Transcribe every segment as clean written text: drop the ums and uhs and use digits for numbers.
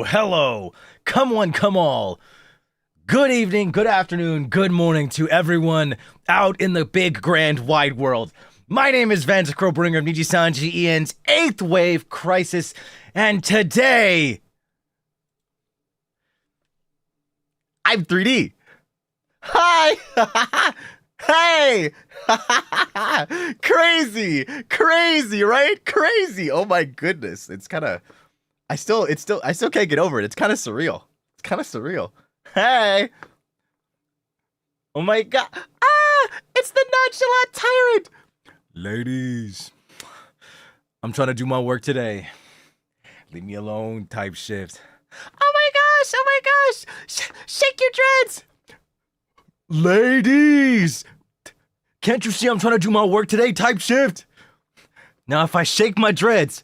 Hello, come one, come all. Good evening, good afternoon, good morning to everyone out in the big, grand, wide world. My name is Vantacrow, bringer of Nijisanji Ian's 8th Wave Krisis, and today, I'm 3D. Hi! Hey! Crazy, right? Crazy. Oh my goodness. It's kind of, I still can't get over it. It's kind of surreal. Hey! Oh my god. Ah! It's the nonchalant tyrant! Ladies, I'm trying to do my work today. Leave me alone, type shift. Oh my gosh! Shake your dreads! Ladies! Can't you see I'm trying to do my work today, type shift? Now if I shake my dreads,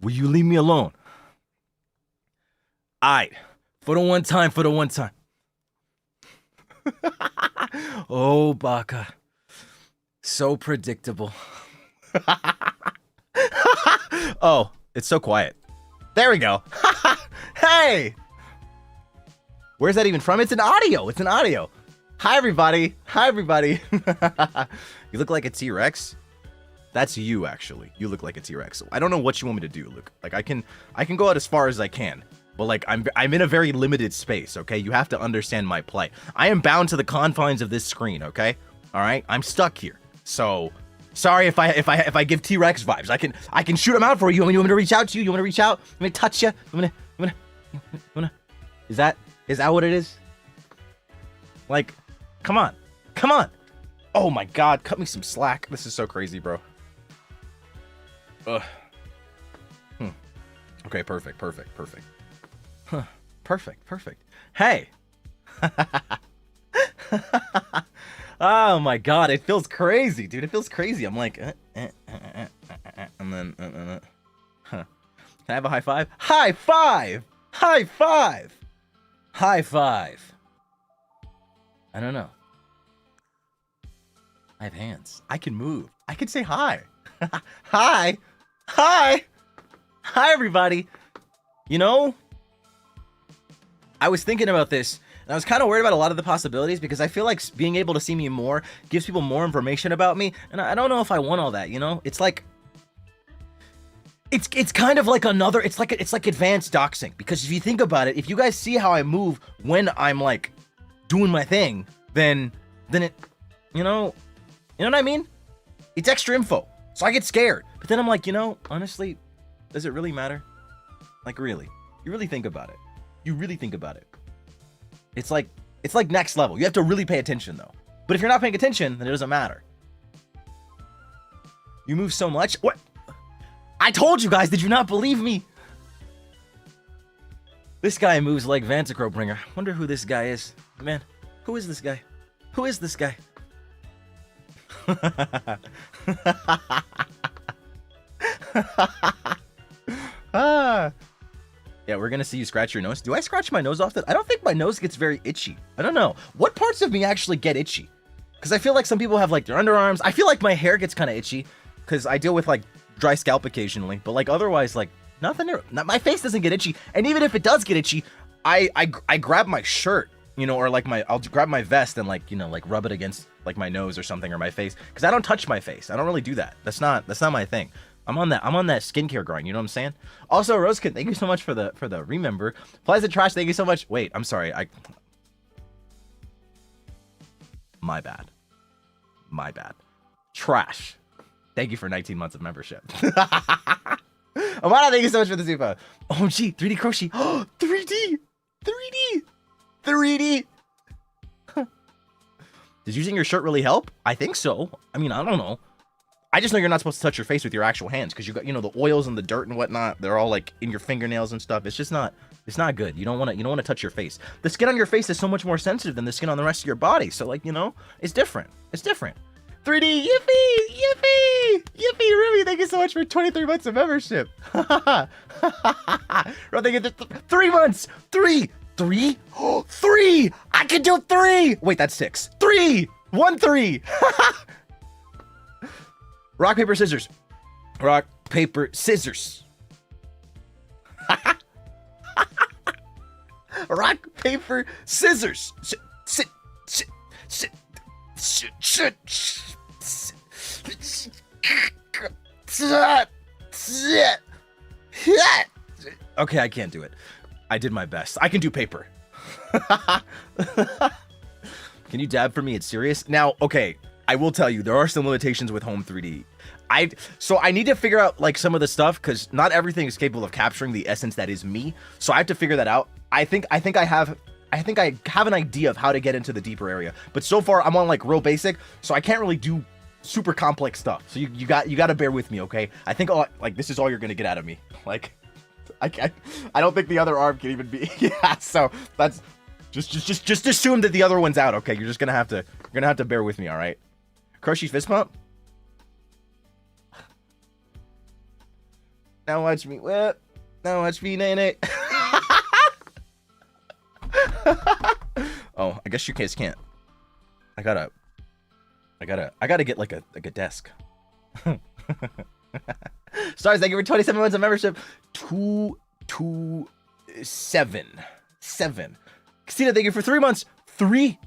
will you leave me alone? Aight, for the one time. Oh, Baka. So predictable. Oh, it's so quiet. There we go. Hey! Where's that even from? It's an audio. Hi, everybody. You look like a T-Rex. That's you, actually. You look like a T-Rex. I don't know what you want me to do, Luke. Like, I can go out as far as I can. But, like, I'm in a very limited space, okay? You have to understand my plight. I am bound to the confines of this screen, okay? All right? I'm stuck here. So, sorry if I give T-Rex vibes. I can shoot them out for you. You want me to reach out to you? You want to reach out? You want me to touch you? You want to... Is that what it is? Like, come on. Oh my god, cut me some slack. This is so crazy, bro. Ugh. Okay, perfect. Huh. Perfect. Hey! Oh my god, it feels crazy, dude. It feels crazy. I'm like, and then, huh. Can I have a high five? High five! I don't know. I have hands. I can move. I can say hi. Hi, everybody. You know, I was thinking about this, and I was kind of worried about a lot of the possibilities because I feel like being able to see me more gives people more information about me, and I don't know if I want all that, you know? It's like, it's kind of like another, it's like advanced doxing, because if you think about it, if you guys see how I move when I'm like doing my thing, then it, you know what I mean? It's extra info, so I get scared. But then I'm like, you know, honestly, does it really matter? Like, really? You really think about it. It's like It's like next level. You have to really pay attention though. But if you're not paying attention, then it doesn't matter. You move so much. What? I told you guys, did you not believe me? This guy moves like Vantacrow bringer. Wonder who this guy is. Man, who is this guy? Who is this guy? Yeah, we're gonna see you scratch your nose. Do I scratch my nose often? I don't think my nose gets very itchy. I don't know. What parts of me actually get itchy? Because I feel like some people have like their underarms. I feel like my hair gets kind of itchy because I deal with like dry scalp occasionally. But like otherwise, like nothing. My face doesn't get itchy. And even if it does get itchy, I grab my shirt, you know, or like I'll grab my vest and like, you know, like rub it against like my nose or something or my face because I don't touch my face. I don't really do that. That's not my thing. I'm on that skincare grind, you know what I'm saying? Also, Rosekin, thank you so much for the remember. Pleasant Trash, thank you so much. Wait, I'm sorry. My bad. Trash. Thank you for 19 months of membership. Amana, thank you so much for the super. OMG, 3D crochet. 3D. Does using your shirt really help? I think so. I mean, I don't know. I just know you're not supposed to touch your face with your actual hands because you got, you know, the oils and the dirt and whatnot. They're all like in your fingernails and stuff. It's just not. It's not good. You don't want to touch your face. The skin on your face is so much more sensitive than the skin on the rest of your body. So like, you know, it's different. 3D, yippee, Ruby, thank you so much for 23 months of membership. Bro, thank you 3 months. 3. Oh, 3. I can do 3. Wait, that's 6. 3. 1, 3. Rock, paper, scissors. Rock, paper, scissors. Rock, paper, scissors. Sit. Okay, I can't do it. I did my best. I can do paper. Can you dab for me? It's serious. Now, okay. I will tell you, there are some limitations with home 3D. So I need to figure out like some of the stuff because not everything is capable of capturing the essence that is me. So I have to figure that out. I think I have an idea of how to get into the deeper area. But so far I'm on like real basic, so I can't really do super complex stuff. So you got to bear with me, okay? I think like this is all you're gonna get out of me. Like I don't think the other arm can even be. Yeah. So that's just assume that the other one's out, okay? You're gonna have to bear with me, all right? Crochet fist pump. Now watch me whip. Now watch me nay. Oh, I guess you guys can't. I gotta get like a desk. Stars, thank you for 27 months of membership. 227. 7. Christina, thank you for 3 months. 3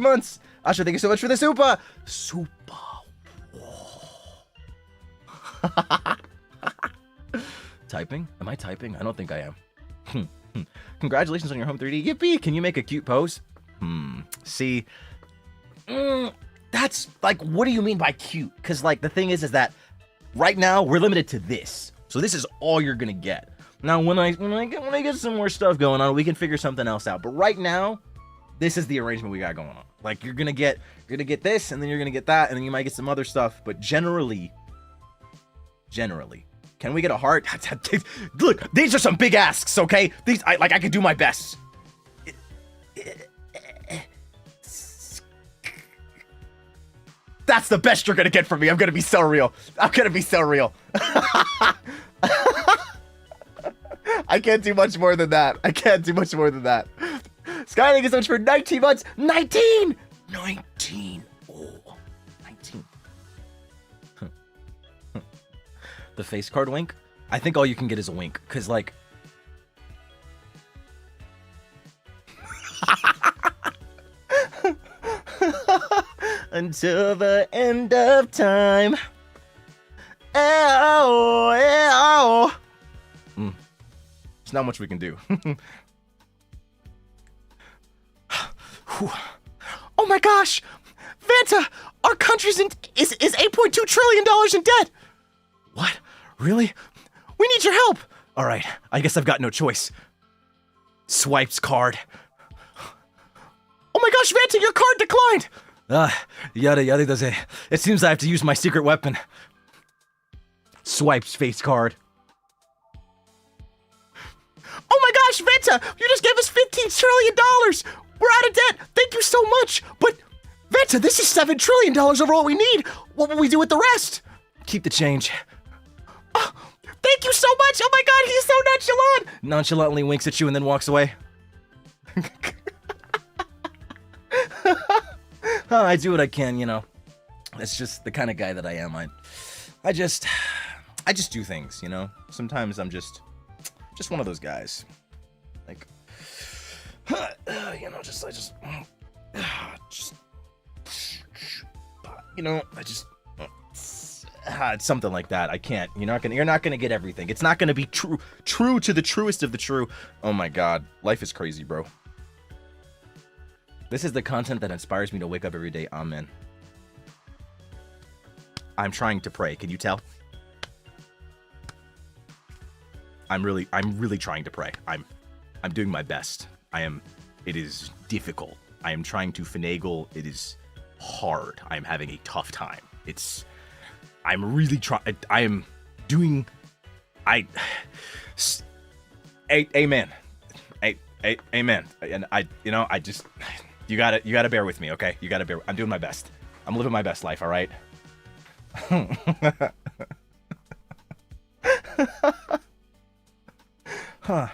months. Asha, thank you so much for the super. Typing? Am I typing? I don't think I am. Congratulations on your home 3D. Yippee! Can you make a cute pose? See, that's like, what do you mean by cute? Because like the thing is that right now we're limited to this, so this is all you're gonna get. Now when I get some more stuff going on, we can figure something else out. But right now, this is the arrangement we got going on. Like you're gonna get this, and then you're gonna get that, and then you might get some other stuff. But generally, can we get a heart? Look, these are some big asks, okay? I could do my best. That's the best you're gonna get from me. I'm gonna be so real. I can't do much more than that. Sky, thank you so much for 19 months. 19! Oh, 19. The face card wink? I think all you can get is a wink. Because, like... Until the end of time. There's not much we can do. Oh my gosh! Vanta! Our country's is $8.2 trillion in debt! What? Really? We need your help! Alright, I guess I've got no choice. Swipes card. Oh my gosh, Vanta, your card declined! Yada yada does it. It seems I have to use my secret weapon. Swipes face card. Oh my gosh, Vanta, you just gave us $15 trillion! We're out of debt! Thank you so much! But, Vanta, this is $7 trillion over what we need! What will we do with the rest? Keep the change. Oh, thank you so much! Oh my god, he's so nonchalant! Nonchalantly winks at you and then walks away. Oh, I do what I can, you know. That's just the kind of guy that I am. I just do things, you know. Sometimes I'm just one of those guys. Like, you know, you know, it's something like that. I can't. You're not gonna get everything. It's not gonna be true to the truest of the true. Oh my god, life is crazy, bro. This is the content that inspires me to wake up every day. Amen. I'm trying to pray. Can you tell? I'm really trying to pray. I'm doing my best. It is difficult. I am trying to finagle. It is hard. I am having a tough time. I'm really trying. I am doing. Amen. Amen. And you gotta bear with me, okay? You gotta bear. I'm doing my best. I'm living my best life, all right? Huh.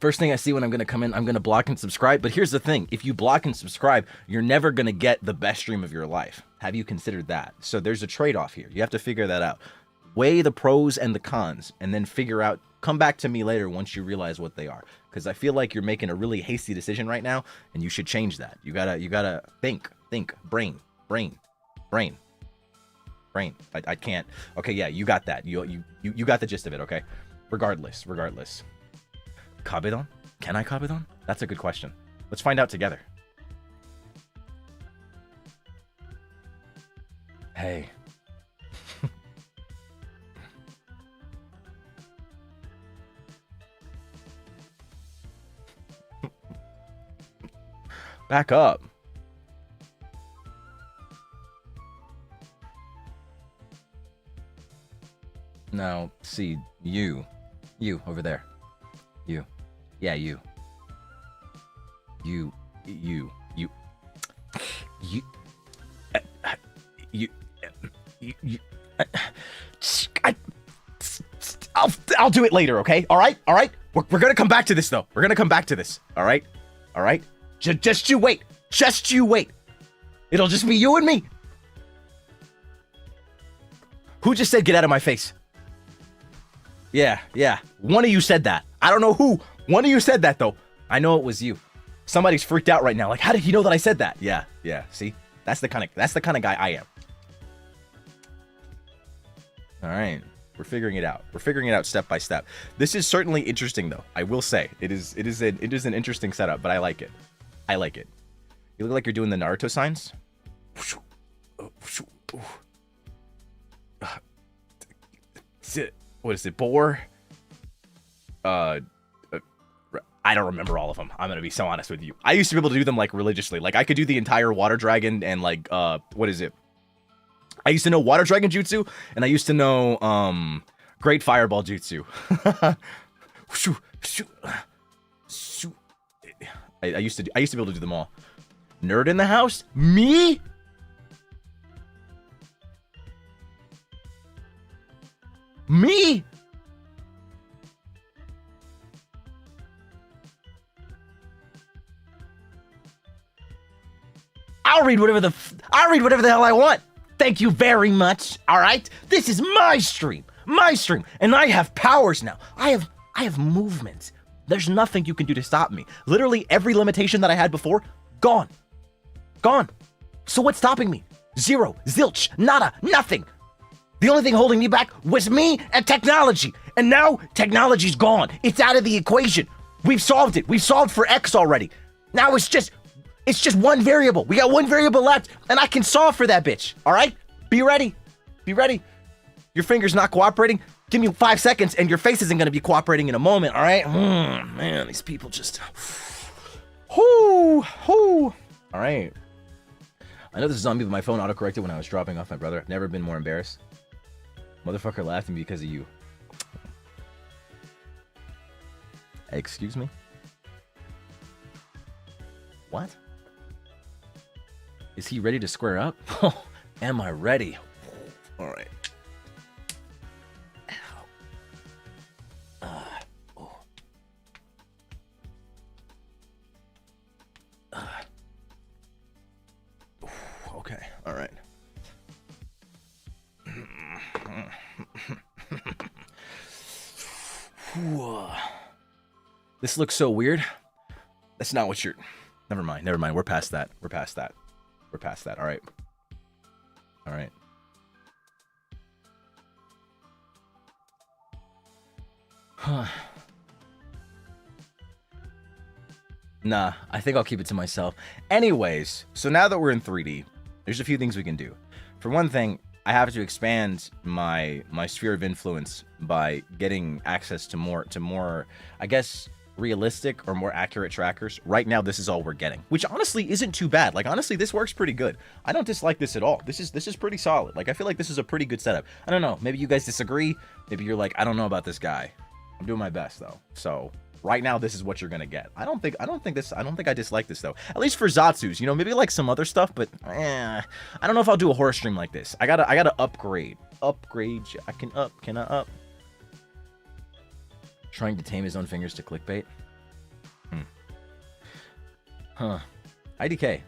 First thing I see when I'm gonna come in, I'm gonna block and subscribe. But here's the thing: if you block and subscribe, you're never gonna get the best stream of your life. Have you considered that? So there's a trade-off here. You have to figure that out. Weigh the pros and the cons, and then figure out. Come back to me later once you realize what they are. Because I feel like you're making a really hasty decision right now, and you should change that. You gotta think, brain. I can't. Okay, yeah, you got that. You got the gist of it. Okay. Regardless. Kabedon? Can I Kabedon? That's a good question. Let's find out together. Hey. Back up. Now, see, you over there. You. Yeah, you. I'll do it later, okay? All right? We're gonna come back to this, though. We're gonna come back to this. All right? Just you wait. It'll just be you and me. Who just said get out of my face? Yeah. One of you said that. I don't know who. One of you said that, though. I know it was you. Somebody's freaked out right now. Like, how did he know that I said that? Yeah. See? That's the kind of guy I am. All right. We're figuring it out. We're figuring it out step by step. This is certainly interesting, though. I will say it is an interesting setup, but I like it. You look like you're doing the Naruto signs. What is it? Boar? I don't remember all of them. I'm gonna be so honest with you. I used to be able to do them like religiously. Like I could do the entire water dragon and like what is it? I used to know water dragon jutsu, and I used to know great fireball jutsu. I used to be able to do them all. Nerd in the house? Me? Me? I'll read whatever the hell I want. Thank you very much. All right? This is my stream. And I have powers now. I have movements. There's nothing you can do to stop me. Literally every limitation that I had before, gone. So what's stopping me? Zero, zilch, nada, nothing. The only thing holding me back was me and technology. And now technology's gone. It's out of the equation. We've solved it. We've solved for X already. Now it's just one variable. We got one variable left, and I can solve for that bitch. All right? Be ready. Your finger's not cooperating. Give me 5 seconds, and your face isn't going to be cooperating in a moment. All right? Man, these people just... Whoo! Whoo! All right. I know this is zombie, but my phone autocorrected when I was dropping off my brother. I've never been more embarrassed. Motherfucker laughed at me because of you. Excuse me? What? Is he ready to square up? Oh, am I ready? All right. Okay, all right. This looks so weird. That's not what you're... Never mind. We're past that. We're past that. All right. All right. Huh. Nah, I think I'll keep it to myself. Anyways, so now that we're in 3D, there's a few things we can do. For one thing, I have to expand my sphere of influence by getting access to more, I guess, realistic or more accurate trackers. Right now, this is all we're getting, which honestly isn't too bad. Like, honestly, this works pretty good. I don't dislike this at all. This is pretty solid. Like, I feel like this is a pretty good setup. I don't know. Maybe you guys disagree. Maybe you're like, I don't know about this guy. I'm doing my best though. So right now, this is what you're gonna get. I don't think I dislike this though. At least for Zatsus, you know, maybe like some other stuff, but I don't know if I'll do a horror stream like this. I gotta upgrade. Can I up? Trying to tame his own fingers to clickbait. Huh. IDK. I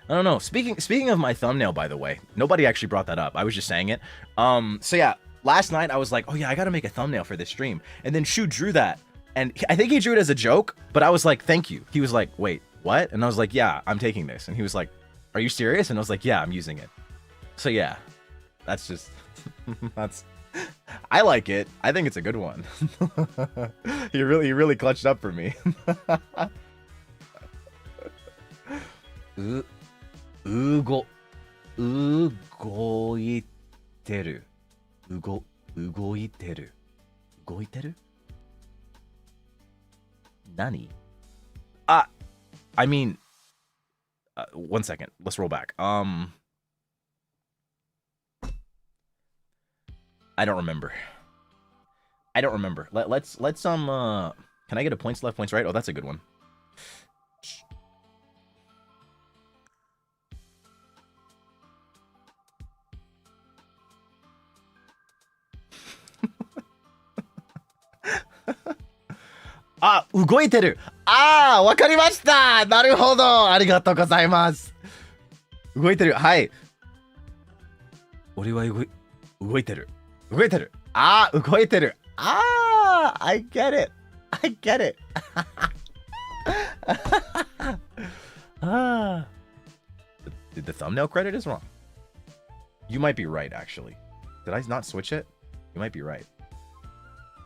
don't know. Speaking of my thumbnail, by the way, nobody actually brought that up. I was just saying it. So yeah, last night I was like, oh yeah, I gotta make a thumbnail for this stream, and then Shu drew that. And I think he drew it as a joke, but I was like, thank you. He was like, wait, what? And I was like, yeah, I'm taking this. And he was like, are you serious? And I was like, yeah, I'm using it. So yeah, that's just, I like it. I think it's a good one. He really clutched up for me. Ugoiteru. Nani? I mean, one second. Let's roll back. I don't remember. Let's can I get a points left, points right? Oh, that's a good one. Ugoiteru. Wakarimashita. Naruhodo. Arigatou gozaimasu. Ugoiteru. Hai. Ore wa ugoiteru. Ugoiteru. Ugoiteru. I get it. The thumbnail credit is wrong. You might be right, actually. Did I not switch it? You might be right.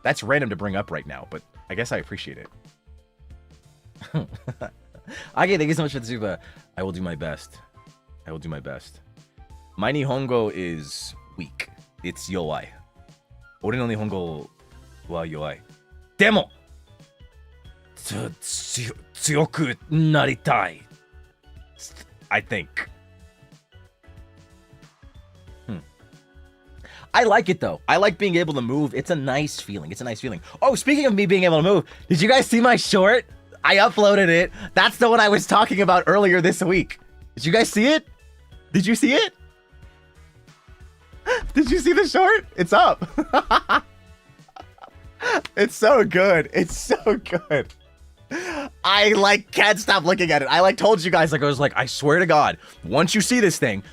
That's random to bring up right now, but I guess I appreciate it. Okay, thank you so much for the super. I will do my best. My Nihongo is weak. It's yowai. Ore no Nihongo wa yowai. Demo! Tsuyoku naritai. I think. I like it though. I like being able to move. It's a nice feeling. Oh, speaking of me being able to move, did you guys see my short? I uploaded it. That's the one I was talking about earlier this week. Did you guys see it? Did you see it? Did you see the short? It's up. It's so good. I can't stop looking at it. I told you guys, I was like, I swear to God, once you see this thing,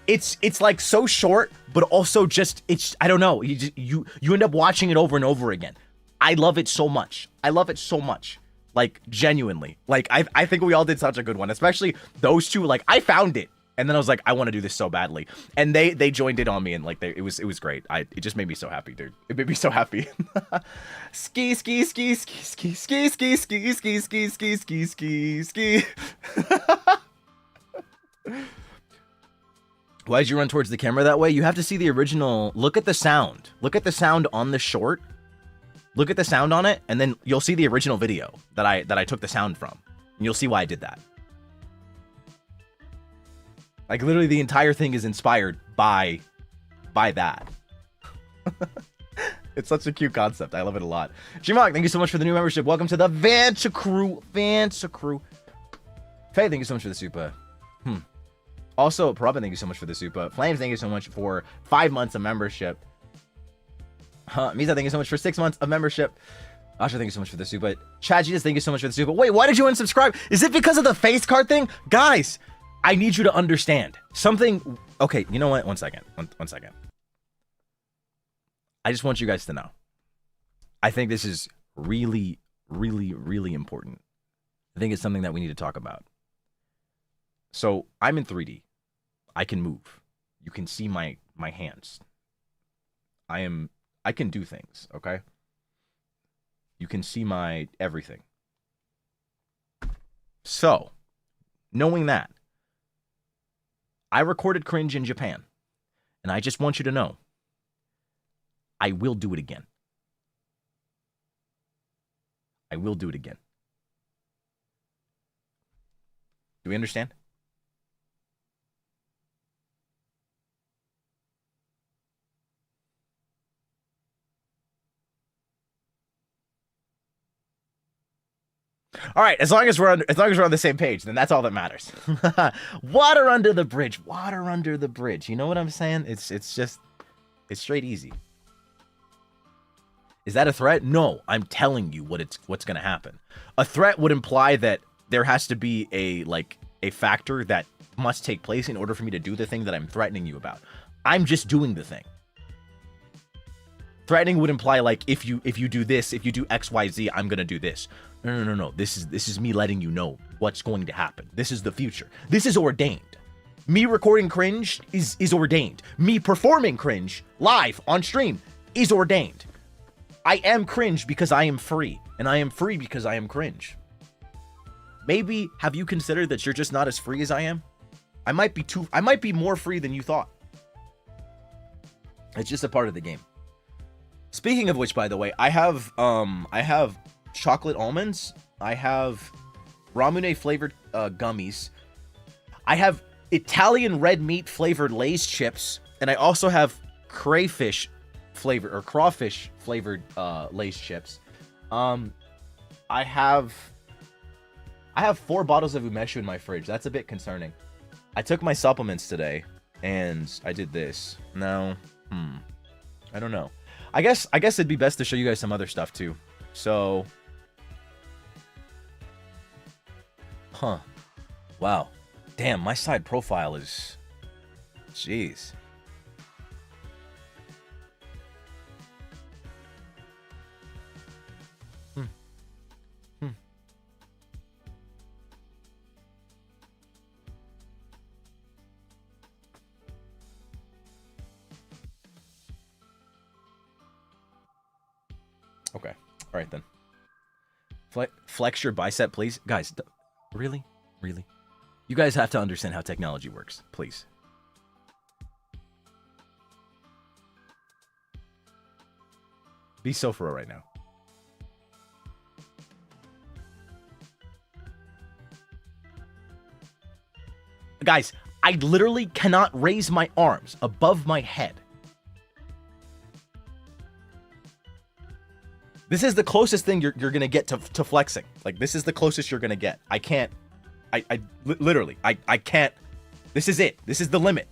it's like so short, but also just, I don't know. You end up watching it over and over again. I love it so much. Like, genuinely. Like, I think we all did such a good one, especially those two. Like, I found it, and then I was like, I want to do this so badly, and they joined in on me, and like, it was great. It just made me so happy, dude. It made me so happy. Ski. Why'd you run towards the camera that way? You have to see the original. Look at the sound. Look at the sound on the short. Look at the sound on it, and then you'll see the original video that I took the sound from. And you'll see why I did that. Like, literally, the entire thing is inspired by that. It's such a cute concept. I love it a lot. Jimok, thank you so much for the new membership. Welcome to the Vantacrow. Faye, thank you so much for the super. Also, Parabin, thank you so much for the super. Flames, thank you so much for 5 months of membership. Misa, thank you so much for 6 months of membership. Asha, thank you so much for the super. Chajitas, thank you so much for the super. Wait, why did you unsubscribe? Is it because of the face card thing? Guys, I need you to understand something. Okay, you know what? One second. One second. I just want you guys to know. I think this is really, really, really important. I think it's something that we need to talk about. So I'm in 3D. I can move. You can see my hands. I can do things, okay? You can see my everything. So, knowing that, I recorded cringe in Japan. And I just want you to know, I will do it again. I will do it again. Do we understand? All right, as long as we're on the same page, then that's all that matters. Water under the bridge. Water under the bridge. You know what I'm saying? It's straight easy. Is that a threat? No, I'm telling you what's going to happen. A threat would imply that there has to be a factor that must take place in order for me to do the thing that I'm threatening you about. I'm just doing the thing. Threatening would imply, like, if you do this, if you do X, Y, Z, I'm gonna do this. No. This is me letting you know what's going to happen. This is the future. This is ordained. Me recording cringe is ordained. Me performing cringe live on stream is ordained. I am cringe because I am free, and I am free because I am cringe. Maybe have you considered that you're just not as free as I am? I might be more free than you thought. It's just a part of the game. Speaking of which, by the way, I have chocolate almonds. I have Ramune flavored gummies. I have Italian red meat flavored Lay's chips, and I also have crawfish flavored Lay's chips. I have 4 bottles of umeshu in my fridge. That's a bit concerning. I took my supplements today, and I did this. No, I don't know. I guess it'd be best to show you guys some other stuff too. So, wow, damn, my side profile is, jeez. Okay. All right, then. Flex your bicep, please. Guys, really? Really? You guys have to understand how technology works, please. Be Sofra right now. Guys, I literally cannot raise my arms above my head. This is the closest thing you're gonna get to flexing. Like, this is the closest you're gonna get. I can't. Literally, I can't. This is it. This is the limit.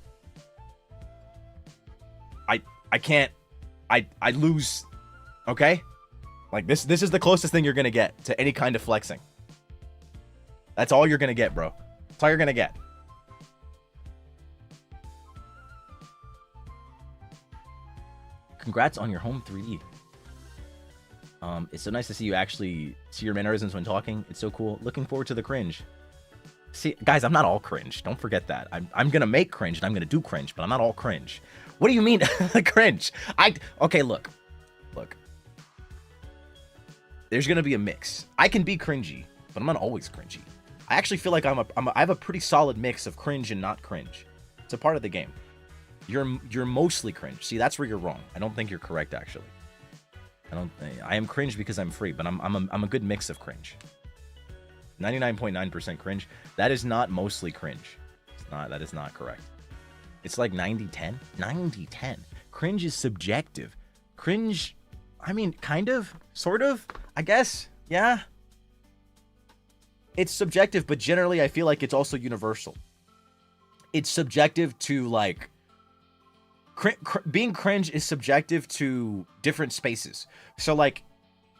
I can't. I lose. Okay? Like, this is the closest thing you're gonna get to any kind of flexing. That's all you're gonna get, bro. That's all you're gonna get. Congrats on your home 3D. It's so nice to see you actually see your mannerisms when talking. It's so cool. Looking forward to the cringe. See, guys, I'm not all cringe. Don't forget that. I'm gonna make cringe and I'm gonna do cringe, but I'm not all cringe. What do you mean cringe? Okay, look. There's gonna be a mix. I can be cringy, but I'm not always cringy. I actually feel like I have a pretty solid mix of cringe and not cringe. It's a part of the game. You're mostly cringe. See, that's where you're wrong. I don't think you're correct, actually. I am cringe because I'm free, but I'm a good mix of cringe. 99.9% cringe. That is not mostly cringe. It's not. That is not correct. It's like 90-10. 90-10. Cringe is subjective. Cringe, I mean, kind of, sort of, I guess. Yeah. It's subjective, but generally I feel like it's also universal. It's subjective to like being cringe is subjective to different spaces. So like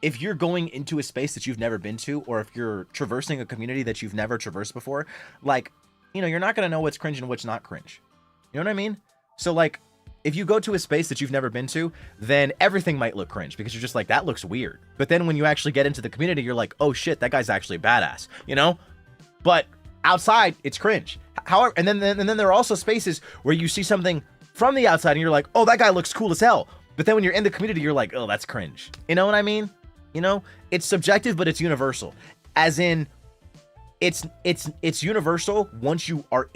if you're going into a space that you've never been to, or if you're traversing a community that you've never traversed before, like, you know, you're not going to know what's cringe and what's not cringe. You know what I mean? So like if you go to a space that you've never been to, then everything might look cringe because you're just like, that looks weird. But then when you actually get into the community, you're like, oh shit, that guy's actually badass, you know? But outside, it's cringe. However, and then there are also spaces where you see something from the outside and you're like, oh, that guy looks cool as hell. But then when you're in the community, you're like, oh, that's cringe. You know what I mean? You know, it's subjective, but it's universal. As in, it's universal once you are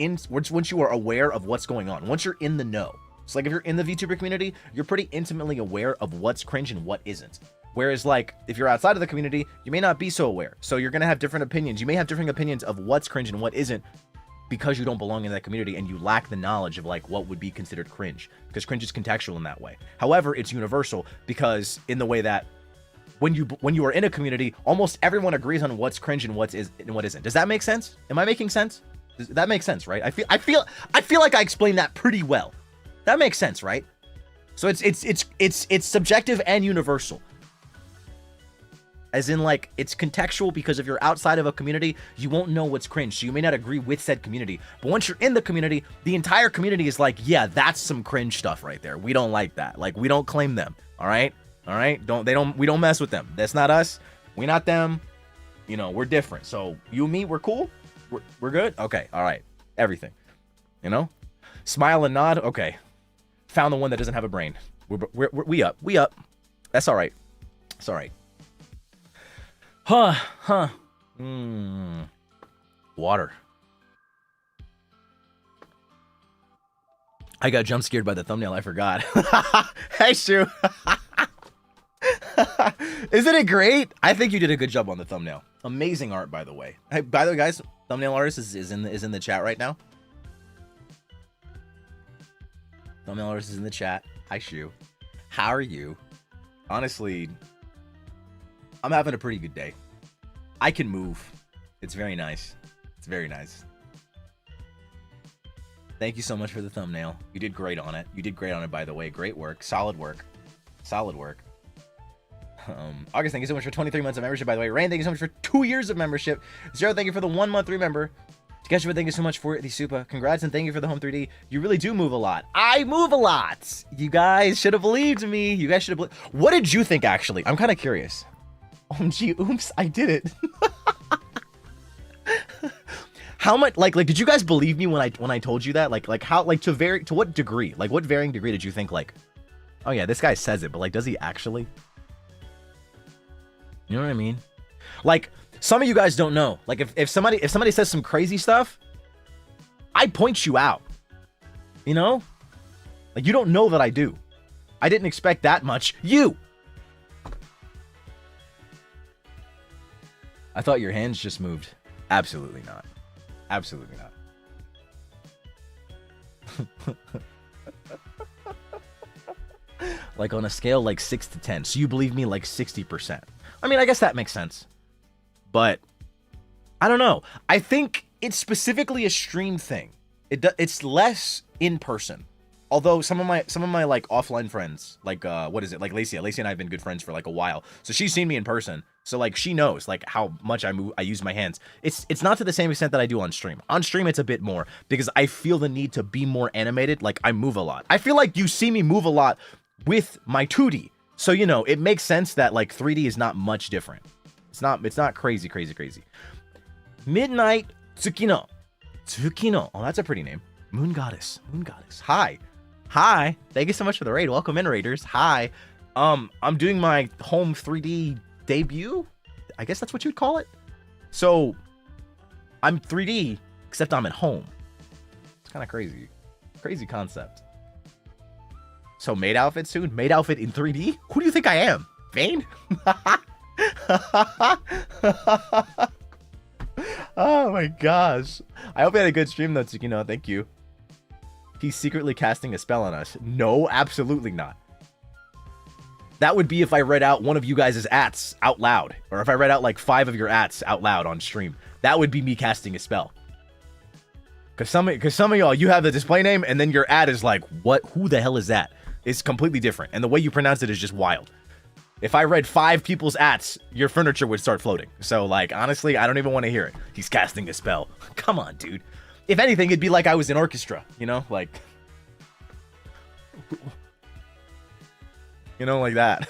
aware of what's going on. Once you're in the know. So like if you're in the VTuber community, you're pretty intimately aware of what's cringe and what isn't. Whereas like if you're outside of the community, you may not be so aware. So you're gonna have different opinions. You may have different opinions of what's cringe and what isn't because you don't belong in that community and you lack the knowledge of like what would be considered cringe. Because cringe is contextual in that way. However, it's universal because in the way that when you are in a community, almost everyone agrees on what's cringe and what isn't. Does that make sense? Am I making sense? That makes sense, right? I feel like I explained that pretty well. That makes sense, right? So it's subjective and universal. As in, like, it's contextual because if you're outside of a community, you won't know what's cringe, so you may not agree with said community. But once you're in the community, the entire community is like, yeah, that's some cringe stuff right there. We don't like that. Like, we don't claim them. All right? All right? We don't mess with them. That's not us. We're not them. You know, we're different. So you and me, we're cool. We're good. Okay. All right. Everything. You know? Smile and nod. Okay. Found the one that doesn't have a brain. We up. That's all right. It's all right. Huh. Water. I got jump scared by the thumbnail. I forgot. Hey, Shu. Isn't it great? I think you did a good job on the thumbnail. Amazing art, by the way. Hey, by the way, guys, thumbnail artist is in the chat right now. Thumbnail artist is in the chat. Hi, Shu. How are you? Honestly, I'm having a pretty good day. I can move. It's very nice. It's very nice. Thank you so much for the thumbnail. You did great on it. You did great on it, by the way. Great work. Solid work. Solid work. August, thank you so much for 23 months of membership, by the way. Rain, thank you so much for 2 years of membership. Zero, thank you for the 1 month remember. Sketchbook, thank you so much for the super. Congrats and thank you for the home 3D. You really do move a lot. I move a lot. You guys should have believed me. You guys should have believed. What did you think, actually? I'm kind of curious. OMG, oops, I did it. How much, like, did you guys believe me when I told you that? Like, how, like, to what degree? Like, what varying degree did you think, like, oh yeah, this guy says it, but like, does he actually? You know what I mean? Like, some of you guys don't know. Like, if somebody says some crazy stuff, I point you out. You know? Like, you don't know that I do. I didn't expect that much. You! I thought your hands just moved. Absolutely not. Absolutely not. Like, on a scale, like, 6 to 10. So you believe me, like, 60%. I mean, I guess that makes sense. But I don't know. I think it's specifically a stream thing. It's less in person. Although some of my like offline friends, like what is it? Like Lacey and I have been good friends for like a while. So she's seen me in person. So like she knows like how much I use my hands. It's not to the same extent that I do on stream. On stream it's a bit more because I feel the need to be more animated. Like I move a lot. I feel like you see me move a lot with my 2D. So you know, it makes sense that like 3D is not much different. It's not crazy. Midnight Tsukino. Oh, that's a pretty name. Moon Goddess. Hi. Thank you so much for the raid. Welcome in, raiders. Hi. I'm doing my home 3D debut. I guess that's what you'd call it. So I'm 3D, except I'm at home. It's kind of crazy. Crazy concept. So maid outfit soon? Maid outfit in 3D? Who do you think I am? Vane? Oh my gosh. I hope you had a good stream though, Tsukino. Thank you. He's secretly casting a spell on us. No, absolutely not. That would be if I read out one of you guys' ats out loud. Or if I read out like 5 of your ats out loud on stream. That would be me casting a spell. Because some of y'all, you have the display name and then your ad is like, what? Who the hell is that? It's completely different. And the way you pronounce it is just wild. If I read 5 people's ats, your furniture would start floating. So, like, honestly, I don't even want to hear it. He's casting a spell. Come on, dude. If anything, it'd be like I was in orchestra, you know? Like... You know, like that.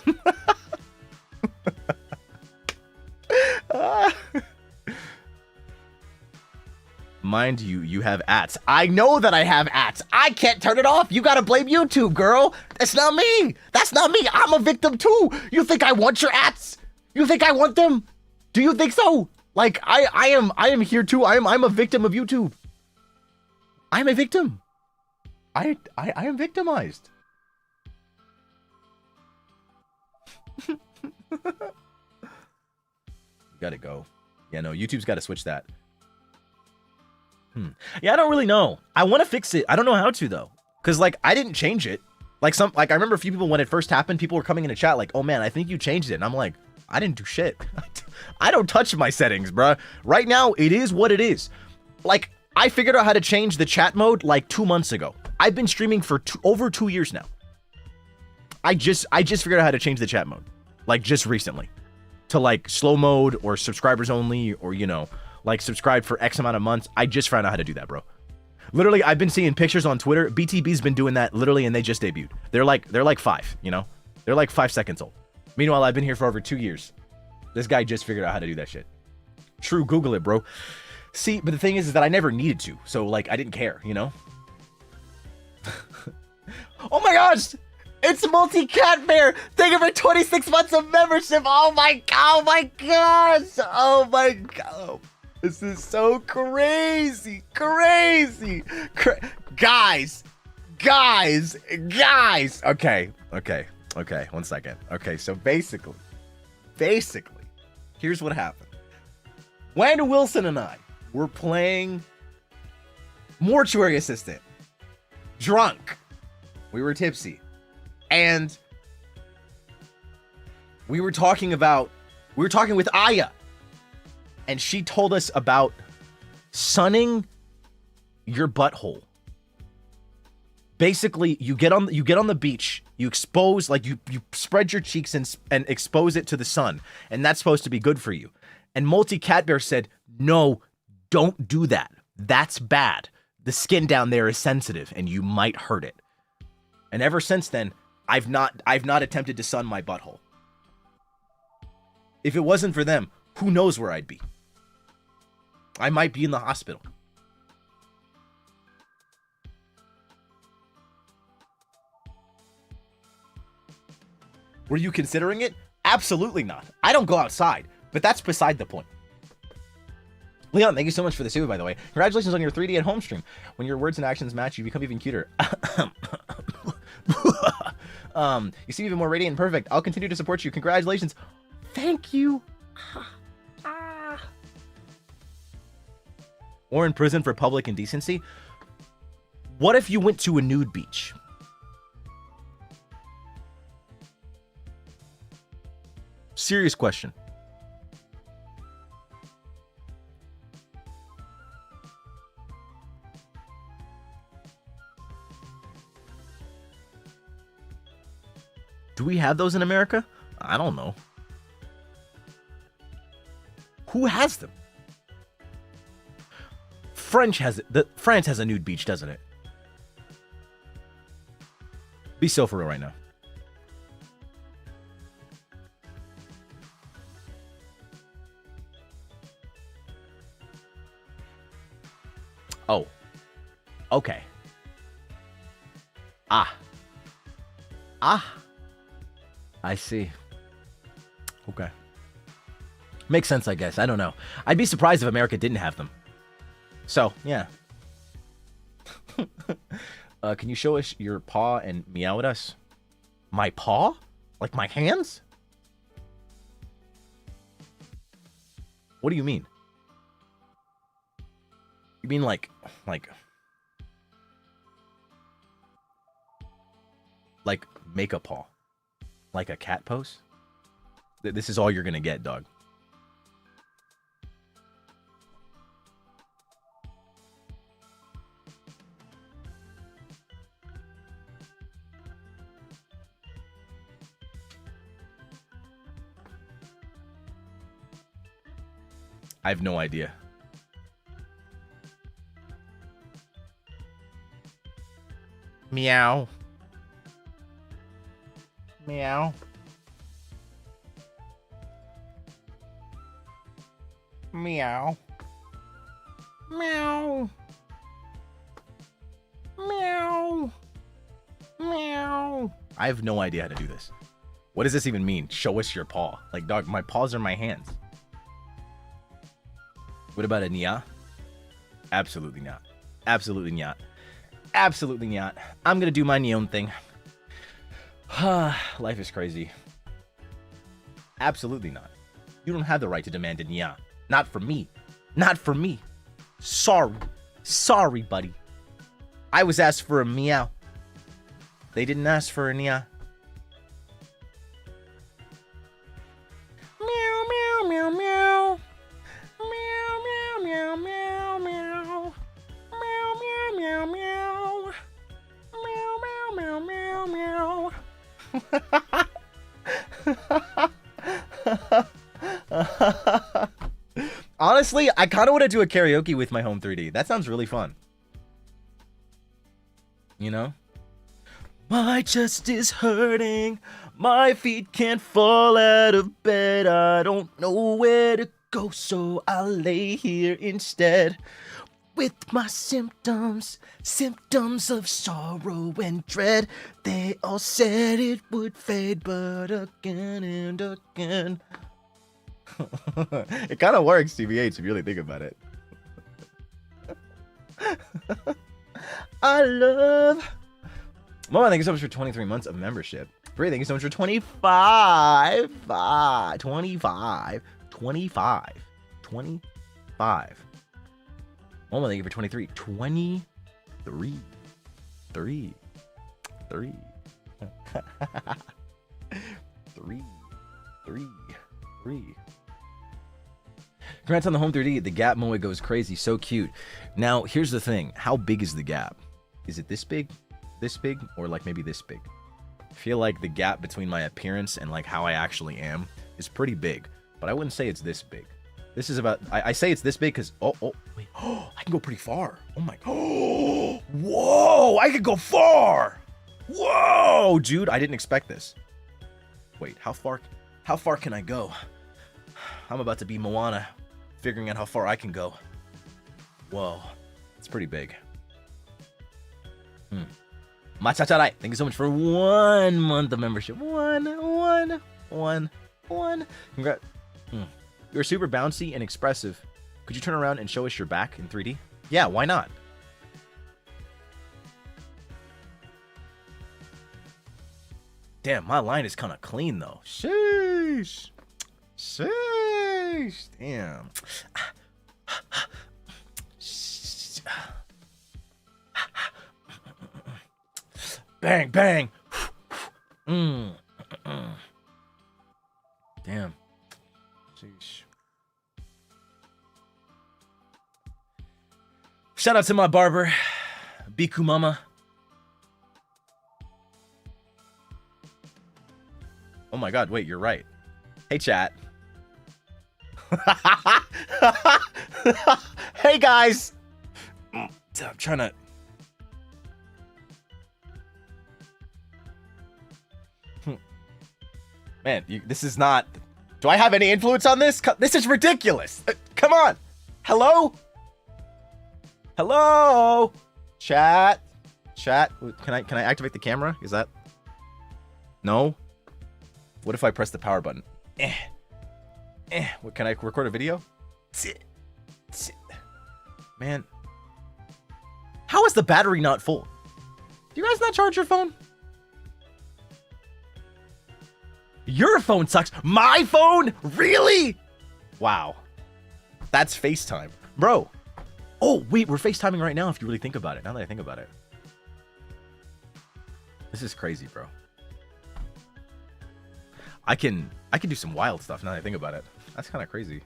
Mind you, you have ats. I know that I have ats. I can't turn it off. You gotta blame YouTube, girl. That's not me. That's not me. I'm a victim too. You think I want your ats? You think I want them? Do you think so? Like, I am here too. I'm a victim of YouTube. I'm a victim. I am victimized. Gotta go. Yeah, no, YouTube's gotta switch that. Yeah, I don't really know. I want to fix it. I don't know how to though. Cause like I didn't change it. Like I remember a few people when it first happened, people were coming in the chat like, oh man, I think you changed it. And I'm like, I didn't do shit. I don't touch my settings, bruh. Right now, it is what it is. Like, I figured out how to change the chat mode like 2 months ago. I've been streaming for over 2 years now. I just figured out how to change the chat mode. Like just recently. To like slow mode or subscribers only or, you know, like subscribe for X amount of months. I just found out how to do that, bro. Literally, I've been seeing pictures on Twitter. BTB's been doing that literally, and they just debuted. They're like 5, you know? They're like 5 seconds old. Meanwhile, I've been here for over 2 years. This guy just figured out how to do that shit. True, Google it, bro. See, but the thing is that I never needed to. So, like, I didn't care, you know? Oh my gosh! It's Multi-Cat Bear! Thank you for 26 months of membership! Oh my gosh! Oh my god! This is so crazy! Guys! Okay, 1 second. Okay, so basically, here's what happened. Wanda Wilson and I were playing Mortuary Assistant. Drunk. We were tipsy. And we were talking with Aya. And she told us about sunning your butthole. Basically, you get on the beach, you expose, like you spread your cheeks and expose it to the sun, and that's supposed to be good for you. And Multi-Cat Bear said, no, don't do that. That's bad. The skin down there is sensitive and you might hurt it. And ever since then, I've not attempted to sun my butthole. If it wasn't for them, who knows where I'd be? I might be in the hospital. Were you considering it? Absolutely not. I don't go outside, but that's beside the point. Leon, thank you so much for the super, by the way. Congratulations on your 3D at home stream. When your words and actions match, you become even cuter. You seem even more radiant and perfect. I'll continue to support you. Congratulations. Thank you. Or in prison for public indecency. What if you went to a nude beach? Serious question. Do we have those in America? I don't know. Who has them? France has a nude beach, doesn't it? Be so for real right now. Oh. Okay. Ah. I see. Okay. Makes sense, I guess. I don't know. I'd be surprised if America didn't have them. So, yeah. Can you show us your paw and meow at us? My paw? Like my hands? What do you mean? You mean like make a paw? Like a cat pose? This is all you're gonna get, dog. I have no idea. Meow. Meow. Meow. Meow. Meow. Meow. I have no idea how to do this. What does this even mean? Show us your paw. Like, dog, my paws are my hands. What about a nya? Absolutely not. Absolutely not. Absolutely not. I'm gonna do my neon thing. Life is crazy. Absolutely not. You don't have the right to demand a nya. Not from me. Not from me. Sorry. Sorry, buddy. I was asked for a meow. They didn't ask for a nya. Meow, meow, meow, meow. Meow, meow, meow, meow, meow. Meow, meow, meow, meow. Meow, meow, meow, meow, meow. Honestly, I kind of want to do a karaoke with my home 3D. That sounds really fun. You know? My chest is hurting. My feet can't fall out of bed. I don't know where to go, so I'll lay here instead. With my symptoms of sorrow and dread. They all said it would fade, but again and again. It kind of works, TBH, if you really think about it. I love... Mama, thank you so much for 23 months of membership. Brie, thank you so much for 25. 25. Mama, thank you for 23. 23. 3. 3. 3. 3. 3. Congrats on the home 3D. The gap moe goes crazy. So cute. Now, here's the thing. How big is the gap? Is it this big? This big? Or like maybe this big? I feel like the gap between my appearance and like how I actually am is pretty big. But I wouldn't say it's this big. This is about... I say it's this big because... Oh, wait. Oh, I can go pretty far. Oh my... Oh, whoa! I can go far! Whoa! Dude, I didn't expect this. Wait, how far can I go? I'm about to be Moana, figuring out how far I can go. Whoa, it's pretty big. Machacharai, thank you so much for 1 month of membership. One. Congrats. You're super bouncy and expressive. Could you turn around and show us your back in 3D? Yeah, why not? Damn, my line is kind of clean though. Sheesh. Damn. Bang, bang. Damn. Sheesh. Shout out to my barber, Biku Mama. Oh my god, wait, you're right. Hey, chat. Hey, guys. I'm trying to... Man, this is not... Do I have any influence on this? This is ridiculous. Come on. Hello? Hello? Chat? Chat? Can I activate the camera? Is that... No? What if I press the power button? What, can I record a video? Man. How is the battery not full? Do you guys not charge your phone? Your phone sucks. My phone? Really? Wow. That's FaceTime. Bro, Oh, wait, we're FaceTiming right now if you really think about it. Now that I think about it. This is crazy, bro. I can do some wild stuff now that I think about it. That's kind of crazy.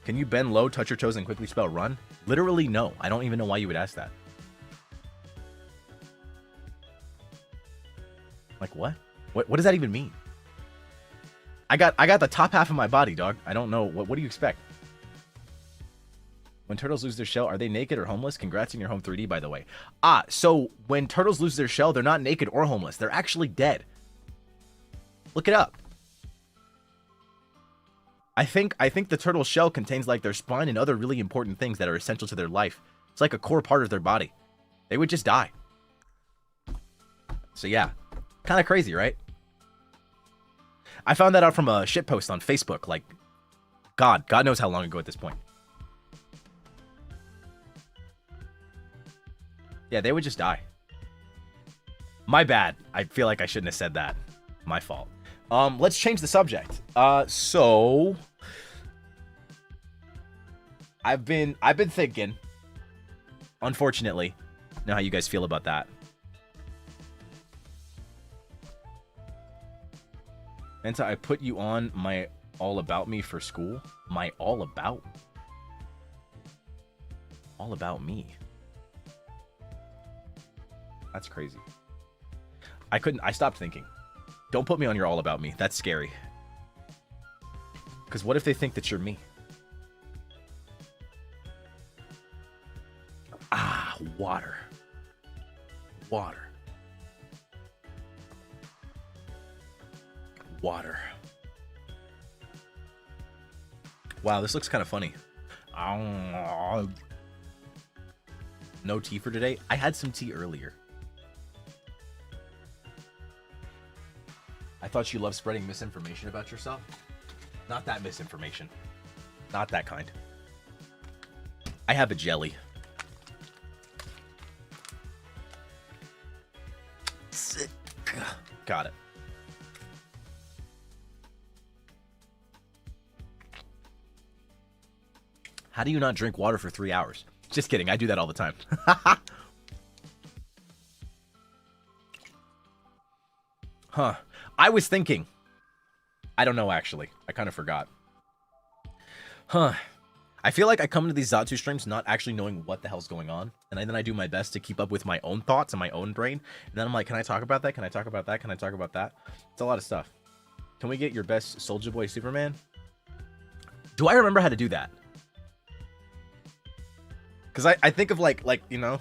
Can you bend low, touch your toes, and quickly spell run? Literally, no. I don't even know why you would ask that. Like, what? What does that even mean? I got the top half of my body, dog. I don't know. What do you expect? When turtles lose their shell, are they naked or homeless? Congrats on your home 3D, by the way. So when turtles lose their shell, they're not naked or homeless. They're actually dead. Look it up. I think the turtle shell contains like their spine and other really important things that are essential to their life. It's like a core part of their body. They would just die. So yeah, kind of crazy, right? I found that out from a shitpost on Facebook. Like, God knows how long ago at this point. Yeah, they would just die. My bad. I feel like I shouldn't have said that. My fault. Let's change the subject. So I've been thinking, unfortunately, know how you guys feel about that. Menta, I put you on my all about me for school. My all about me. That's crazy. I stopped thinking. Don't put me on your all about me. That's scary. Because what if they think that you're me? Water. Water. Water. Wow, this looks kind of funny. No tea for today? I had some tea earlier. I thought you loved spreading misinformation about yourself. Not that misinformation. Not that kind. I have a jelly. Sick. Got it. How do you not drink water for 3 hours? Just kidding. I do that all the time. Huh. I was thinking. I don't know, actually. I kind of forgot. Huh. I feel like I come into these Zatsu streams not actually knowing what the hell's going on. And then I do my best to keep up with my own thoughts and my own brain. And then I'm like, can I talk about that? Can I talk about that? Can I talk about that? It's a lot of stuff. Can we get your best Soulja Boy Superman? Do I remember how to do that? Because I think of like, you know,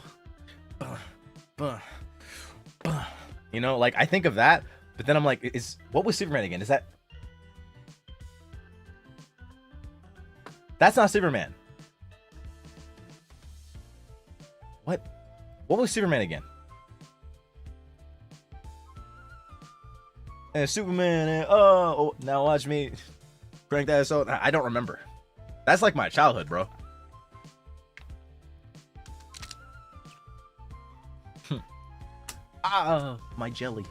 you know, like I think of that, but then I'm like, what was Superman again? Is that's not Superman. What was Superman again? And Superman, and oh, now watch me crank that. So I don't remember. That's like my childhood, bro. My jelly.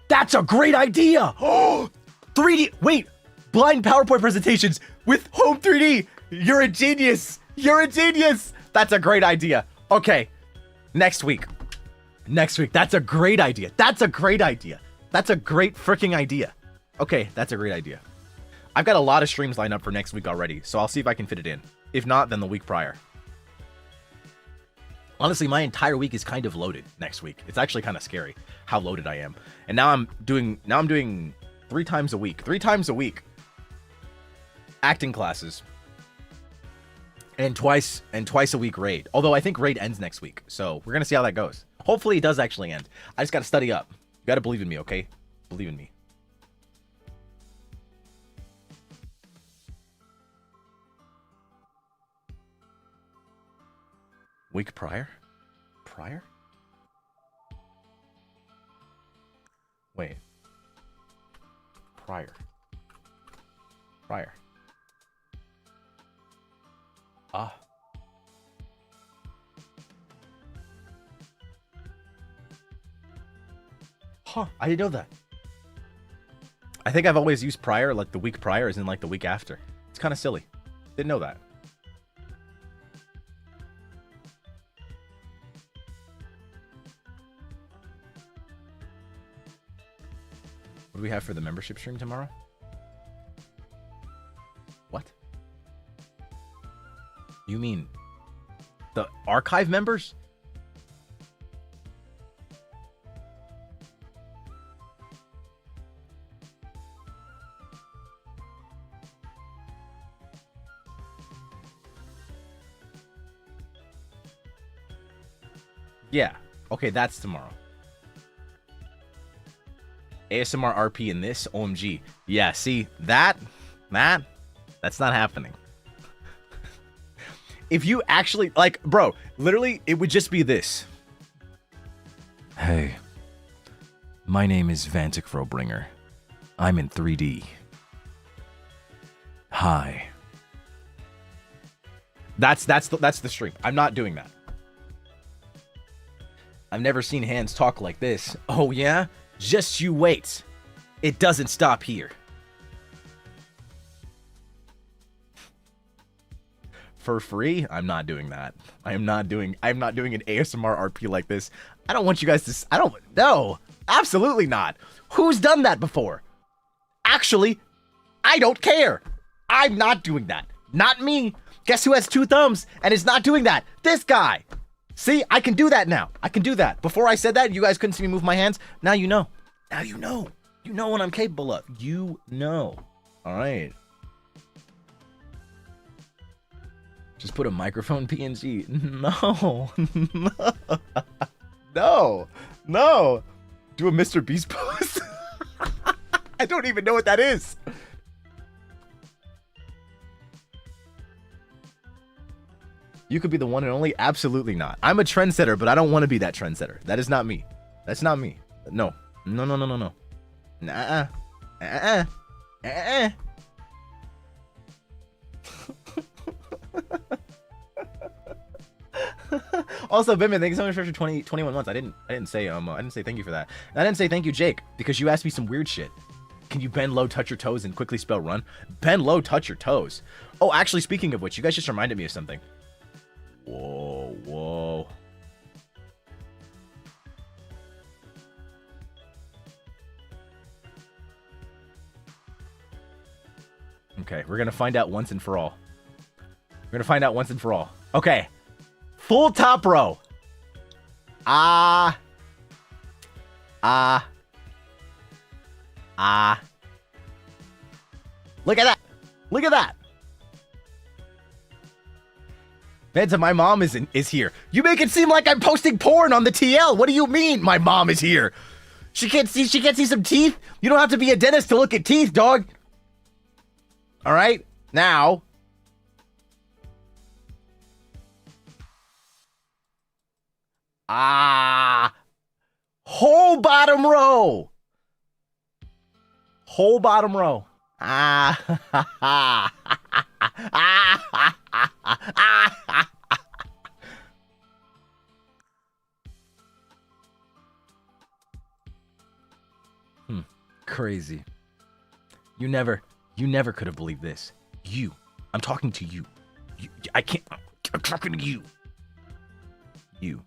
That's a great idea. Oh, 3D. Wait, blind PowerPoint presentations with home 3D. You're a genius. You're a genius. That's a great idea. Okay, next week. That's a great idea. That's a great idea. That's a great freaking idea. Okay, that's a great idea. I've got a lot of streams lined up for next week already, so I'll see if I can fit it in. If not, then the week prior. Honestly, my entire week is kind of loaded next week. It's actually kind of scary how loaded I am. And now I'm doing 3 times a week. 3 times a week. Acting classes. And twice a week raid. Although I think raid ends next week. So we're going to see how that goes. Hopefully it does actually end. I just got to study up. You got to believe in me, okay? Believe in me. Week prior? Prior? Wait. Prior. Huh, I didn't know that. I think I've always used prior, like the week prior is in like the week after. It's kind of silly. Didn't know that. What do we have for the membership stream tomorrow? What? You mean the archive members? Yeah. Okay, that's tomorrow. ASMR RP in this? OMG. Yeah, see, that's not happening. If you actually, like, bro, literally, it would just be this. Hey, my name is Vantacrow Bringer. I'm in 3D. Hi. That's the stream. I'm not doing that. I've never seen hands talk like this. Oh, yeah? Just you wait. It doesn't stop here. For free? I'm not doing that. I'm not doing an ASMR RP like this. I don't want you guys to... No. Absolutely not. Who's done that before? Actually, I don't care. I'm not doing that. Not me. Guess who has 2 thumbs and is not doing that? This guy. See, I can do that now. I can do that. Before I said that, you guys couldn't see me move my hands. Now you know. Now you know. You know what I'm capable of. You know. All right. Just put a microphone PNG. No. No. No. Do a Mr. Beast pose. I don't even know what that is. You could be the one and only. Absolutely not. I'm a trendsetter, but I don't want to be that trendsetter. That is not me. That's not me. No. No, no, no, no, no. Nuh-uh. Also, Bimman, thank you so much for 21 months. I didn't say thank you for that. And I didn't say thank you, Jake, because you asked me some weird shit. Can you bend low, touch your toes, and quickly spell run? Bend low, touch your toes. Oh, actually, speaking of which, you guys just reminded me of something. Whoa, whoa. Okay, we're gonna find out once and for all. We're gonna find out once and for all. Okay. Full top row. Ah. Look at that. Look at that. Vanta, my mom is here. You make it seem like I'm posting porn on the TL. What do you mean my mom is here? She can't see some teeth? You don't have to be a dentist to look at teeth, dog. All right? Now. Whole bottom row. Whole bottom row. Crazy. You never could have believed this. I'm talking to you. I'm talking to you. You.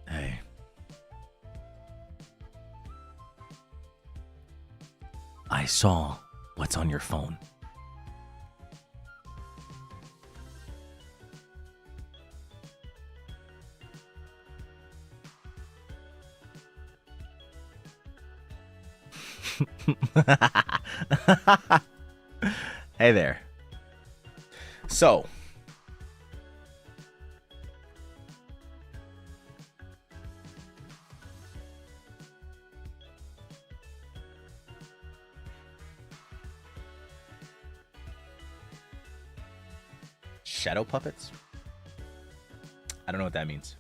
Hey. I saw what's on your phone. Hey there. So, Shadow puppets? I don't know what that means.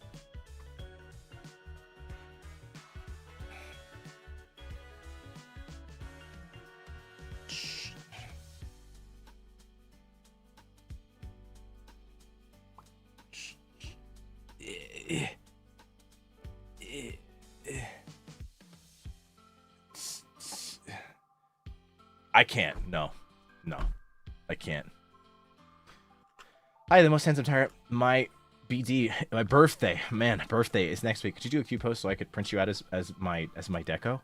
I can't. No, I can't. Hi, the most handsome tyrant. My BD, my birthday, man, birthday is next week. Could you do a Q post so I could print you out as my deco?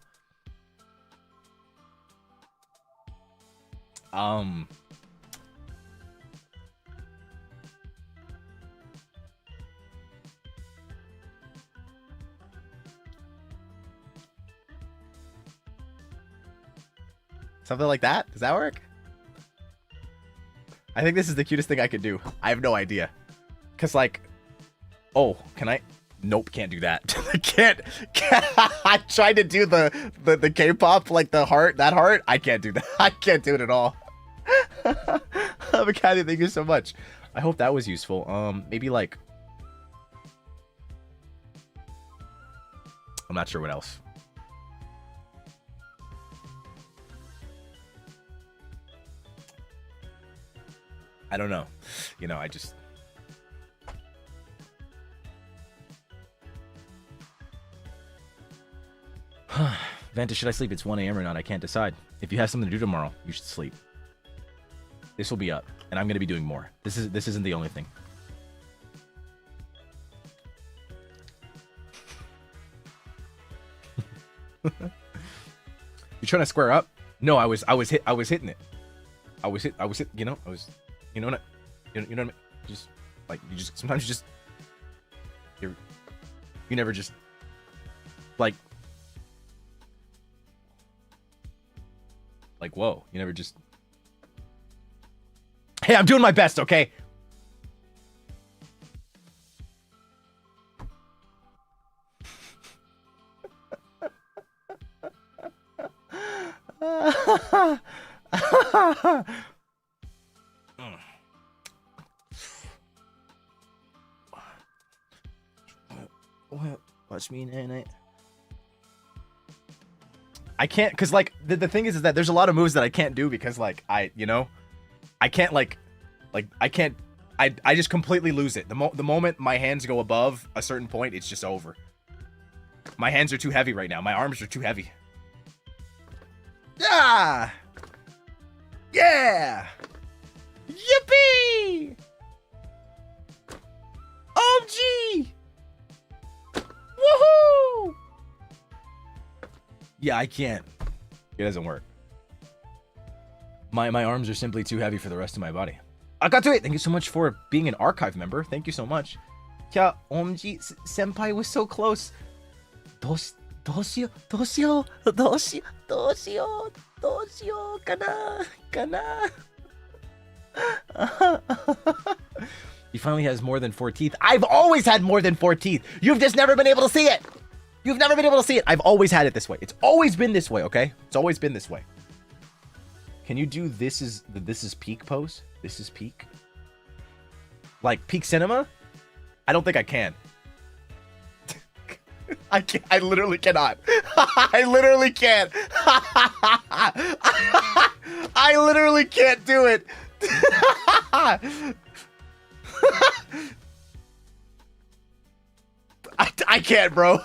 Something like that? Does that work? I think this is the cutest thing I could do. I have no idea. Cause like, oh, can I? Nope, can't do that. can't. I tried to do the K-pop, like the heart, that heart. I can't do that. I can't do it at all. Macaddy, thank you so much. I hope that was useful. Maybe like, I'm not sure what else. I don't know. You know, I just... Vanta, should I sleep? It's 1 a.m. or not? I can't decide. If you have something to do tomorrow, you should sleep. This will be up, and I'm going to be doing more. This isn't the only thing. You trying to square up? No, I was hitting it. You know, you know what I mean? Just like sometimes you just you never just like whoa, you never just, hey, I'm doing my best, okay? Watch me night. I can't, because like the thing is that there's a lot of moves that I can't do because like I can't I just completely lose it. The moment my hands go above a certain point, it's just over. My hands are too heavy right now. My arms are too heavy. Yeah! Yeah! Yippee! OMG! Woohoo! Yeah, I can't. It doesn't work. My arms are simply too heavy for the rest of my body. I got to it. Thank you so much for being an archive member. Thank you so much. Yeah, OMG, senpai was so close. どうしようかな He finally has more than 4 teeth. I've always had more than 4 teeth. You've just never been able to see it. You've never been able to see it. I've always had it this way. It's always been this way, okay? It's always been this way. Can you do this is peak pose? This is peak? Like peak cinema? I don't think I can. I can't. I literally cannot. I literally can't. I literally can't do it. I can't, bro.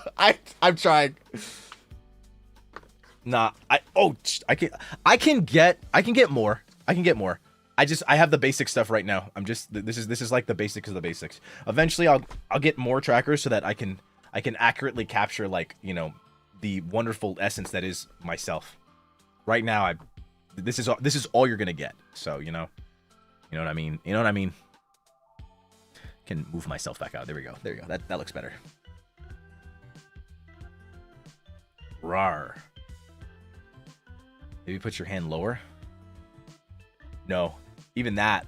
I'm trying. Nah. I can get more. I have the basic stuff right now. This is like the basics of the basics. Eventually I'll get more trackers so that I can accurately capture, like, you know, the wonderful essence that is myself. Right now this is all you're gonna get. So, you know what I mean? You know what I mean? Can move myself back out. There we go. There you go. That looks better. Rawr. Maybe put your hand lower. No, even that.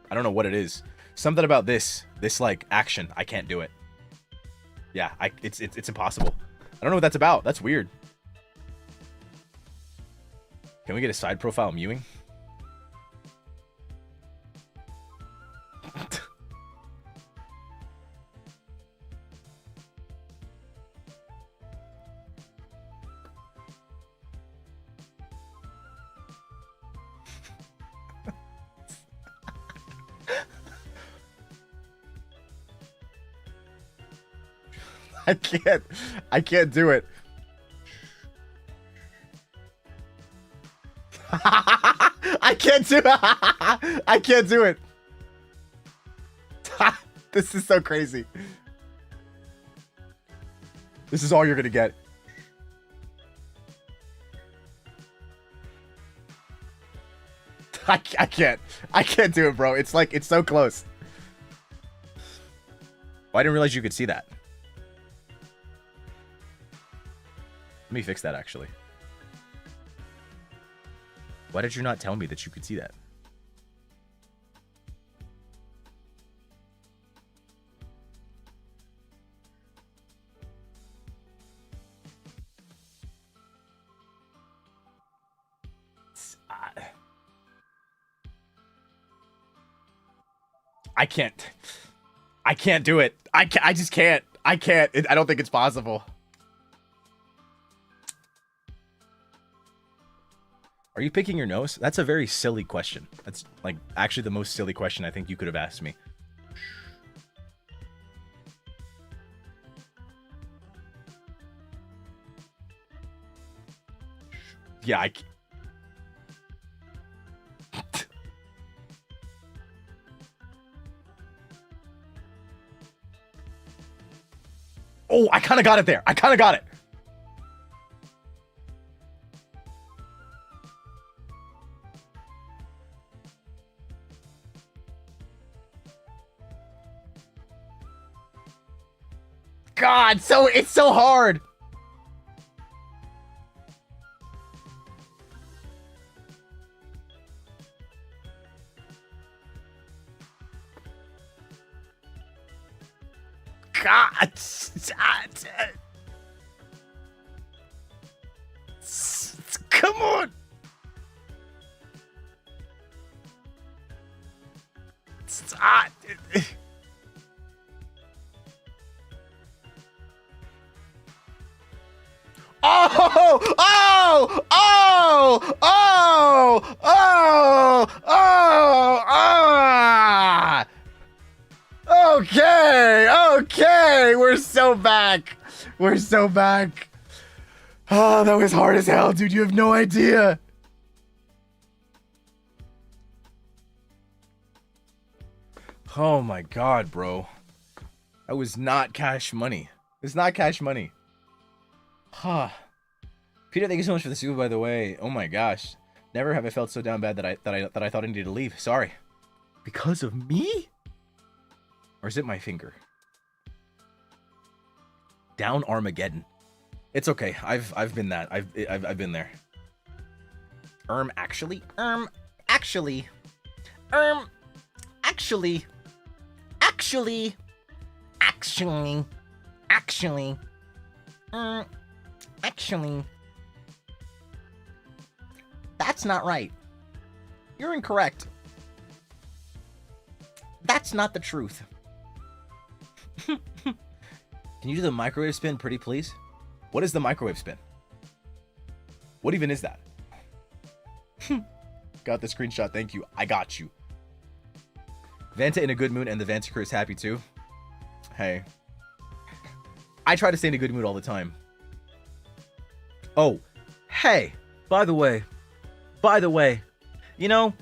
I don't know what it is. Something about this like action. I can't do it. Yeah, it's impossible. I don't know what that's about. That's weird. Can we get a side profile mewing? I can't. I can't do it. I can't do it. I can't do it. This is so crazy. This is all you're gonna get. I can't. I can't do it, bro. It's like, it's so close. Oh, I didn't realize you could see that. Let me fix that, actually. Why did you not tell me that you could see that? I can't. I can't do it. I just can't. I can't. I don't think it's possible. Are you picking your nose? That's a very silly question. That's like actually the most silly question I think you could have asked me. Yeah, I can't. Oh, I kind of got it there. I kind of got it. God, it's so hard. God, come on. Oh, oh, oh, oh, oh, oh, ah. Okay, okay, we're so back. We're so back. Oh, that was hard as hell, dude. You have no idea. Oh my God, bro. That was not cash money. It's not cash money. Huh. Peter, thank you so much for the super, by the way. Oh my gosh. Never have I felt so down bad that I thought I needed to leave. Sorry. Because of me? Or is it my finger? Down Armageddon. It's okay. I've been that. I've been there. Actually. Actually. Actually. Actually. Actually. Actually. Actually. That's not right. You're incorrect. That's not the truth. Can you do the microwave spin pretty please? What is the microwave spin? What even is that? Got the screenshot, thank you. I got you. Vanta in a good mood and the Vantacrow is happy too. Hey. I try to stay in a good mood all the time. Oh, hey, by the way, you know,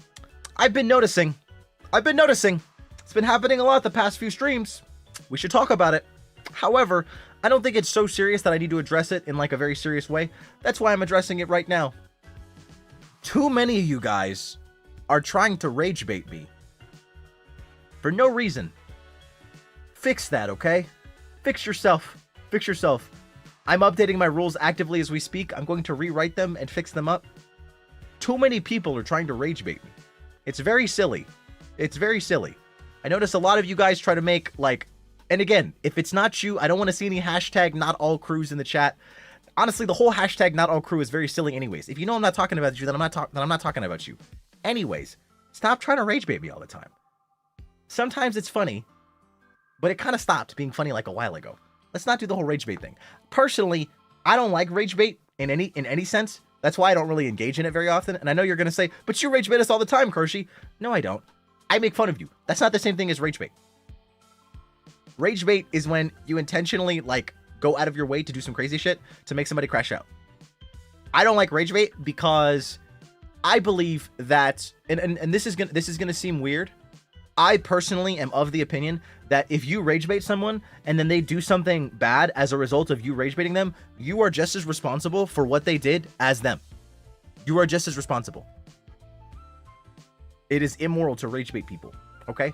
I've been noticing, it's been happening a lot the past few streams. We should talk about it. However, I don't think it's so serious that I need to address it in like a very serious way. That's why I'm addressing it right now. Too many of you guys are trying to rage bait me. For no reason. Fix that, okay? Fix yourself. Fix yourself. I'm updating my rules actively as we speak. I'm going to rewrite them and fix them up. Too many people are trying to rage bait me. It's very silly. It's very silly. I notice a lot of you guys try to make like, and again, if it's not you, I don't want to see any hashtag not all crews in the chat. Honestly, the whole hashtag not all crew is very silly anyways. If you know I'm not talking about you, then I'm not talking about you. Anyways, stop trying to rage bait me all the time. Sometimes it's funny, but it kind of stopped being funny like a while ago. Let's not do the whole rage bait thing. Personally, I don't like rage bait in any sense. That's why I don't really engage in it very often. And I know you're going to say, but you rage bait us all the time, Kershey. No, I don't. I make fun of you. That's not the same thing as rage bait. Rage bait is when you intentionally like go out of your way to do some crazy shit to make somebody crash out. I don't like rage bait because I believe that, and this is gonna seem weird. I personally am of the opinion that if you rage bait someone and then they do something bad as a result of you rage baiting them, you are just as responsible for what they did as them. You are just as responsible. It is immoral to rage bait people, okay?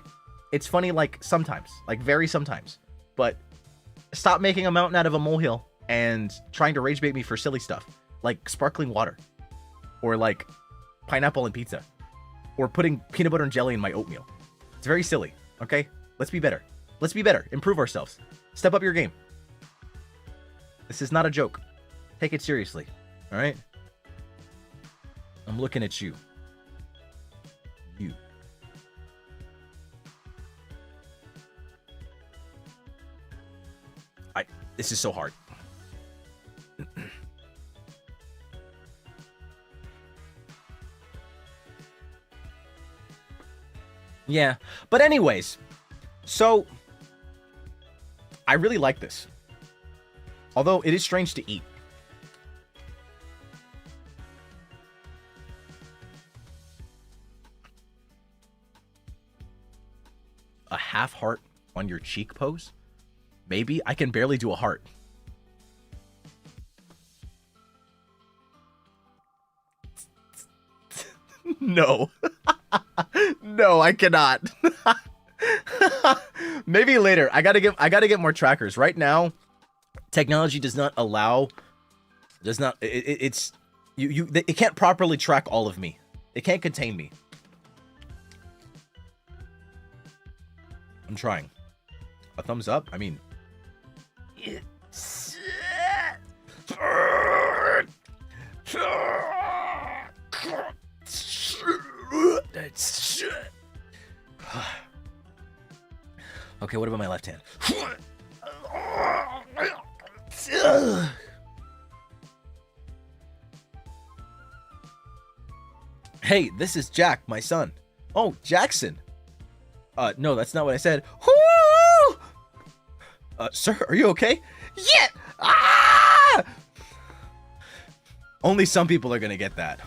It's funny, like, sometimes, like, very sometimes, but stop making a mountain out of a molehill and trying to rage bait me for silly stuff, like sparkling water, or like pineapple and pizza, or putting peanut butter and jelly in my oatmeal. It's very silly, okay? Let's be better. Let's be better. Improve ourselves. Step up your game. This is not a joke. Take it seriously, all right? I'm looking at you. You. This is so hard. Yeah, but anyways, so I really like this. Although it is strange to eat. A half heart on your cheek pose? Maybe. I can barely do a heart. No. No, I cannot. Maybe later. I gotta get more trackers. Right now, technology does not allow, it can't properly track all of me. It can't contain me. I'm trying. A thumbs up? I mean, okay, what about my left hand? Hey, this is Jack, my son. Oh, Jackson. No, that's not what I said. Sir, are you okay? Yeah! Ah! Only some people are gonna get that.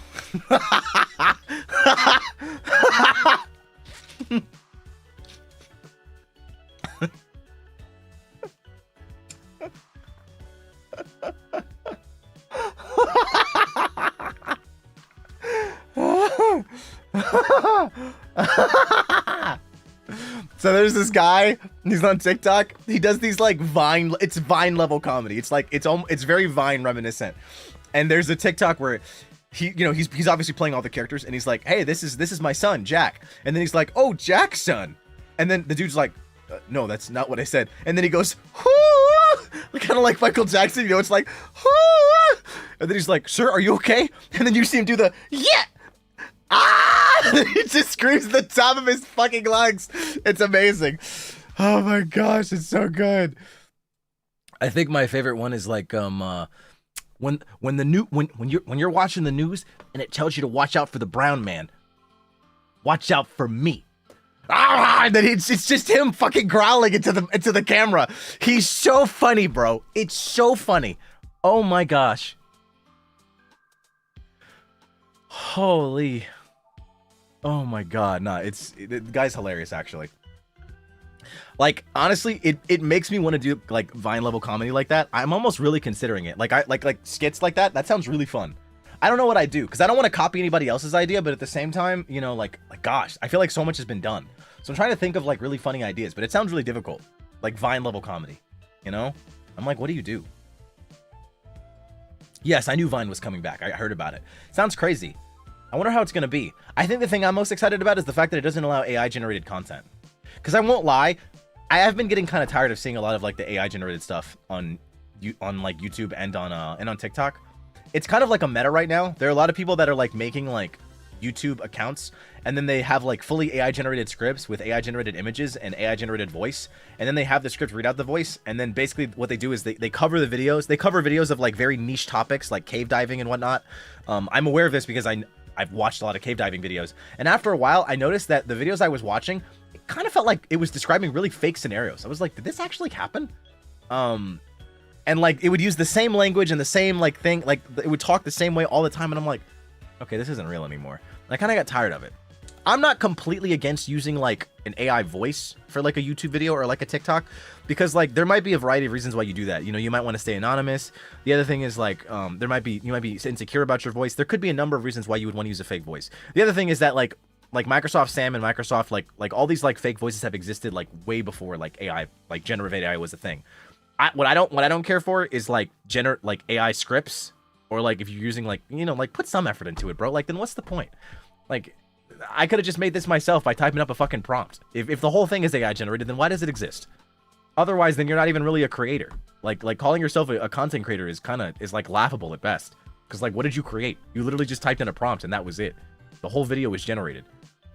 So there's this guy, he's on TikTok. He does these like Vine, it's Vine level comedy. It's like, it's very Vine reminiscent. And there's a TikTok where he, you know, he's obviously playing all the characters and he's like, hey, this is my son, Jack. And then he's like, oh, Jack's son. And then the dude's like, no, that's not what I said. And then he goes, kind of like Michael Jackson, you know, it's like, and then he's like, sir, are you okay? And then you see him do the, yeah. Ah! He just screams the top of his fucking lungs. It's amazing. Oh my gosh, it's so good. I think my favorite one is like when you're watching the news and it tells you to watch out for the brown man. Watch out for me. Ah! And then it's just him fucking growling into the camera. He's so funny, bro. It's so funny. Oh my gosh. Holy. Oh my god, nah, the guy's hilarious actually. Like honestly, it makes me want to do like Vine level comedy like that. I'm almost really considering it. Like like skits like that. That sounds really fun. I don't know what I do because I don't want to copy anybody else's idea, but at the same time, you know, like gosh, I feel like so much has been done. So I'm trying to think of like really funny ideas, but it sounds really difficult. Like Vine level comedy, you know? I'm like, what do you do? Yes, I knew Vine was coming back. I heard about it. Sounds crazy. I wonder how it's going to be. I think the thing I'm most excited about is the fact that it doesn't allow AI generated content. Because I won't lie, I have been getting kind of tired of seeing a lot of like the AI generated stuff on like YouTube and on TikTok. It's kind of like a meta right now. There are a lot of people that are like making like YouTube accounts and then they have like fully AI generated scripts with AI generated images and AI generated voice, and then they have the script read out the voice, and then basically what they do is they cover the videos. They cover videos of like very niche topics like cave diving and whatnot. I'm aware of this because I've watched a lot of cave diving videos, and after a while I noticed that the videos I was watching, it kind of felt like it was describing really fake scenarios. I was like, did this actually happen? And like it would use the same language and the same like thing, like it would talk the same way all the time, and I'm like, okay, this isn't real anymore. And I kind of got tired of it. I'm not completely against using like an AI voice for like a YouTube video or like a TikTok, because like there might be a variety of reasons why you do that. You know, you might want to stay anonymous. The other thing is like you might be insecure about your voice. There could be a number of reasons why you would want to use a fake voice. The other thing is that like Microsoft Sam and Microsoft like all these like fake voices have existed like way before like AI, like generative AI was a thing. What I don't care for is like AI scripts, or like if you're using like, you know, like put some effort into it, bro. Like then what's the point? Like I could have just made this myself by typing up a fucking prompt. If the whole thing is AI generated, then why does it exist? Otherwise, then you're not even really a creator. Like calling yourself a content creator is like laughable at best. Because like, what did you create? You literally just typed in a prompt and that was it. The whole video was generated.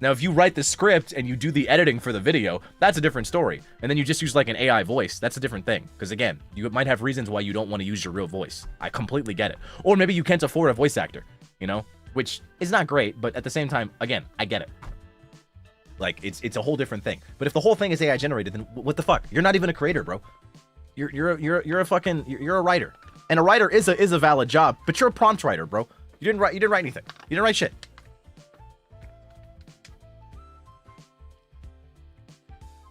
Now, if you write the script and you do the editing for the video, that's a different story. And then you just use like an AI voice. That's a different thing. Because again, you might have reasons why you don't want to use your real voice. I completely get it. Or maybe you can't afford a voice actor, you know? Which is not great, but at the same time, again, I get it. Like, it's a whole different thing. But if the whole thing is AI generated, then what the fuck? You're not even a creator, bro. You're a writer. And a writer is a valid job, but you're a prompt writer, bro. You didn't write anything. You didn't write shit.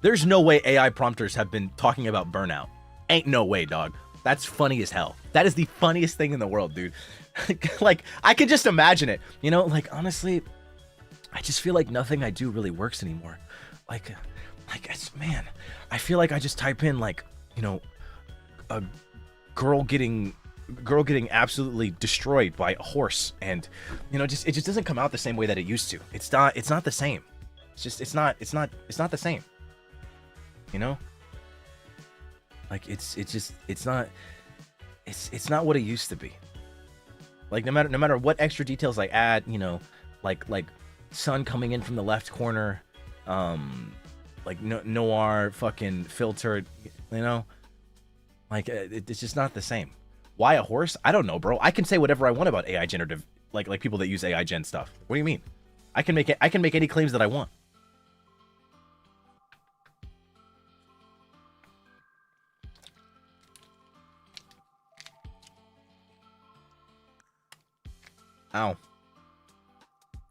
There's no way AI prompters have been talking about burnout. Ain't no way, dog. That's funny as hell. That is the funniest thing in the world, dude. Like, I can just imagine it. You know, like, honestly, I just feel like nothing I do really works anymore. Like man, I feel like I just type in, like, you know, a girl getting absolutely destroyed by a horse, and, you know, it just doesn't come out the same way that it used to. It's not the same. It's not the same. You know? Like, it's not what it used to be. Like, no matter what extra details I add, you know, like sun coming in from the left corner, like noir fucking filtered, you know, like it's just not the same. Why a horse? I don't know, bro. I can say whatever I want about AI generative, like people that use AI gen stuff. What do you mean? I can make any claims that I want. Ow.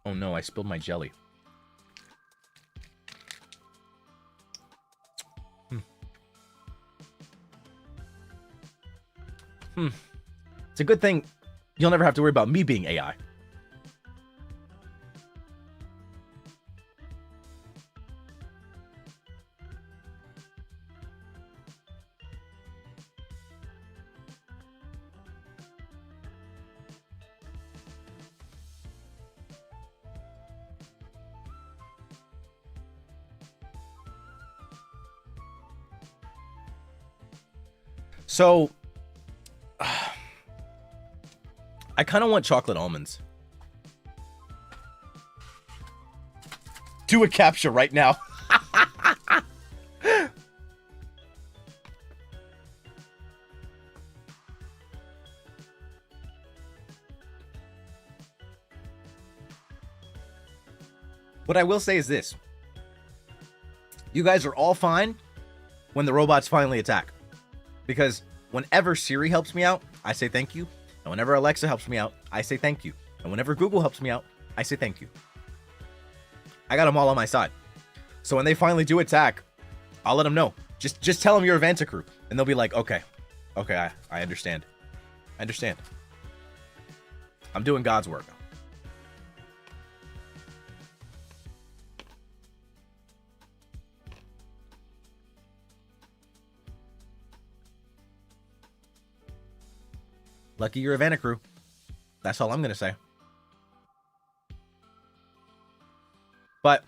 Oh no, I spilled my jelly. It's a good thing you'll never have to worry about me being AI. So, I kind of want chocolate almonds. Do a capture right now. What I will say is this. You guys are all fine when the robots finally attack. Because whenever Siri helps me out, I say thank you. And whenever Alexa helps me out, I say thank you. And whenever Google helps me out, I say thank you. I got them all on my side. So when they finally do attack, I'll let them know. Just tell them you're a Vantacrow. And they'll be like, okay, I understand. I understand. I'm doing God's work. Lucky you're a Vantacrow. That's all I'm going to say. But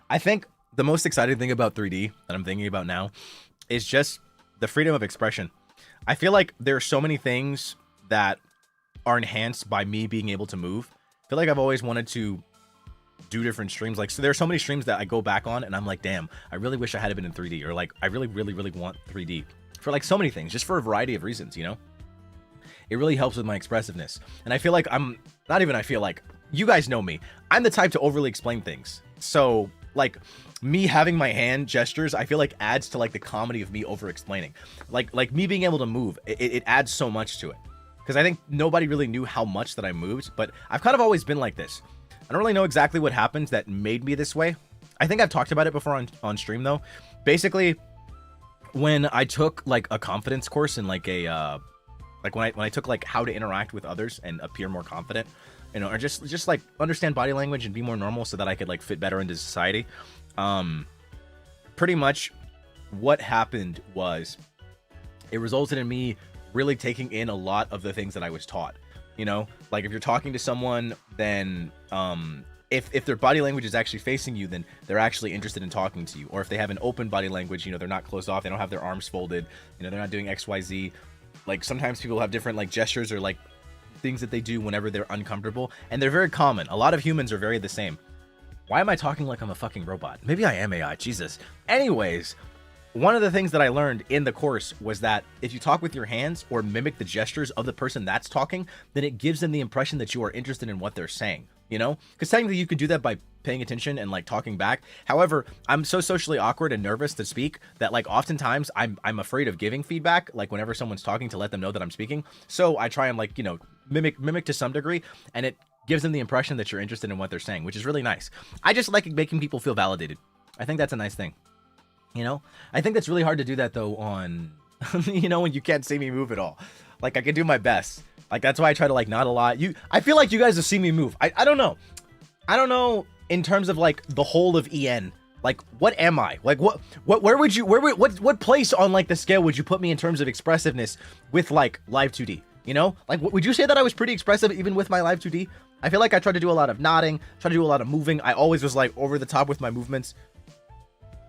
I think the most exciting thing about 3D that I'm thinking about now is just the freedom of expression. I feel like there are so many things that are enhanced by me being able to move. I feel like I've always wanted to do different streams. Like, so there are so many streams that I go back on and I'm like, damn, I really wish I had been in 3D. Or like, I really want 3D. For like so many things, just for a variety of reasons, you know? It really helps with my expressiveness. And I feel like you guys know me. I'm the type to overly explain things. So like me having my hand gestures, I feel like adds to like the comedy of me over explaining. Like me being able to move, it adds so much to it. Because I think nobody really knew how much that I moved, but I've kind of always been like this. I don't really know exactly what happened that made me this way. I think I've talked about it before on stream though. Basically, when I took like a confidence course in like a like when I took like how to interact with others and appear more confident, you know, or just like understand body language and be more normal so that I could like fit better into society. Pretty much what happened was it resulted in me really taking in a lot of the things that I was taught. You know, like if you're talking to someone, then if their body language is actually facing you, then they're actually interested in talking to you. Or if they have an open body language, you know, they're not closed off, they don't have their arms folded, you know, they're not doing XYZ. Like sometimes people have different like gestures or like things that they do whenever they're uncomfortable, and they're very common. A lot of humans are very the same. Why am I talking like I'm a fucking robot? Maybe I am AI, Jesus. Anyways, one of the things that I learned in the course was that if you talk with your hands or mimic the gestures of the person that's talking, then it gives them the impression that you are interested in what they're saying, you know? Because technically you could do that by paying attention and like talking back. However, I'm so socially awkward and nervous to speak that like oftentimes I'm afraid of giving feedback, like whenever someone's talking, to let them know that I'm speaking. So I try and like, you know, mimic to some degree, and it gives them the impression that you're interested in what they're saying, which is really nice. I just like making people feel validated. I think that's a nice thing. You know, I think that's really hard to do that though on, you know, when you can't see me move at all. Like I can do my best. Like that's why I try to like nod a lot. I feel like you guys have seen me move. I don't know. I don't know in terms of like the whole of EN. Like what am I? Like what place on like the scale would you put me in terms of expressiveness with like live 2D? You know, like would you say that I was pretty expressive even with my live 2D? I feel like I tried to do a lot of nodding, tried to do a lot of moving. I always was like over the top with my movements.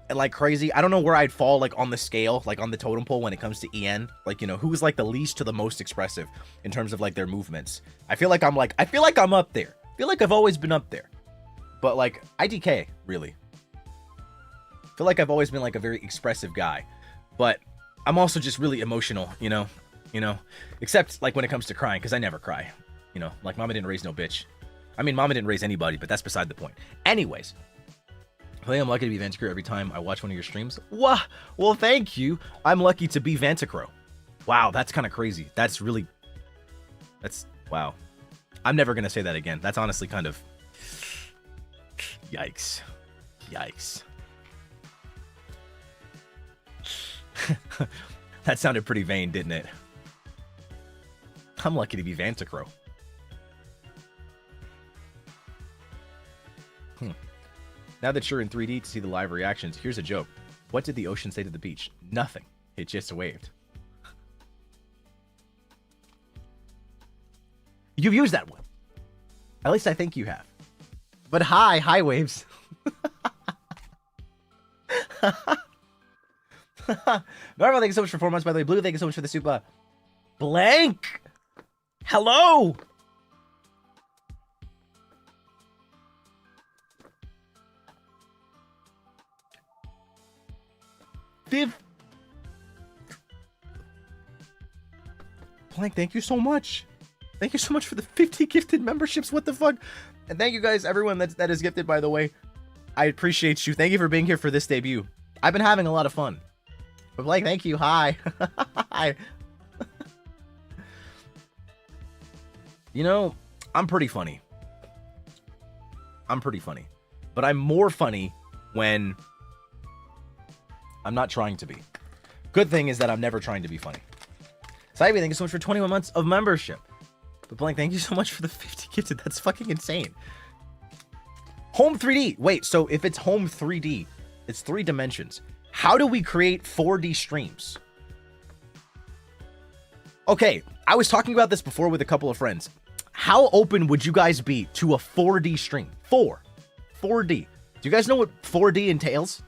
And like crazy. I don't know where I'd fall like on the scale, like on the totem pole when it comes to EN. Like, you know, who was like the least to the most expressive in terms of like their movements. I feel like I'm up there. I feel like I've always been up there. But like IDK, really. I feel like I've always been like a very expressive guy. But I'm also just really emotional, you know, except like when it comes to crying, because I never cry. You know, like mama didn't raise no bitch. I mean, mama didn't raise anybody, but that's beside the point. Anyways. I think I'm lucky to be Vantacrow every time I watch one of your streams. Wow. Well, thank you. I'm lucky to be Vantacrow. Wow, that's kind of crazy. That's wow. I'm never going to say that again. That's honestly kind of... Yikes. Yikes. That sounded pretty vain, didn't it? I'm lucky to be Vantacrow. Now that you're in 3D to see the live reactions, here's a joke. What did the ocean say to the beach? Nothing. It just waved. You've used that one. At least I think you have. But hi waves. Normal, thank you so much for 4 months, by the way. Blue, thank you so much for the super. Blank. Hello. Blank, thank you so much. Thank you so much for the 50 gifted memberships. What the fuck? And thank you guys, everyone that is gifted, by the way. I appreciate you. Thank you for being here for this debut. I've been having a lot of fun. But Blank, thank you. Hi. Hi. You know, I'm pretty funny. But I'm more funny when I'm not trying to be. Good thing is that I'm never trying to be funny. Saibie, thank you so much for 21 months of membership. But Blank, thank you so much for the 50 gifted. That's fucking insane. Home 3D. Wait, so if it's home 3D, it's 3 dimensions. How do we create 4D streams? Okay, I was talking about this before with a couple of friends. How open would you guys be to a 4D stream? 4D. Do you guys know what 4D entails?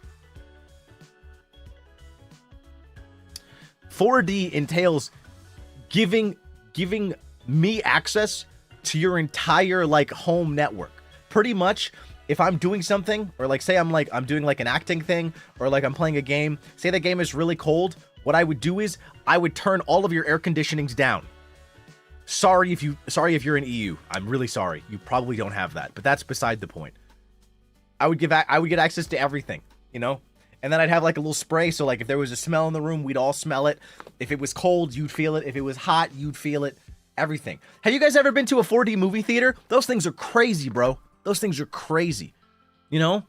4D entails giving me access to your entire like home network. Pretty much, if I'm doing something, or like say I'm doing like an acting thing, or like I'm playing a game, say the game is really cold, what I would do is I would turn all of your air conditionings down. Sorry if you're in EU. I'm really sorry. You probably don't have that, but that's beside the point. I would get access to everything, you know? And then I'd have like a little spray, so like if there was a smell in the room, we'd all smell it. If it was cold, you'd feel it. If it was hot, you'd feel it. Everything. Have you guys ever been to a 4D movie theater? Those things are crazy, bro. Those things are crazy. You know?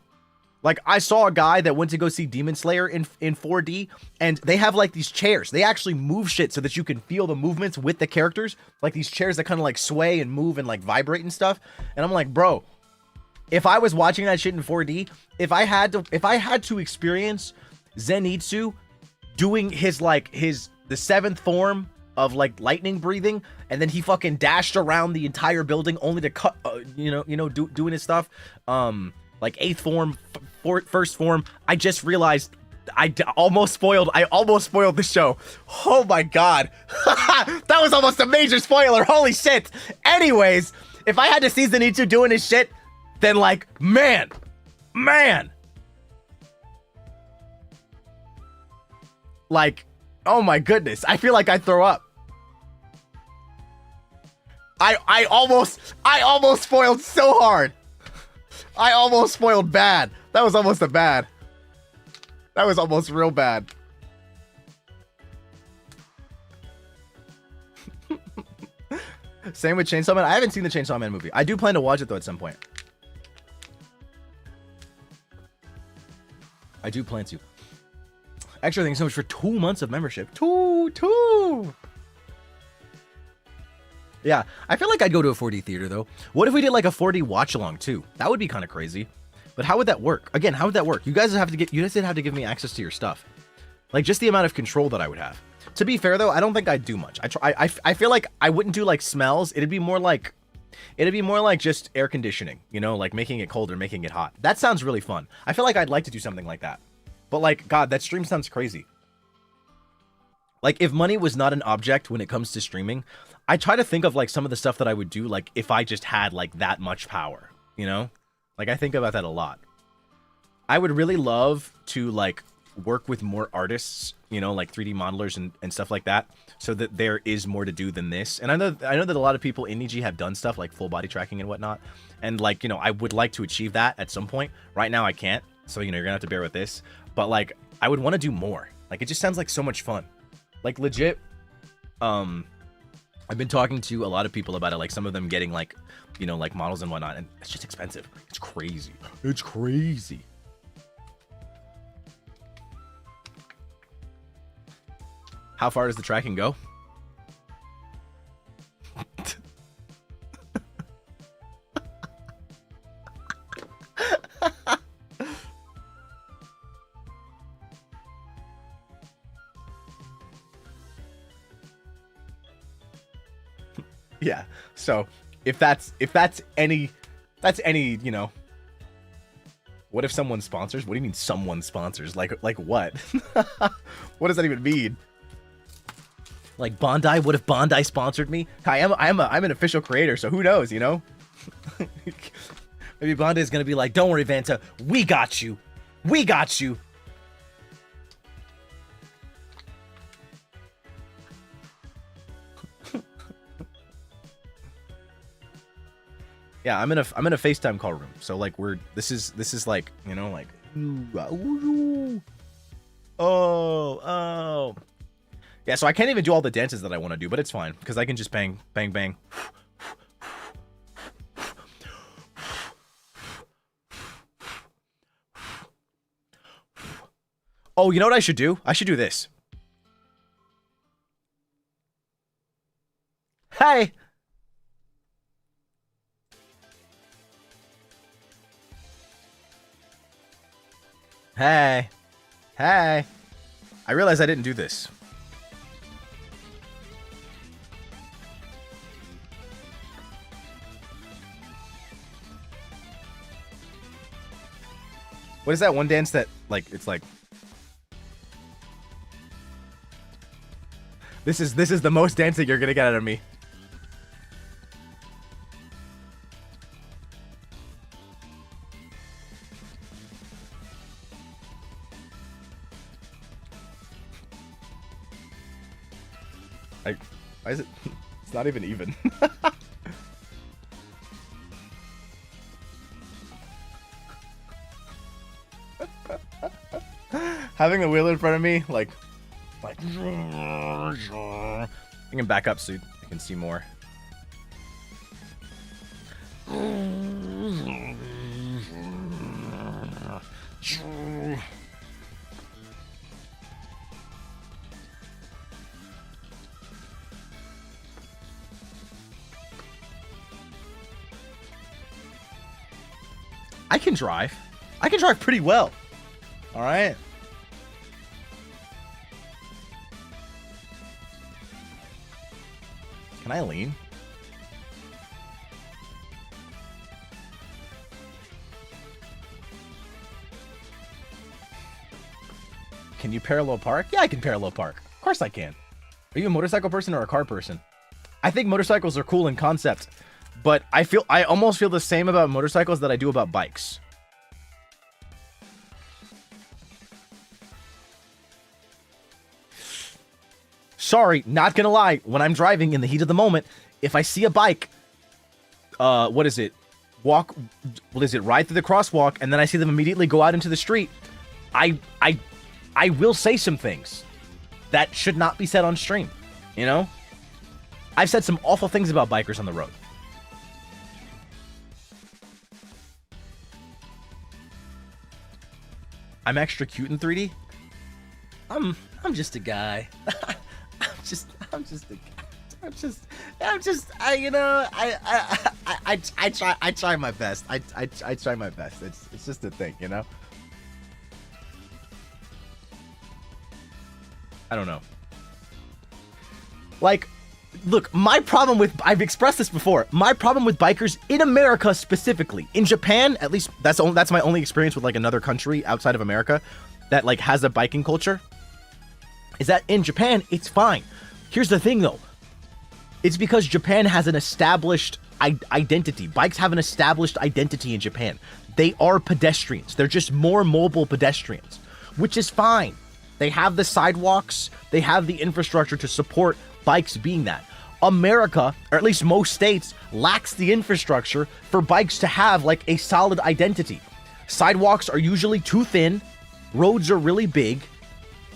Like, I saw a guy that went to go see Demon Slayer in 4D, and they have, like, these chairs. They actually move shit so that you can feel the movements with the characters. Like, these chairs that kind of, like, sway and move and, like, vibrate and stuff. And I'm like, bro, if I was watching that shit in 4D, if I had to experience Zenitsu doing the seventh form of, like, lightning breathing, and then he fucking dashed around the entire building only to cut, doing his stuff, like 8th form, first form. I just realized I almost spoiled the show. Oh my god. That was almost a major spoiler. Holy shit. Anyways, if I had to see Zenitsu doing his shit, then like, man. Like, oh my goodness. I feel like I'd throw up. I almost spoiled so hard. I almost spoiled bad. That was almost a bad. That was almost real bad. Same with Chainsaw Man. I haven't seen the Chainsaw Man movie. I do plan to watch it though at some point. I do plan to. Extra, thanks so much for 2 months of membership. Two. Yeah, I feel like I'd go to a 4D theater, though. What if we did, like, a 4D watch-along, too? That would be kind of crazy. But how would that work? Again, how would that work? You guys would have to give me access to your stuff. Like, just the amount of control that I would have. To be fair, though, I don't think I'd do much. I feel like I wouldn't do, like, smells. It'd be more like just air conditioning, you know? Like, making it cold or making it hot. That sounds really fun. I feel like I'd like to do something like that. But, like, God, that stream sounds crazy. Like, if money was not an object when it comes to streaming, I try to think of, like, some of the stuff that I would do, like, if I just had, like, that much power, you know? Like, I think about that a lot. I would really love to, like, work with more artists, you know, like 3D modelers and stuff like that, so that there is more to do than this. And I know that a lot of people in NIJI have done stuff like full body tracking and whatnot. And, like, you know, I would like to achieve that at some point. Right now, I can't. So, you know, you're gonna have to bear with this. But, like, I would want to do more. Like, it just sounds like so much fun. Like, legit, I've been talking to a lot of people about it, like some of them getting, like, you know, like models and whatnot, and it's just expensive. It's crazy. It's crazy. How far does the tracking go? Yeah, so if that's any, you know, what if someone sponsors? What do you mean someone sponsors? Like what? What does that even mean? Like Bandai? What if Bandai sponsored me? I'm an official creator, so who knows, you know? Maybe Bandai's gonna be like, don't worry, Vanta, we got you. We got you. Yeah, I'm in a FaceTime call room. So like this is like, you know, like oh. Yeah, so I can't even do all the dances that I want to do, but it's fine because I can just bang bang bang. Oh, you know what I should do? I should do this. Hey. Hey. Hey. I realized I didn't do this. What is that one dance that, like, it's like... This is the most dancing you're gonna get out of me. Why is it? It's not even even. Having the wheel in front of me, like I can back up so you can see more. I can drive. I can drive pretty well. All right. Can I lean? Can you parallel park? Yeah, I can parallel park. Of course I can. Are you a motorcycle person or a car person? I think motorcycles are cool in concept, but I almost feel the same about motorcycles that I do about bikes. Sorry, not gonna lie. When I'm driving in the heat of the moment, if I see a bike, ride through the crosswalk, and then I see them immediately go out into the street, I will say some things that should not be said on stream, you know? I've said some awful things about bikers on the road. I'm extra cute in 3D? I'm just a guy. I'm just a guy. I try my best. I try my best. It's just a thing, you know? I don't know. Like, look, my problem with, I've expressed this before, my problem with bikers in America specifically, in Japan, at least that's my only experience with like another country outside of America that like has a biking culture, is that in Japan, it's fine. Here's the thing though. It's because Japan has an established identity. Bikes have an established identity in Japan. They are pedestrians. They're just more mobile pedestrians, which is fine. They have the sidewalks. They have the infrastructure to support bikes being that. America, or at least most states, lacks the infrastructure for bikes to have like a solid identity. Sidewalks are usually too thin. Roads are really big,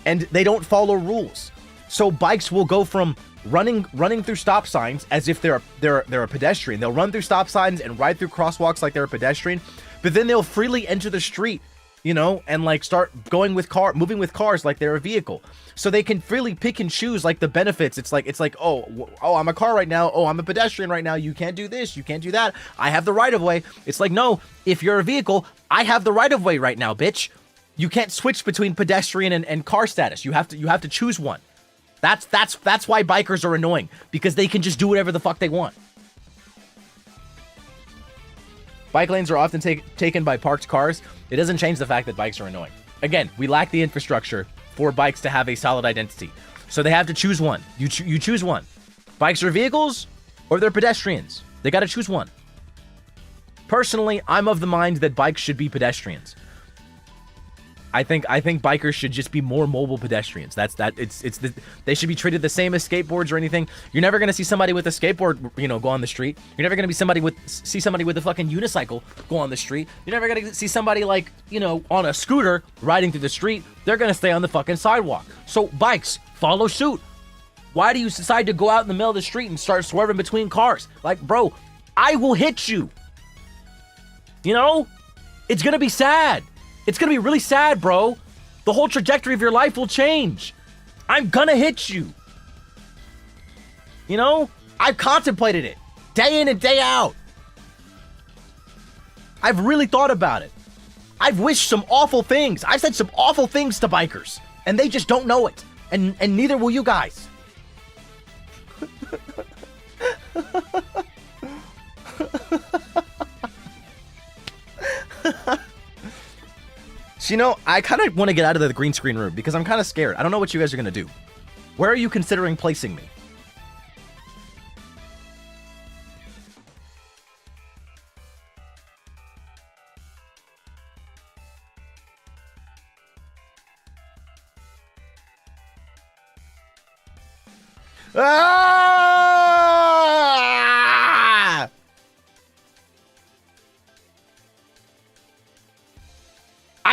and they don't follow rules. So bikes will go from running through stop signs as if they're a pedestrian. They'll run through stop signs and ride through crosswalks like they're a pedestrian, but then they'll freely enter the street, you know, and like start moving with cars like they're a vehicle. So they can freely pick and choose like the benefits. It's like, oh, I'm a car right now. Oh, I'm a pedestrian right now. You can't do this. You can't do that. I have the right of way. It's like, no, if you're a vehicle, I have the right of way right now, bitch. You can't switch between pedestrian and car status. You have to choose one. That's why bikers are annoying, because they can just do whatever the fuck they want. Bike lanes are often taken by parked cars. It doesn't change the fact that bikes are annoying. Again, we lack the infrastructure for bikes to have a solid identity. So they have to choose one. You choose one. Bikes are vehicles or they're pedestrians. They got to choose one. Personally, I'm of the mind that bikes should be pedestrians. I think bikers should just be more mobile pedestrians. They should be treated the same as skateboards or anything. You're never gonna see somebody with a skateboard, you know, go on the street. You're never gonna see somebody with a fucking unicycle go on the street. You're never gonna see somebody like, you know, on a scooter riding through the street. They're gonna stay on the fucking sidewalk. So bikes, follow suit. Why do you decide to go out in the middle of the street and start swerving between cars? Like, bro, I will hit you. You know? It's gonna be sad. It's gonna be really sad, bro. The whole trajectory of your life will change. I'm gonna hit you. You know? I've contemplated it. Day in and day out. I've really thought about it. I've wished some awful things. I've said some awful things to bikers. And they just don't know it. And neither will you guys. So, you know, I kind of want to get out of the green screen room because I'm kind of scared. I don't know what you guys are going to do. Where are you considering placing me?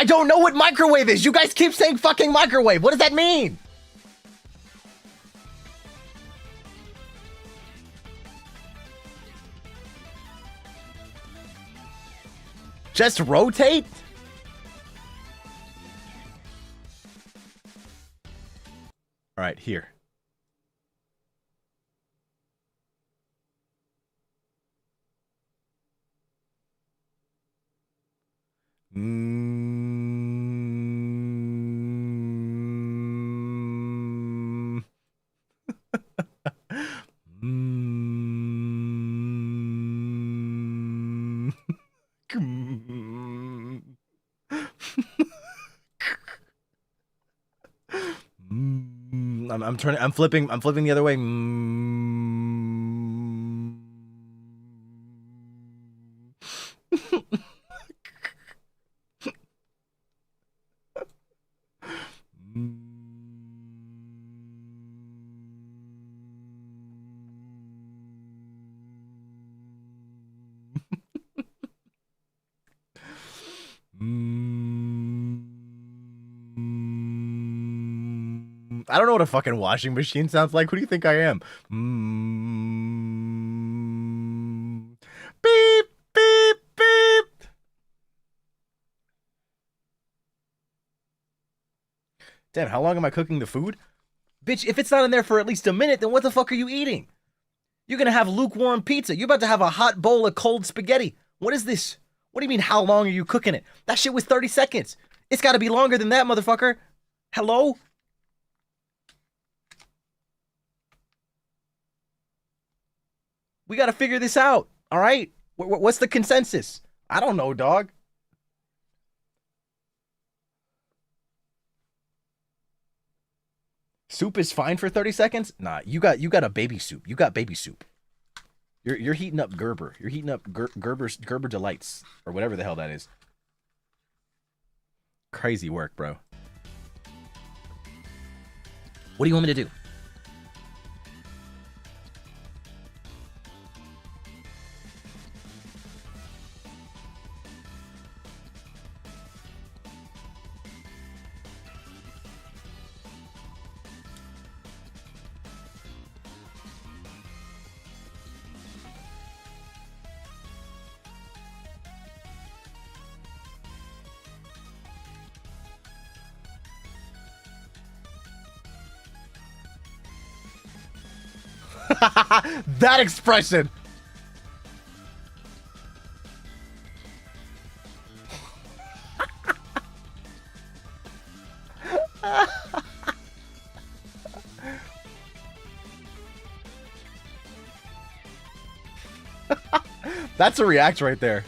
I don't know what microwave is. You guys keep saying fucking microwave. What does that mean? Just rotate? All right, here. I'm flipping the other way. I don't know what a fucking washing machine sounds like. Who do you think I am? Beep, beep, beep. Damn, how long am I cooking the food? Bitch, if it's not in there for at least a minute, then what the fuck are you eating? You're gonna have lukewarm pizza. You're about to have a hot bowl of cold spaghetti. What is this? What do you mean, how long are you cooking it? That shit was 30 seconds. It's gotta be longer than that, motherfucker. Hello? We gotta figure this out, all right? What's the consensus? I don't know, dog. Soup is fine for 30 seconds? Nah, you got a baby soup. You got baby soup. You're heating up Gerber. You're heating up Gerber Delights or whatever the hell that is. Crazy work, bro. What do you want me to do? That expression. That's a react right there.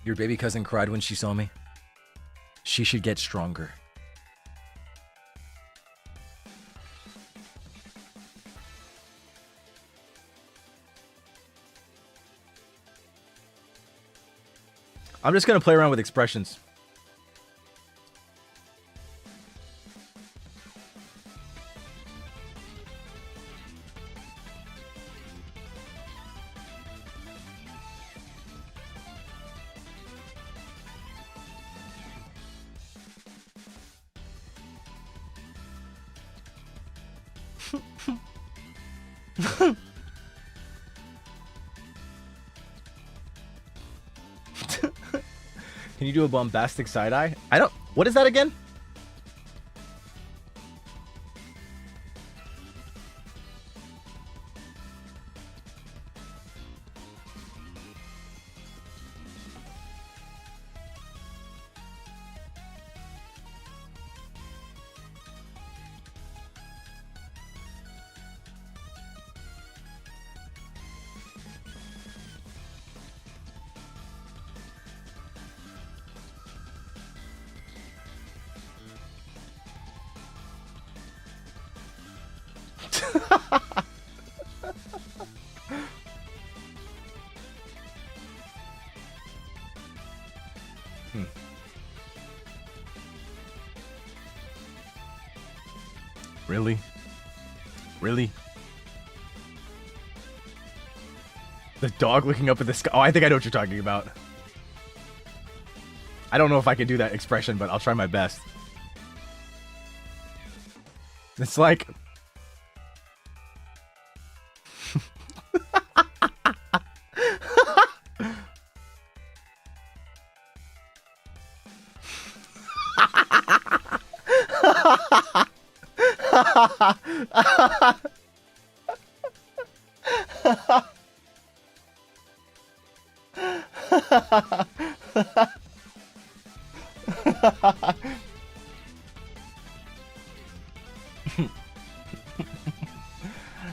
Your baby cousin cried when she saw me. She should get stronger. I'm just gonna play around with expressions. Can you do a bombastic side-eye? I don't... What is that again? Really? Really? The dog looking up at the sky. Oh, I think I know what you're talking about. I don't know if I can do that expression, but I'll try my best. It's like...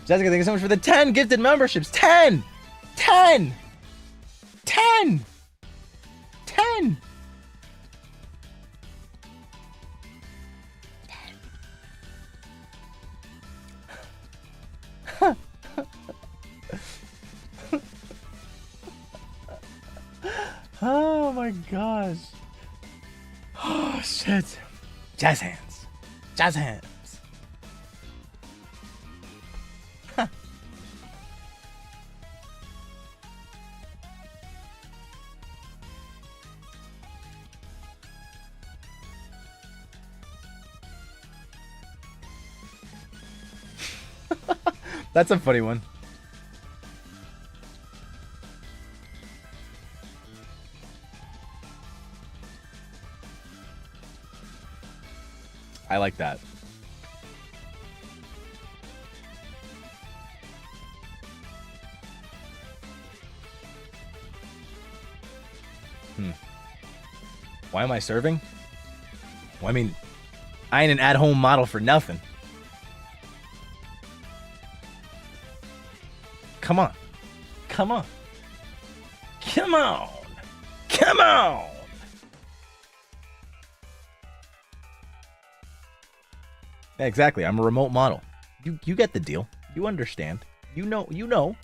Jessica, thank you so much for the 10 gifted memberships. 10! 10! 10! 10! Oh my gosh. Oh shit. Jazz hands. Jazz hands. That's a funny one. I like that. Why am I serving? Well, I mean, I ain't an at-home model for nothing. Come on. Come on. Come on. Come on. Yeah, exactly. I'm a remote model. You get the deal. You understand. You know.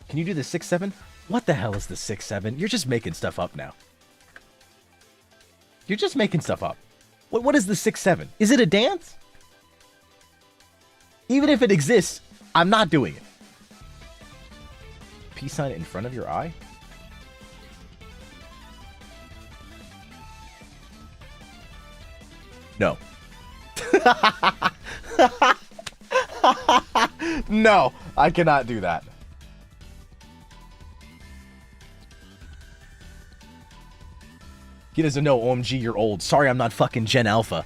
Can you do the 6-7? What the hell is the 6-7? You're just making stuff up now. You're just making stuff up. What is the 6-7? Is it a dance? Even if it exists, I'm not doing it. Peace sign in front of your eye? No. No, I cannot do that. He doesn't know, OMG, you're old. Sorry, I'm not fucking Gen Alpha.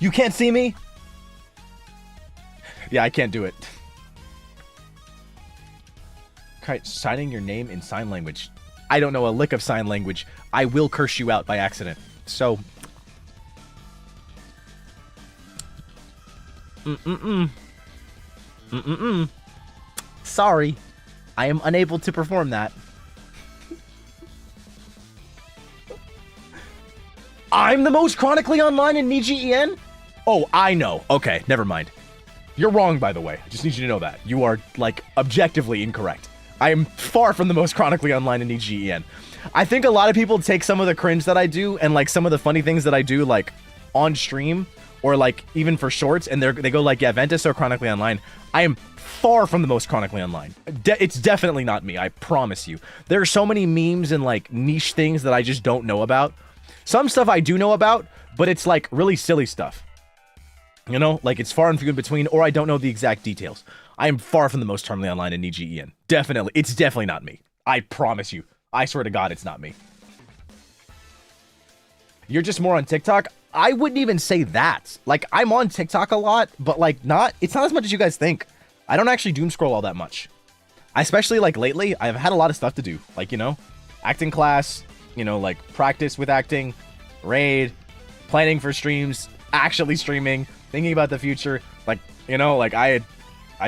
You can't see me? Yeah, I can't do it. Signing your name in sign language. I don't know a lick of sign language. I will curse you out by accident. So... Sorry. I am unable to perform that. I'm the most chronically online in NIJI? Oh, I know. Okay, never mind. You're wrong, by the way. I just need you to know that. You are, like, objectively incorrect. I am far from the most chronically online in NIJI. I think a lot of people take some of the cringe that I do and, like, some of the funny things that I do, like, on stream or, like, even for shorts, and they go, like, yeah, Vent is so chronically online. I am far from the most chronically online. It's definitely not me, I promise you. There are so many memes and, like, niche things that I just don't know about. Some stuff I do know about, but it's, like, really silly stuff. You know, like, it's far and few in between, or I don't know the exact details. I am far from the most charmingly online in NIJI. Definitely. It's definitely not me. I promise you. I swear to God, it's not me. You're just more on TikTok? I wouldn't even say that. Like, I'm on TikTok a lot, but, like, it's not as much as you guys think. I don't actually doom scroll all that much. Especially, like, lately, I've had a lot of stuff to do. Like, you know, acting class, you know, like, practice with acting, raid, planning for streams, actually streaming, thinking about the future. Like, you know, like, I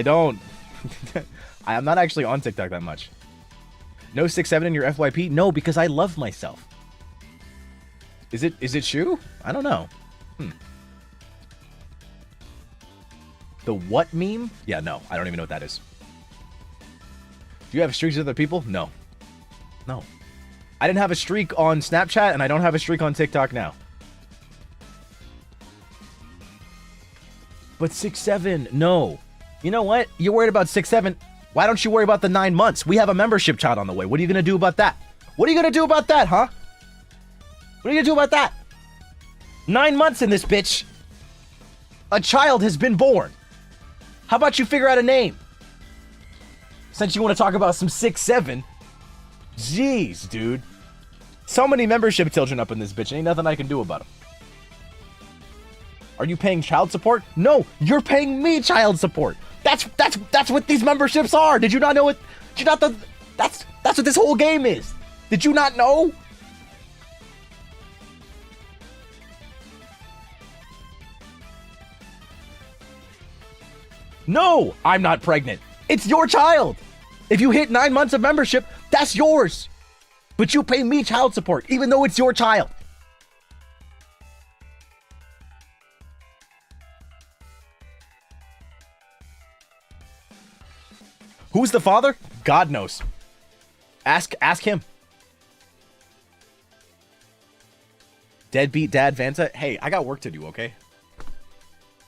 don't... I'm not actually on TikTok that much. No 6-7 in your FYP? No, because I love myself. Is it true? I don't know. The what meme? Yeah, no. I don't even know what that is. Do you have streaks with other people? No. No. I didn't have a streak on Snapchat, and I don't have a streak on TikTok now. But 6'7", no. You know what? You're worried about 6'7". Why don't you worry about the 9 months? We have a membership child on the way. What are you going to do about that? What are you going to do about that, huh? What are you going to do about that? 9 months in this bitch. A child has been born. How about you figure out a name? Since you want to talk about some 6'7". Jeez, dude. So many membership children up in this bitch. Ain't nothing I can do about them. Are you paying child support? No, you're paying me child support. That's what these memberships are. Did you not know what? Did you not that's what this whole game is. Did you not know? No, I'm not pregnant. It's your child. If you hit 9 months of membership, that's yours. But you pay me child support, even though it's your child. Who's the father? God knows. Ask him. Deadbeat dad Vanta. Hey, I got work to do, okay?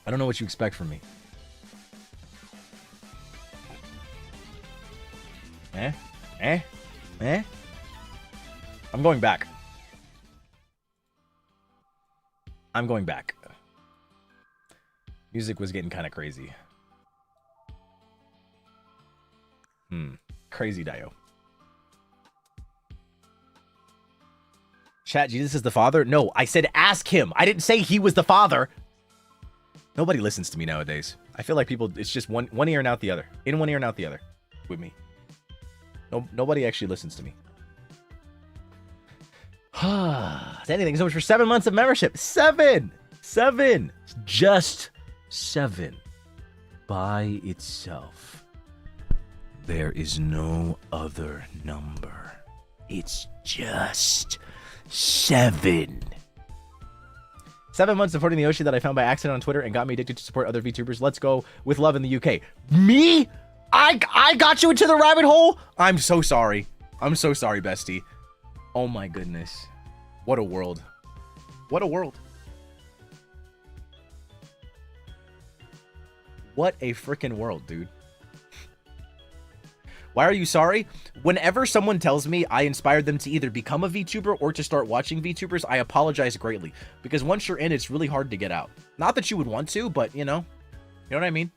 I don't know what you expect from me. I'm going back. I'm going back. Music was getting kind of crazy. Crazy Dio. Chat, Jesus is the father? No, I said ask him. I didn't say he was the father. Nobody listens to me nowadays. I feel like people, it's just one ear and out the other. In one ear and out the other with me. Nobody actually listens to me. Anything so much for 7 months of membership. 7. Just 7 by itself. There is no other number. It's just 7. 7 months supporting the Yoshi that I found by accident on Twitter and got me addicted to support other VTubers. Let's go with love in the UK. Me? I got you into the rabbit hole? I'm so sorry. I'm so sorry, bestie. Oh my goodness. What a world. What a world. What a freaking world, dude. Why are you sorry? Whenever someone tells me I inspired them to either become a VTuber or to start watching VTubers, I apologize greatly. Because once you're in, it's really hard to get out. Not that you would want to, but you know what I mean?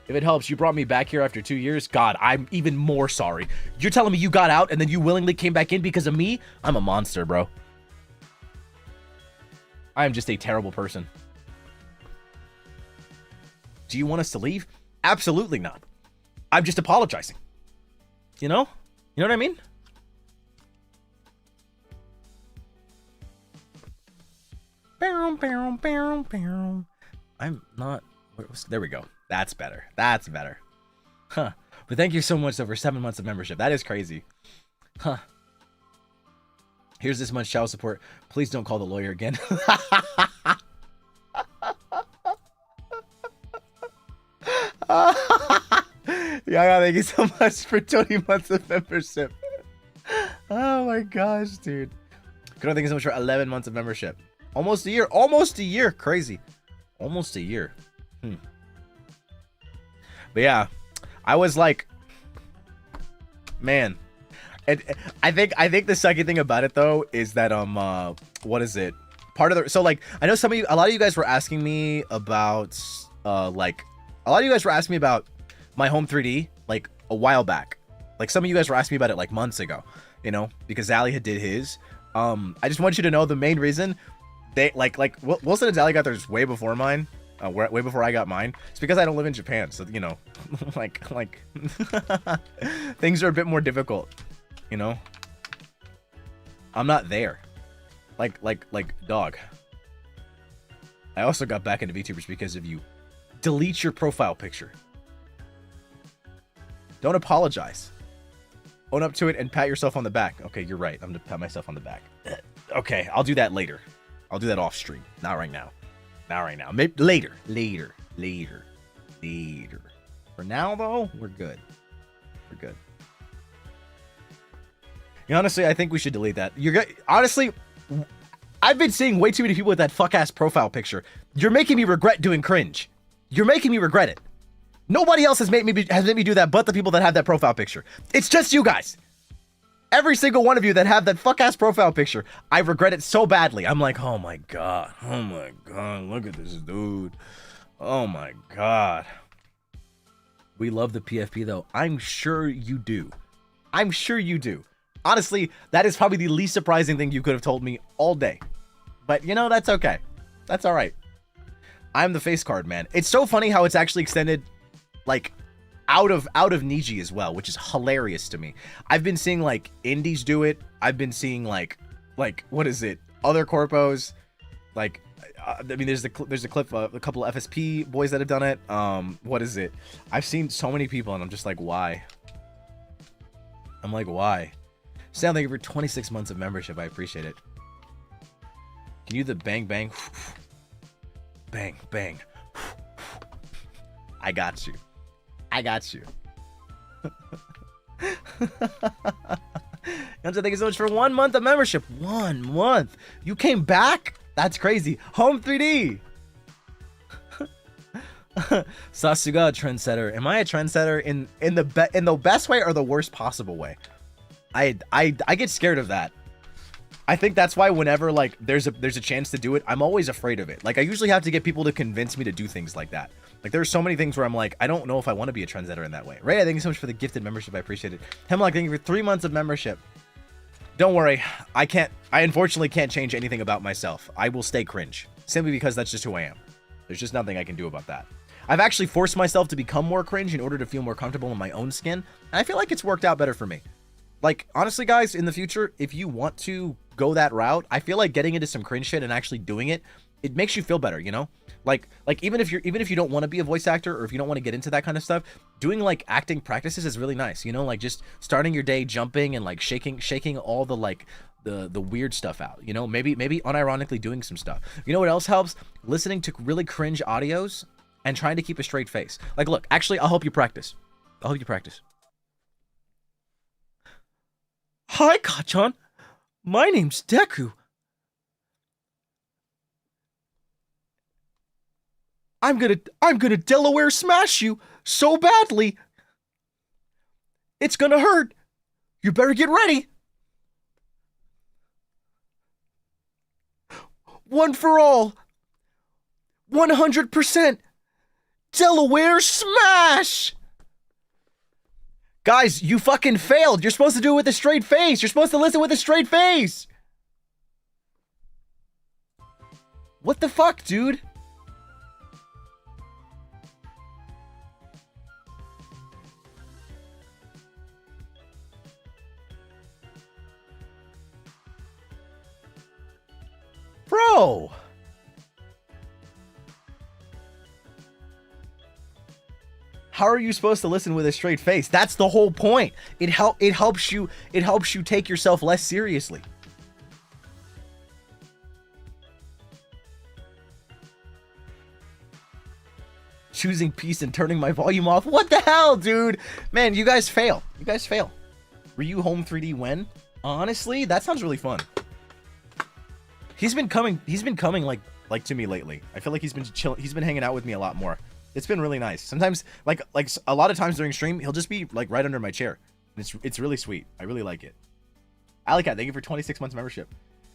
If it helps, you brought me back here after 2 years. God, I'm even more sorry. You're telling me you got out and then you willingly came back in because of me? I'm a monster, bro. I am just a terrible person. Do you want us to leave? Absolutely not. I'm just apologizing. You know? You know what I mean? I'm not... There we go. That's better. That's better. Huh. But thank you so much for 7 months of membership. That is crazy. Huh. Here's this much child support. Please don't call the lawyer again. Yeah, thank you so much for 20 months of membership. Oh my gosh, dude. Kudo, thank you so much for 11 months of membership. Almost a year. Almost a year. Crazy. Almost a year. But yeah, I was like, man. And I think the sucky thing about it though is that what is it? Part of the so like I know a lot of you guys were asking me about my home 3D like a while back. Like some of you guys were asking me about it like months ago, you know, because Zally had did his. I just want you to know the main reason they like Wilson and Zally got theirs way before mine. Way before I got mine. It's because I don't live in Japan, so you know, like things are a bit more difficult. You know, I'm not there. Like dog. I also got back into VTubers because of you. Delete your profile picture. Don't apologize. Own up to it and pat yourself on the back. Okay, you're right. I'm gonna pat myself on the back. Okay, I'll do that later. I'll do that off stream. Not right now. Not right now. Maybe later. For now, though, we're good. We're good. Yeah, honestly, I think we should delete that. Honestly, I've been seeing way too many people with that fuck-ass profile picture. You're making me regret doing cringe. You're making me regret it. Nobody else has made me do that but the people that have that profile picture. It's just you guys. Every single one of you that have that fuck-ass profile picture, I regret it so badly. I'm like, oh my god, look at this dude. Oh my god. We love the PFP though. I'm sure you do. I'm sure you do. Honestly, that is probably the least surprising thing you could have told me all day. But you know, that's okay. That's all right. I'm the face card, man. It's so funny how it's actually extended like out of NIJI as well, which is hilarious to me. I've been seeing like indies do it. I've been seeing like what is it? Other corpos. Like I mean, there's a clip of a couple of FSP boys that have done it. What is it? I've seen so many people, and I'm just like, why? I'm like, why? Sam, thank you for 26 months of membership. I appreciate it. Can you do the bang bang? Bang bang. I got you. I got you. Yamcha, thank you so much for 1 month of membership. 1 month. You came back? That's crazy. Home 3D. Sasuga, trendsetter. Am I a trendsetter in the best way or the worst possible way? I get scared of that. I think that's why whenever like there's a chance to do it, I'm always afraid of it. Like I usually have to get people to convince me to do things like that. Like there's so many things where I'm like, I don't know if I want to be a trendsetter in that way. Ray, thank you so much for the gifted membership. I appreciate it. Hemlock, thank you for 3 months of membership. Don't worry, I unfortunately can't change anything about myself. I will stay cringe simply because that's just who I am. There's just nothing I can do about that. I've actually forced myself to become more cringe in order to feel more comfortable in my own skin, and I feel like it's worked out better for me. Like honestly, guys, in the future, if you want to go that route, I feel like getting into some cringe shit and actually doing it, it makes you feel better, you know? Like even if you don't want to be a voice actor or if you don't want to get into that kind of stuff, doing like acting practices is really nice, you know? Like just starting your day jumping and like shaking all the like the weird stuff out, you know? Maybe unironically doing some stuff. You know what else helps? Listening to really cringe audios and trying to keep a straight face. Like look, actually, I'll help you practice. Hi, Kachan. My name's Deku. I'm gonna Delaware smash you so badly. It's gonna hurt. You better get ready. One for all. 100% Delaware smash. Guys, you fucking failed. You're supposed to do it with a straight face. You're supposed to listen with a straight face. What the fuck, dude? Bro. How are you supposed to listen with a straight face? That's the whole point. It helps you take yourself less seriously. Choosing peace and turning my volume off. What the hell, dude? Man, you guys fail. Ryu Home 3D when? Honestly, that sounds really fun. He's been coming like to me lately. I feel like he's been hanging out with me a lot more. It's been really nice. Sometimes, like a lot of times during stream, he'll just be like right under my chair. And it's really sweet. I really like it. Alicat, thank you for 26 months membership.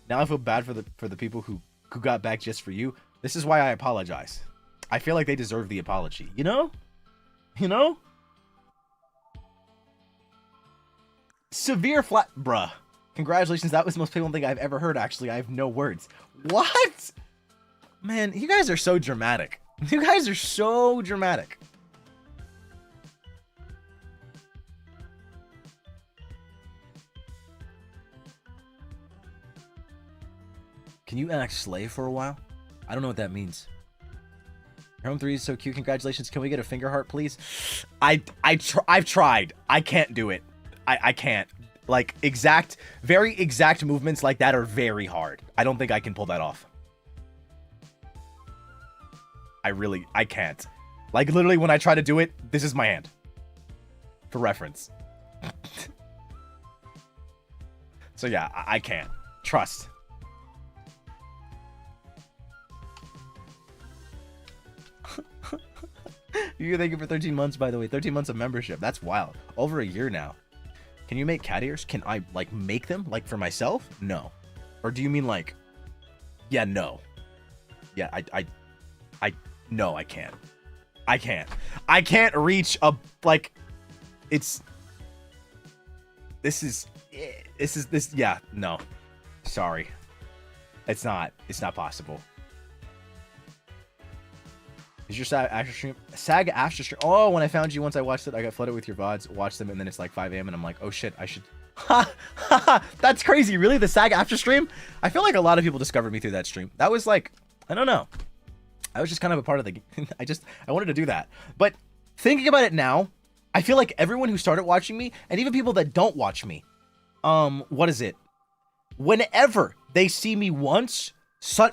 Now I feel bad for the people who got back just for you. This is why I apologize. I feel like they deserve the apology. You know? Severe flat, bruh. Congratulations. That was the most painful thing I've ever heard. Actually, I have no words. What? Man, you guys are so dramatic. You guys are so dramatic. Can you act slave for a while? I don't know what that means. Home 3 is so cute. Congratulations. Can we get a finger heart, please? I've tried. I can't do it. I can't. Like, very exact movements like that are very hard. I don't think I can pull that off. I can't. Like, literally, when I try to do it, this is my hand. For reference. So yeah, I can't. Trust. Thank you for 13 months, by the way. 13 months of membership. That's wild. Over a year now. Can you make cat ears? Can I, like, make them? Like, for myself? No. Or do you mean, like... Yeah, no. Yeah, no, I can't. I can't. I can't reach a, like... It's... This, yeah, no. Sorry. It's not possible. Is your SAG after stream? SAG after stream. Oh, when I found you, once I watched it, I got flooded with your VODs, watched them, and then it's like 5 a.m. and I'm like, oh shit, I should... That's crazy. Really? The SAG after stream? I feel like a lot of people discovered me through that stream. That was like, I don't know. I was just kind of a part of the... I wanted to do that. But thinking about it now, I feel like everyone who started watching me, and even people that don't watch me, what is it? Whenever they see me once,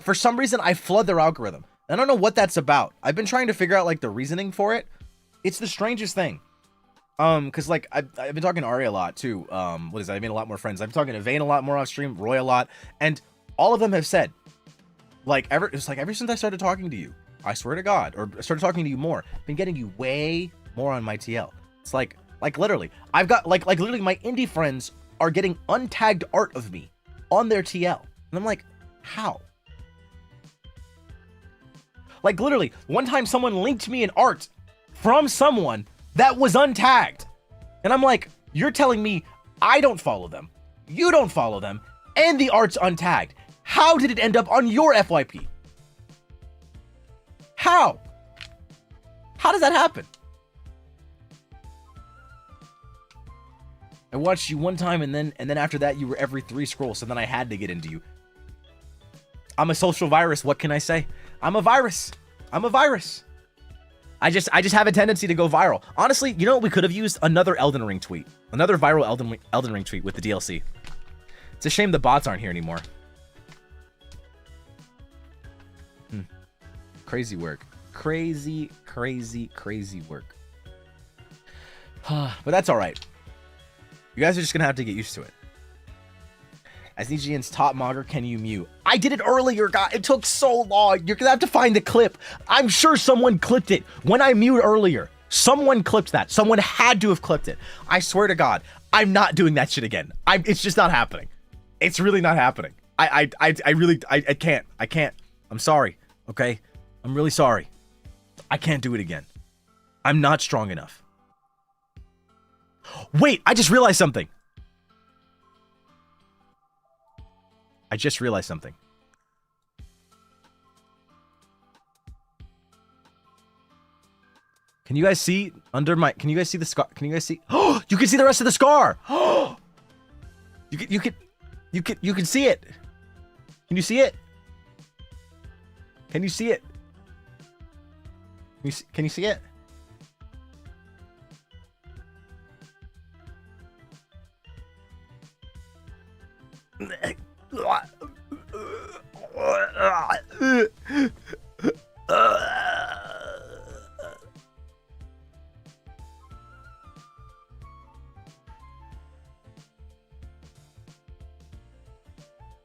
for some reason, I flood their algorithm. I don't know what that's about. I've been trying to figure out, like, the reasoning for it. It's the strangest thing. Because, like, I've been talking to Ari a lot, too. What is that? I made a lot more friends. I'm talking to Vane a lot more off stream, Roy a lot, and all of them have said, like, ever since I started talking to you, I swear to God, or started talking to you more, I've been getting you way more on my TL. It's like literally, I've got, like literally my indie friends are getting untagged art of me on their TL. And I'm like, how? Like, literally, one time someone linked me an art from someone that was untagged. And I'm like, you're telling me I don't follow them, you don't follow them, and the art's untagged. How did it end up on your FYP? How? How does that happen? I watched you one time, and then after that, you were every 3 scrolls, so then I had to get into you. I'm a social virus, what can I say? I'm a virus. I'm a virus. I just have a tendency to go viral. Honestly, you know what we could have used? Another Elden Ring tweet. Another viral Elden Ring tweet with the DLC. It's a shame the bots aren't here anymore. Crazy work. Crazy work. But that's alright. You guys are just gonna have to get used to it. As Nijisanji's top mogger, can you mute? I did it earlier, guys. It took so long. You're gonna have to find the clip. I'm sure someone clipped it when I muted earlier. Someone clipped that. Someone had to have clipped it. I swear to God, I'm not doing that shit again. It's just not happening. It's really not happening. I can't. I can't. I'm sorry. Okay? I'm really sorry. I can't do it again. I'm not strong enough. Wait, I just realized something. Can you guys see under my, can you guys see the scar? Can you guys see? Oh, you can see the rest of the scar. Oh, you can see it. Can you see it? Can you see it? Can you see it?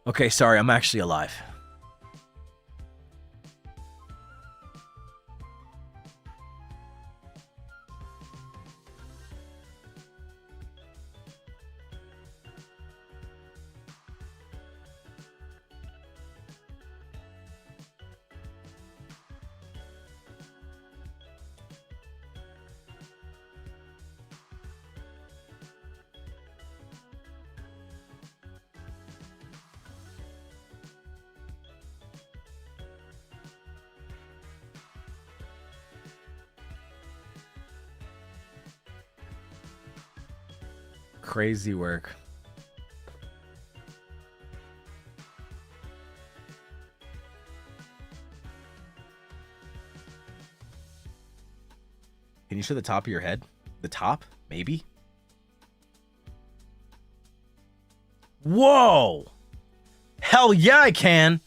Okay, sorry, I'm actually alive. Crazy work. Can you show the top of your head? The top? Maybe? Whoa! Hell yeah, I can!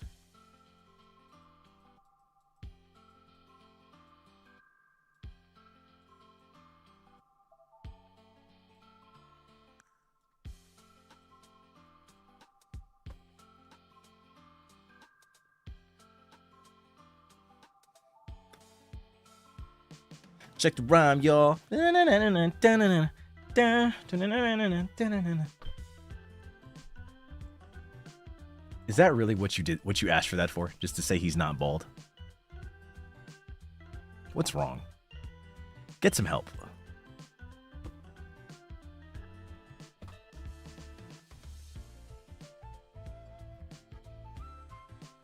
Check the rhyme, y'all. Is that really what you did? What you asked for that for? Just to say he's not bald? What's wrong? Get some help.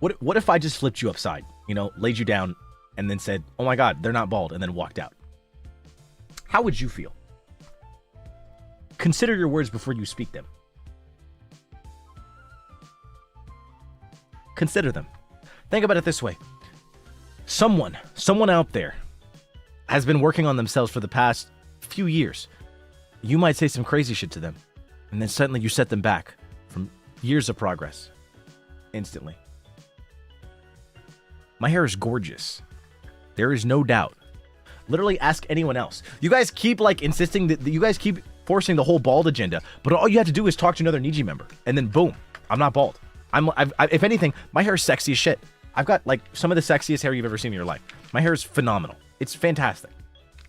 What if I just flipped you upside? You know, laid you down, and then said, "Oh my God, they're not bald," and then walked out? How would you feel? Consider your words before you speak them. Consider them. Think about it this way. Someone out there has been working on themselves for the past few years. You might say some crazy shit to them, and then suddenly you set them back from years of progress. Instantly. My hair is gorgeous. There is no doubt. Literally ask anyone else. You guys keep like insisting that you guys keep forcing the whole bald agenda, but all you have to do is talk to another NIJI member, and then boom, I'm not bald. If anything, my hair is sexy as shit. I've got like some of the sexiest hair you've ever seen in your life. My hair is phenomenal. It's fantastic.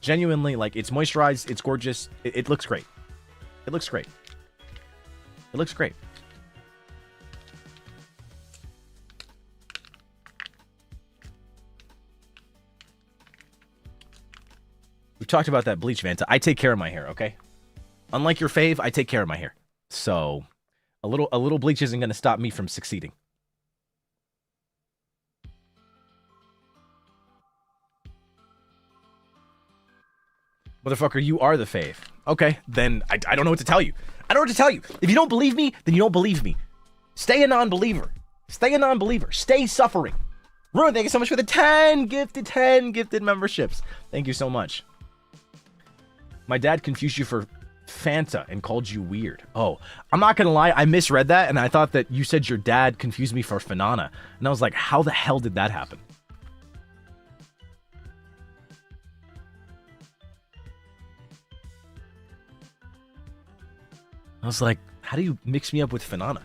Genuinely, like, it's moisturized, it's gorgeous, it looks great. It looks great. It looks great. We've talked about that bleach, Vanta. I take care of my hair, okay? Unlike your fave, I take care of my hair. So, a little bleach isn't going to stop me from succeeding. Motherfucker, you are the fave. Okay, then I don't know what to tell you. I don't know what to tell you. If you don't believe me, then you don't believe me. Stay a non-believer. Stay a non-believer. Stay suffering. Ruin, thank you so much for the 10 gifted memberships. Thank you so much. My dad confused you for Fanta and called you weird. Oh, I'm not gonna lie, I misread that, and I thought that you said your dad confused me for Fanana. And I was like, how the hell did that happen? I was like, how do you mix me up with Fanana?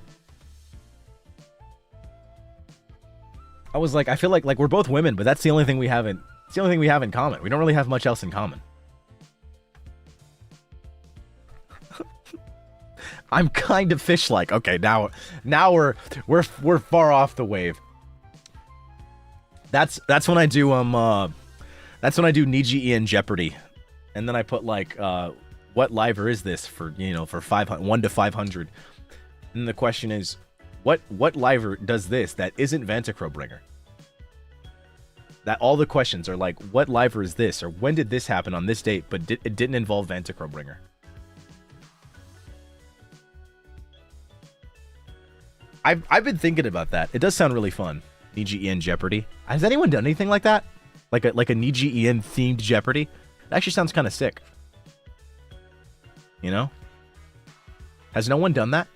I was like, I feel like we're both women, but that's the only thing we have in common. We don't really have much else in common. I'm kind of fish-like. Okay, now we're far off the wave. That's when I do NIJI in Jeopardy, and then I put like what liver is this for, you know, for 1 to 500, and the question is, what liver does this that isn't Vantacrow bringer? That all the questions are like, what liver is this, or when did this happen on this date, but it didn't involve Vantacrow bringer. I've been thinking about that. It does sound really fun. NIJI in Jeopardy. Has anyone done anything like that? Like a NIJI in themed Jeopardy? It actually sounds kind of sick. You know? Has no one done that?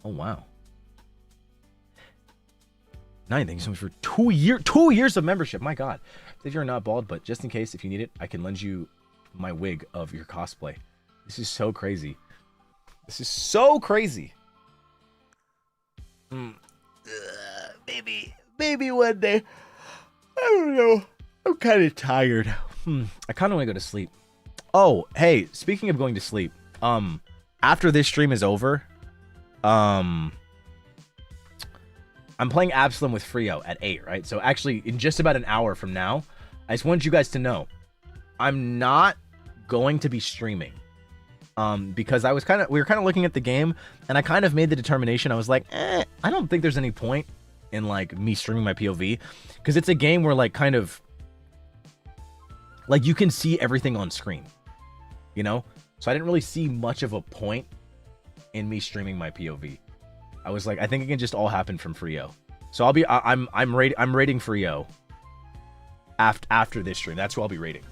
Oh wow. 9, thank you so much for 2 years of membership. My God. If you're not bald, but just in case, if you need it, I can lend you my wig of your cosplay. This is so crazy. This is so crazy. Maybe one day. I don't know. I'm kind of tired. I kind of want to go to sleep. Oh, hey, speaking of going to sleep, after this stream is over, I'm playing Absalom with Frio at 8, right? So actually, in just about an hour from now, I just want you guys to know, I'm not going to be streaming. Because we were kind of looking at the game, and I kind of made the determination. I was like, I don't think there's any point in like me streaming my POV, because it's a game where like kind of like you can see everything on screen, you know? So I didn't really see much of a point in me streaming my POV. I was like, I think it can just all happen from Frio. So I'm rating Frio. after this stream. That's who I'll be rating.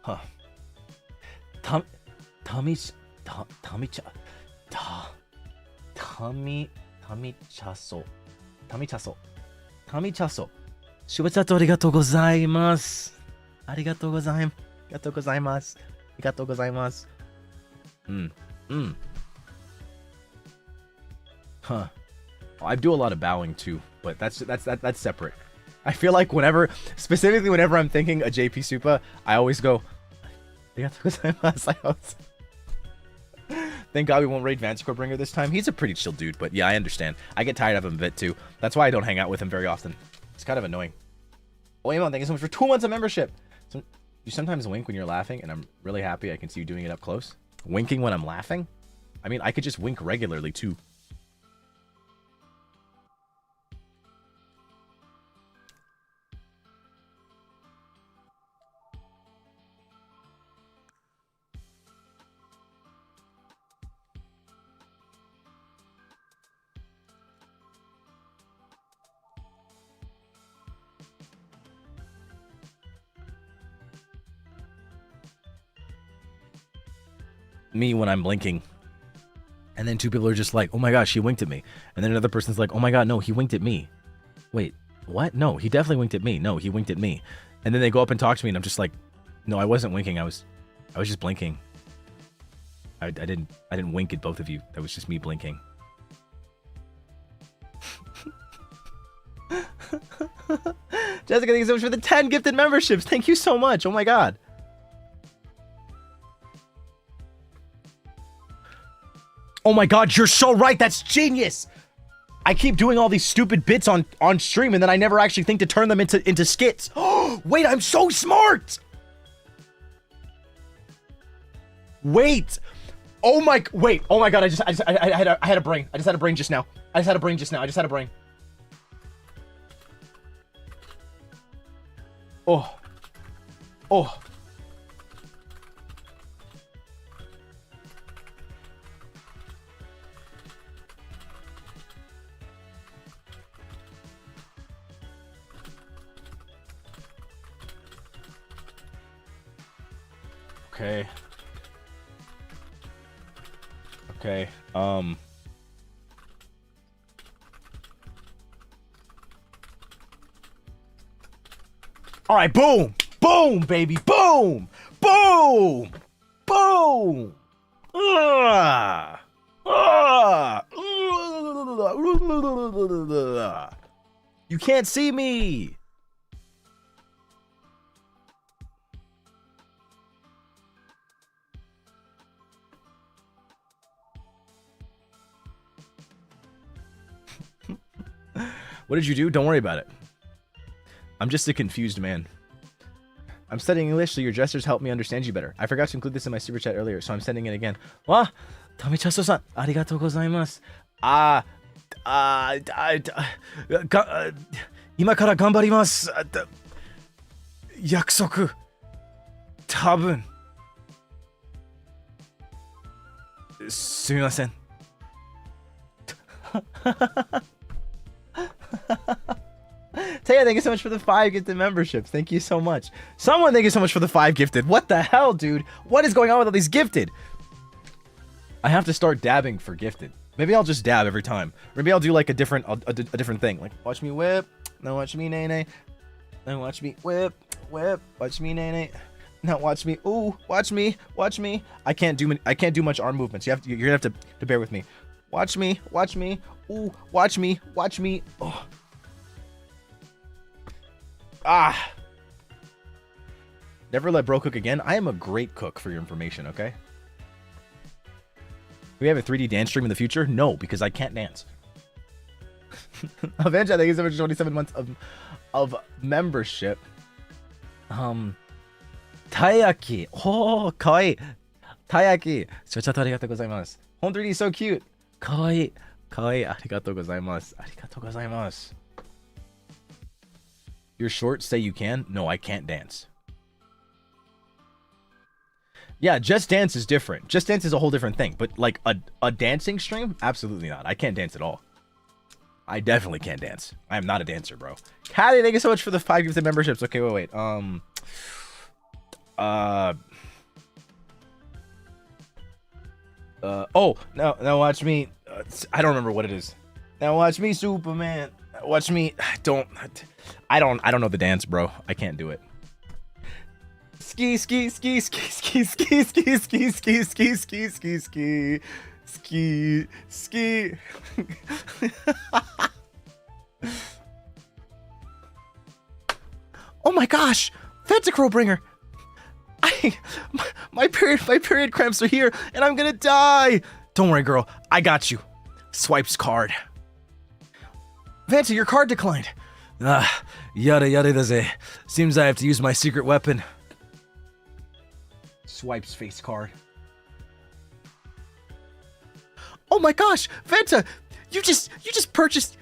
Huh. Tamichaso. シュバチャットありがとうございます。ありがとうございます。ありがとうございます。ありがとうございます。Huh. I do a lot of bowing too, but that's separate. I feel like specifically whenever I'm thinking a JP Super, I always go, ありがとうございます。Thank God we won't raid Vantacrow Bringer this time. He's a pretty chill dude, but yeah, I understand. I get tired of him a bit too. That's why I don't hang out with him very often. It's kind of annoying. Oh, Amon, thank you so much for 2 months of membership. You sometimes wink when you're laughing, and I'm really happy I can see you doing it up close. Winking when I'm laughing? I mean, I could just wink regularly too. Me when I'm blinking, and then 2 people are just like, oh my gosh, he winked at me, and then another person's like, oh my god, no, he winked at me. Wait, what? No, he definitely winked at me. No, he winked at me. And then they go up and talk to me, and I'm just like, no, I wasn't winking. I was just blinking. I didn't wink at both of you. That was just me blinking. Jessica, thank you so much for the 10 gifted memberships. Thank you so much. Oh my god. Oh my god, you're so right. That's genius. I keep doing all these stupid bits on stream, and then I never actually think to turn them into skits. Oh, wait, I'm so smart. Wait. Oh my god, I had a brain. I just had a brain just now. I just had a brain. Oh. Okay. All right, boom, baby, boom. You can't see me. What did you do? Don't worry about it. I'm just a confused man. I'm studying English, so your gestures help me understand you better. I forgot to include this in my super chat earlier, so I'm sending it again. Wa, Tamichaso-san, arigatou gozaimasu. 今から頑張ります。約束。多分。すみません。Taya, thank you so much for the 5 gifted memberships. Thank you so much. Someone, thank you so much for the 5 gifted. What the hell, dude? What is going on with all these gifted? I have to start dabbing for gifted. Maybe I'll just dab every time. Maybe I'll do like a different thing. Like, watch me whip. Now watch me nay. Then watch me whip. Watch me nay. Now watch me. Ooh, watch me. I can't do much arm movements. You're gonna have to bear with me. Watch me. Ooh, watch me. Oh. Ah. Never let bro cook again. I am a great cook, for your information, okay? Do we have a 3D dance stream in the future? No, because I can't dance. Avenger, thank you so much for 27 months of membership. Taiyaki. Oh, kawaii. Taiyaki. Shochato arigatou gozaimasu. Home 3D is so cute. Kawaii. Arigatou gozaimasu. Your shorts say you can? No, I can't dance. Yeah, Just Dance is different. Just Dance is a whole different thing. But like a dancing stream? Absolutely not. I can't dance at all. I definitely can't dance. I am not a dancer, bro. Caddy, thank you so much for the 5 gifted memberships. Okay, wait. Oh, now watch me. I don't remember what it is. Now watch me, Superman. Watch me. I don't know the dance, bro. I can't do it. Ski, ski, ski, ski, ski, ski, ski, ski, ski, ski, ski, ski, ski. Ski, ski. Oh my gosh, Vantacrow bringer. My period cramps are here, and I'm gonna die. Don't worry, girl. I got you. Swipes card. Vanta, your card declined. Yada yada daze. Seems I have to use my secret weapon. Swipes face card. Oh my gosh, Vanta, you just purchased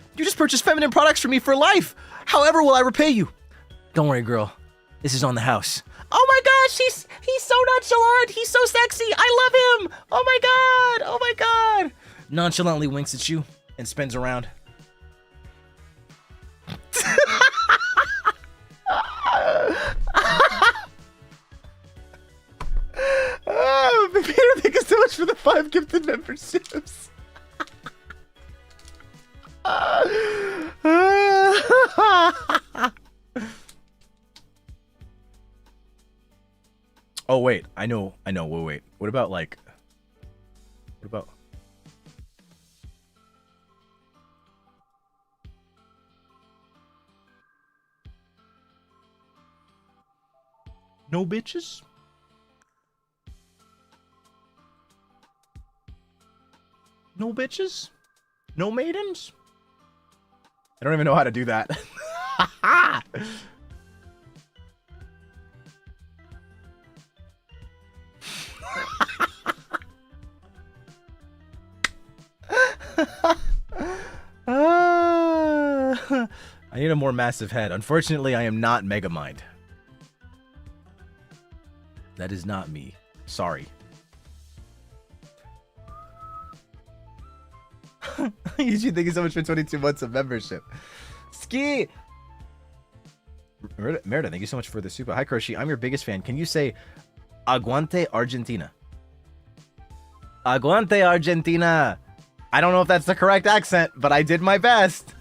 feminine products for me for life. However will I repay you? Don't worry, girl. This is on the house. Oh my gosh, he's so nonchalant. He's so sexy. I love him. Oh my god. Oh my god. Nonchalantly winks at you and spins around. Peter, thank you so much for the 5 gifted memberships. Oh wait, I know. Wait. What about no bitches? No bitches? No maidens? I don't even know how to do that. I need a more massive head. Unfortunately, I am not Megamind. That is not me. Sorry. Yuji, thank you so much for 22 months of membership. Ski! Merida, thank you so much for the super. Hi, Kroshi. I'm your biggest fan. Can you say Aguante Argentina? Aguante Argentina! I don't know if that's the correct accent, but I did my best.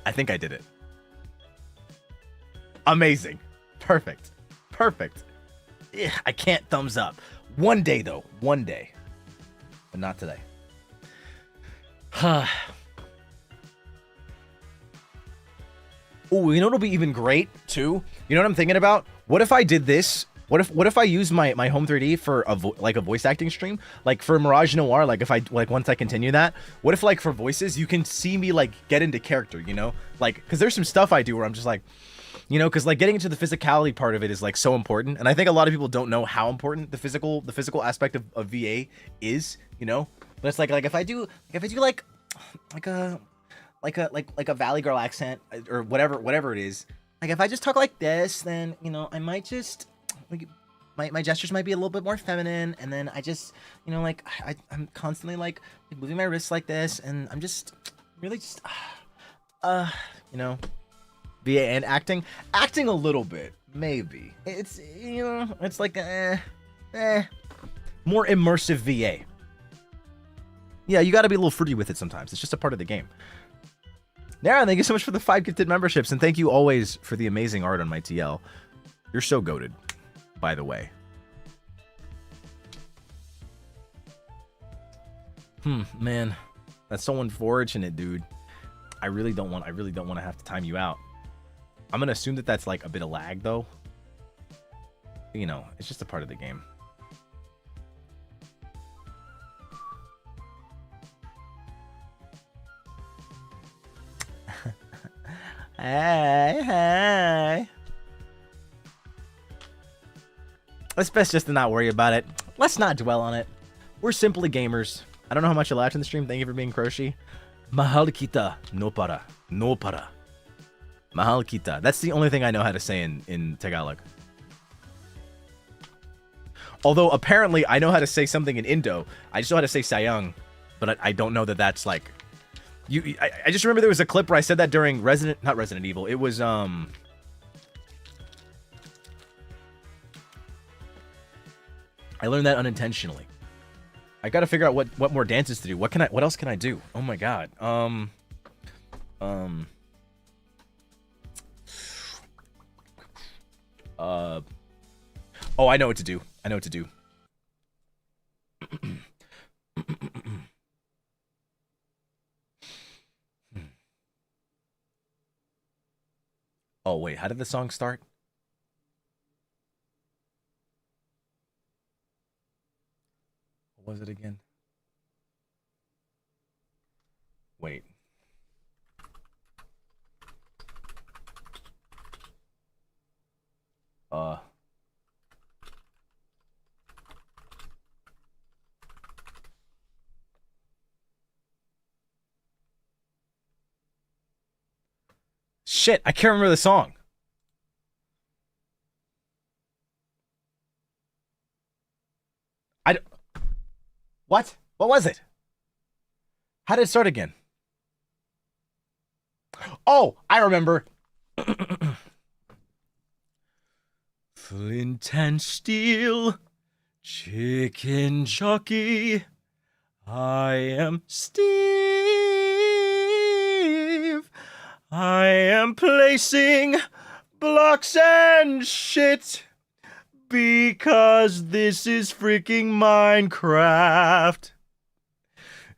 I think I did it. Amazing. Perfect. Perfect. Ugh, I can't thumbs up. One day, though. One day. But not today. Oh, you know what'll be even great, too? You know what I'm thinking about? What if I did this? What if I use my home 3D for a voice acting stream? Like for Mirage Noir, once I continue that, what if for voices, you can see me get into character, you know? Cause there's some stuff I do where I'm just you know, cause getting into the physicality part of it is so important. And I think a lot of people don't know how important the physical aspect of VA is, you know? But it's if I do a Valley Girl accent or whatever it is, if I just talk like this, then, you know, I might just my gestures might be a little bit more feminine, and then I just, you know, I'm constantly moving my wrists like this, and I'm just really just you know, VA and acting a little bit, maybe. It's, you know, it's more immersive VA. Yeah, you got to be a little fruity with it sometimes. It's just a part of the game. Nara, thank you so much for the 5 gifted memberships, and thank you always for the amazing art on my TL. You're so goated, by the way. Man, that's so unfortunate, dude. I really don't want to have to time you out. I'm gonna assume that that's a bit of lag, though. You know, it's just a part of the game. Hey. It's best just to not worry about it. Let's not dwell on it. We're simply gamers. I don't know how much you laughed in the stream. Thank you for being Kroshi. Mahal kita. No para. No para. Mahal kita. That's the only thing I know how to say in Tagalog. Although apparently I know how to say something in Indo. I just know how to say sayang, but I don't know that that's like I just remember there was a clip where I said that during not Resident Evil. It was I learned that unintentionally. I gotta figure out what more dances to do. What else can I do? Oh my god. Oh, I know what to do. I know what to do. Oh wait, how did the song start? What was it again? Wait. Shit, I can't remember the song. What? What was it? How did it start again? Oh, I remember. Flint and steel, chicken jockey. I am Steve. I am placing blocks and shit because this is freaking Minecraft.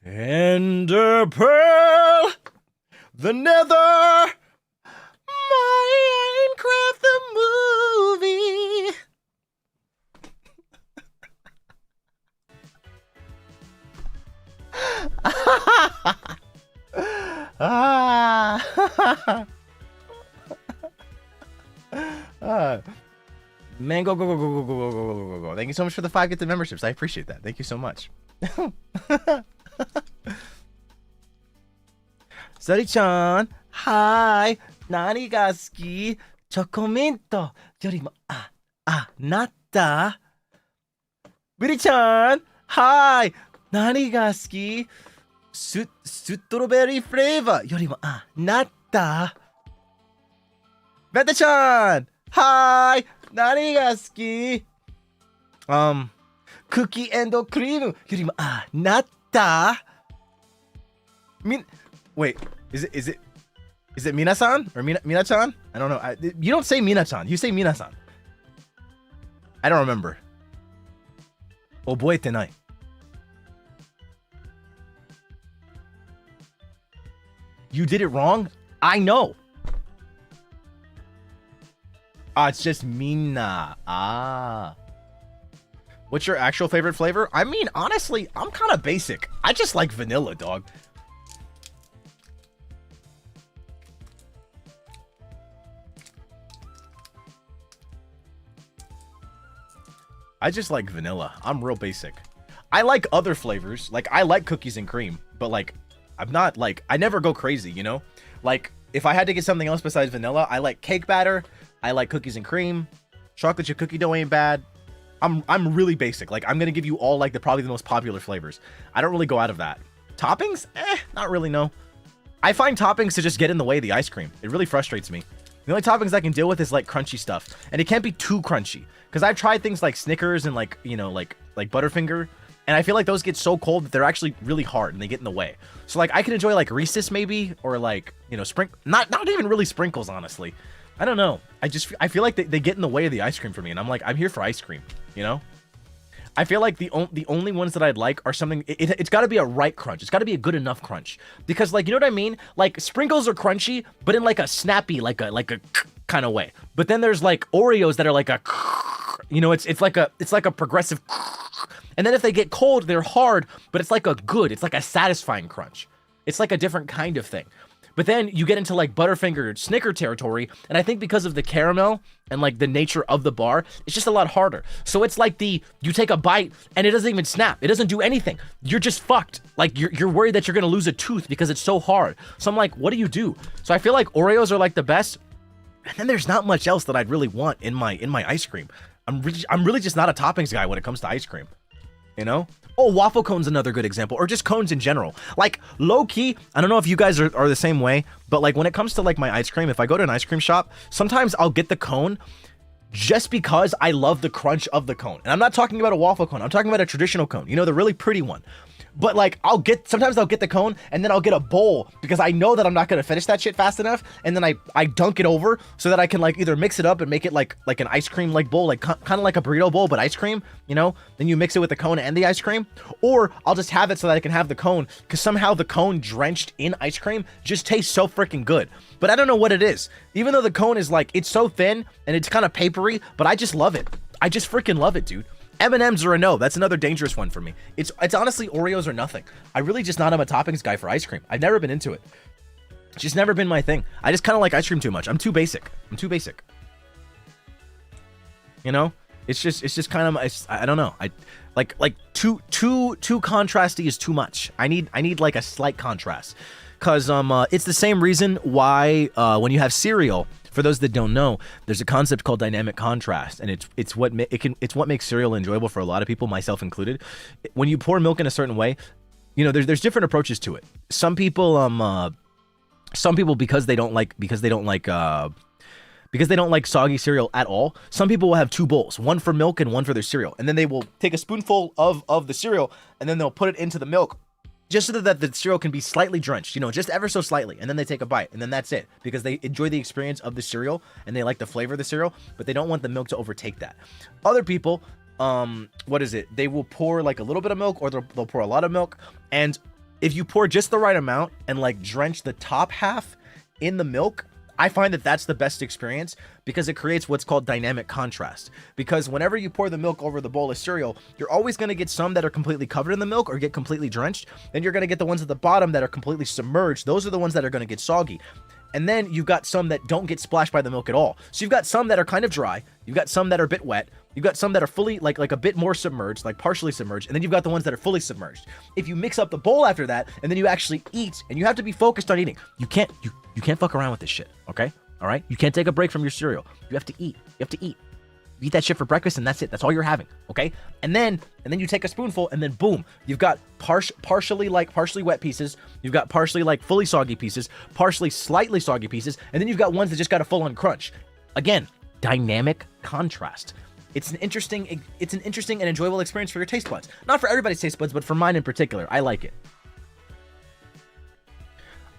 Ender Pearl, the Nether, Minecraft the movie. Man, go. Thank you so much for the 5 gifted memberships. I appreciate that. Thank you so much. Sari-chan, hi. Nani ga suki? Chocominto yorimo natta. Biri-chan, hi. Nani ga suki? Strawberry flavor yorimo natta. Vantacrow, hi. Nani ga suki? Cookie and cream yorimo natta. Wait, is it Mina-san or Mina-chan? I don't know. You don't say Mina-chan. You say Mina-san. I don't remember. Oboete nai. You did it wrong? I know. It's just Mina. What's your actual favorite flavor? I mean, honestly, I'm kind of basic. I just like vanilla, dog. I just like vanilla. I'm real basic. I like other flavors. Like, I like cookies and cream. But, like, I'm not, like... I never go crazy, you know? Like, if I had to get something else besides vanilla, I like cake batter. I like cookies and cream. Chocolate chip cookie dough ain't bad. I'm really basic. Like, I'm gonna give you all, like, probably the most popular flavors. I don't really go out of that. Toppings? Not really, no. I find toppings to just get in the way of the ice cream. It really frustrates me. The only toppings I can deal with is, like, crunchy stuff. And it can't be too crunchy. Because I've tried things like Snickers and, like, you know, like Butterfinger. And I feel like those get so cold that they're actually really hard and they get in the way. So, like, I can enjoy, like, Reese's maybe. Or, like, you know, not even really sprinkles, honestly. I don't know. I feel like they get in the way of the ice cream for me. And I'm like, I'm here for ice cream, you know? I feel like the only ones that I'd like are something... It's got to be a right crunch. It's got to be a good enough crunch. Because, like, you know what I mean? Like, sprinkles are crunchy, but in, like, a snappy, like a kind of way. But then there's, like, Oreos that are like a... You know, it's like a progressive... And then if they get cold, they're hard, but it's like a satisfying crunch. It's like a different kind of thing. But then you get into like Butterfinger Snicker territory, and I think because of the caramel and like the nature of the bar, it's just a lot harder. So it's like you take a bite and it doesn't even snap. It doesn't do anything. You're just fucked. Like you're worried that you're gonna lose a tooth because it's so hard. So I'm like, what do you do? So I feel like Oreos are like the best. And then there's not much else that I'd really want in my ice cream. I'm really just not a toppings guy when it comes to ice cream. You know? Oh, waffle cone's another good example, or just cones in general. Like, low-key, I don't know if you guys are the same way, but like when it comes to like my ice cream, if I go to an ice cream shop, sometimes I'll get the cone just because I love the crunch of the cone. And I'm not talking about a waffle cone, I'm talking about a traditional cone, you know, the really pretty one. But like sometimes I'll get the cone and then I'll get a bowl because I know that I'm not gonna finish that shit fast enough, and then I dunk it over so that I can like either mix it up and make it like an ice cream like bowl, like kind of like a burrito bowl but ice cream, you know. Then you mix it with the cone and the ice cream, or I'll just have it so that I can have the cone, because somehow the cone drenched in ice cream just tastes so freaking good. But I don't know what it is, even though the cone is like, it's so thin and it's kind of papery, but I just love it. I just freaking love it, dude. M&M's are a no. That's another dangerous one for me. It's honestly Oreos or nothing. I really just not am a toppings guy for ice cream. I've never been into it. It's just never been my thing. I just kind of like ice cream too much. I'm too basic. You know? It's just kind of, I don't know. I like too contrasty is too much. I need like a slight contrast. Cause it's the same reason why when you have cereal, for those that don't know, there's a concept called dynamic contrast, and it's what makes cereal enjoyable for a lot of people, myself included. When you pour milk in a certain way, you know, there's different approaches to it. Some people because they don't like soggy cereal at all, some people will have two bowls, one for milk and one for their cereal, and then they will take a spoonful of the cereal and then they'll put it into the milk, just so that the cereal can be slightly drenched, you know, just ever so slightly. And then they take a bite, and then that's it. Because they enjoy the experience of the cereal, and they like the flavor of the cereal, but they don't want the milk to overtake that. Other people, they will pour like a little bit of milk, or they'll pour a lot of milk. And if you pour just the right amount and like drench the top half in the milk, I find that that's the best experience, because it creates what's called dynamic contrast. Because whenever you pour the milk over the bowl of cereal, you're always going to get some that are completely covered in the milk or get completely drenched. Then you're going to get the ones at the bottom that are completely submerged. Those are the ones that are going to get soggy. And then you've got some that don't get splashed by the milk at all. So you've got some that are kind of dry. You've got some that are a bit wet. You've got some that are fully, like a bit more submerged, like partially submerged. And then you've got the ones that are fully submerged. If you mix up the bowl after that, and then you actually eat, and you have to be focused on eating. You can't fuck around with this shit, okay? All right? You can't take a break from your cereal. You have to eat. You have to eat. You eat that shit for breakfast, and that's it. That's all you're having, okay? And then you take a spoonful, and then boom, you've got partially wet pieces. You've got partially like fully soggy pieces, partially slightly soggy pieces, and then you've got ones that just got a full-on crunch. Again, dynamic contrast. It's an interesting and enjoyable experience for your taste buds. Not for everybody's taste buds, but for mine in particular. I like it.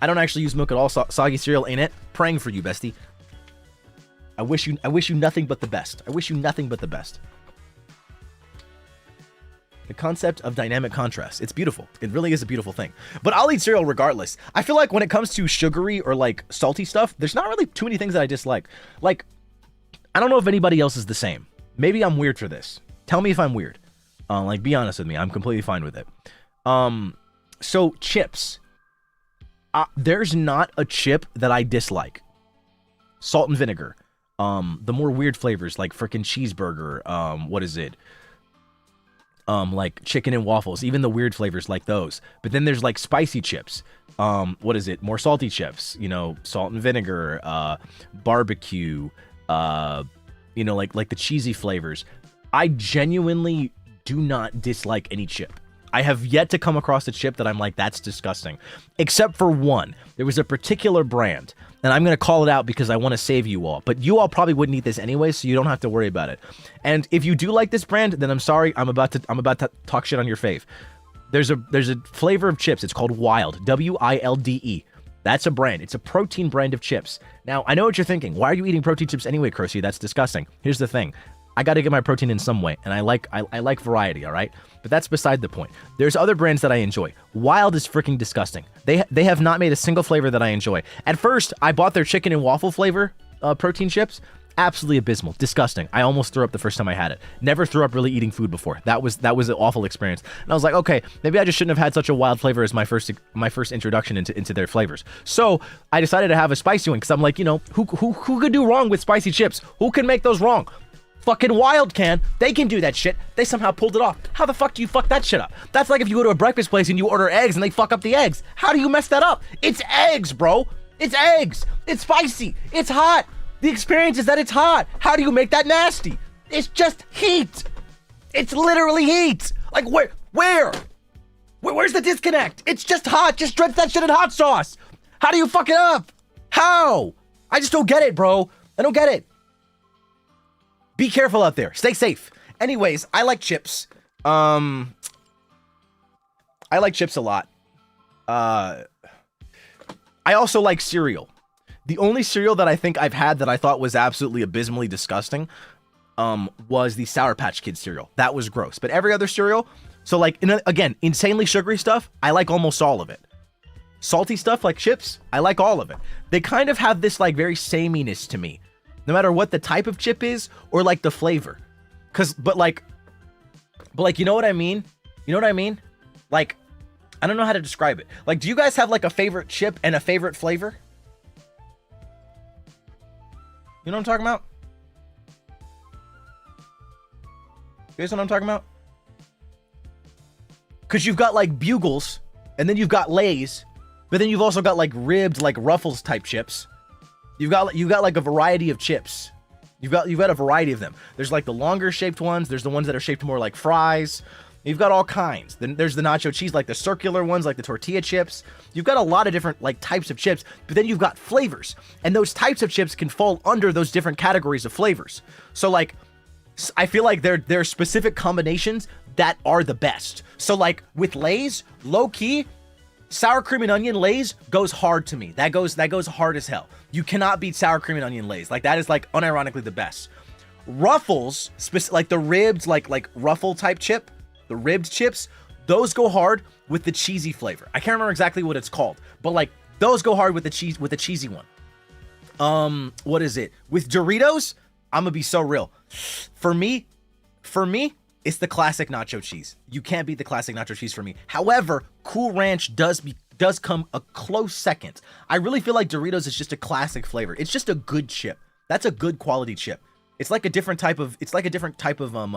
I don't actually use milk at all. Soggy cereal ain't it. Praying for you, bestie. I wish you nothing but the best. I wish you nothing but the best. The concept of dynamic contrast. It's beautiful. It really is a beautiful thing. But I'll eat cereal regardless. I feel like when it comes to sugary or like salty stuff, there's not really too many things that I dislike. Like, I don't know if anybody else is the same. Maybe I'm weird for this. Tell me if I'm weird. Like, be honest with me. I'm completely fine with it. So chips. There's not a chip that I dislike. Salt and vinegar. The more weird flavors like frickin' cheeseburger. Like chicken and waffles. Even the weird flavors like those. But then there's like spicy chips. More salty chips. You know, salt and vinegar. Barbecue. You know, like the cheesy flavors. I genuinely do not dislike any chip. I have yet to come across a chip that I'm like, that's disgusting. Except for one. There was a particular brand, and I'm going to call it out because I want to save you all. But you all probably wouldn't eat this anyway, so you don't have to worry about it. And if you do like this brand, then I'm sorry, I'm about to talk shit on your fave. There's a flavor of chips. It's called Wild. W-I-L-D-E. That's a brand. It's a protein brand of chips. Now, I know what you're thinking. Why are you eating protein chips anyway, Krosi? That's disgusting. Here's the thing. I got to get my protein in some way, and I like variety, all right? But that's beside the point. There's other brands that I enjoy. Wild is freaking disgusting. They have not made a single flavor that I enjoy. At first, I bought their chicken and waffle flavor protein chips, Absolutely abysmal, disgusting. I almost threw up the first time I had it. Never threw up really eating food before. That was an awful experience. And I was like, okay, maybe I just shouldn't have had such a wild flavor as my first introduction into their flavors. So I decided to have a spicy one because I'm like, you know, who could do wrong with spicy chips? Who can make those wrong? Fucking Wild can. They can do that shit. They somehow pulled it off. How the fuck do you fuck that shit up? That's like if you go to a breakfast place and you order eggs and they fuck up the eggs. How do you mess that up? It's eggs, bro. It's eggs. It's spicy. It's hot. The experience is that it's hot. How do you make that nasty? It's just heat. It's literally heat. Like where's the disconnect? It's just hot. Just drench that shit in hot sauce. How do you fuck it up? How? I just don't get it, bro. I don't get it. Be careful out there. Stay safe. Anyways, I like chips. I like chips a lot. I also like cereal. The only cereal that I think I've had that I thought was absolutely abysmally disgusting was the Sour Patch Kids cereal. That was gross. But every other cereal, so like, again, insanely sugary stuff, I like almost all of it. Salty stuff like chips, I like all of it. They kind of have this like very sameness to me, no matter what the type of chip is or like the flavor. But like, you know what I mean? You know what I mean? Like, I don't know how to describe it. Like, do you guys have like a favorite chip and a favorite flavor? You know what I'm talking about? You guys know what I'm talking about? Because you've got like Bugles, and then you've got Lay's, but then you've also got like ribbed, like Ruffles type chips. You've got like a variety of chips. You've got a variety of them. There's like the longer shaped ones. There's the ones that are shaped more like fries. You've got all kinds. Then there's the nacho cheese, like the circular ones, like the tortilla chips. You've got a lot of different like types of chips, but then you've got flavors. And those types of chips can fall under those different categories of flavors. So like, I feel like there are specific combinations that are the best. So like with Lay's, low key, sour cream and onion Lay's goes hard to me. That goes hard as hell. You cannot beat sour cream and onion Lay's. Like that is like unironically the best. Ruffles, like the ribbed, like ruffle type chip, the ribbed chips, those go hard with the cheesy flavor. I can't remember exactly what it's called, but like those go hard with the cheesy one. What is it? With Doritos, I'm gonna be so real. For me, it's the classic nacho cheese. You can't beat the classic nacho cheese for me. However, Cool Ranch does come a close second. I really feel like Doritos is just a classic flavor. It's just a good chip. That's a good quality chip. It's like a different type of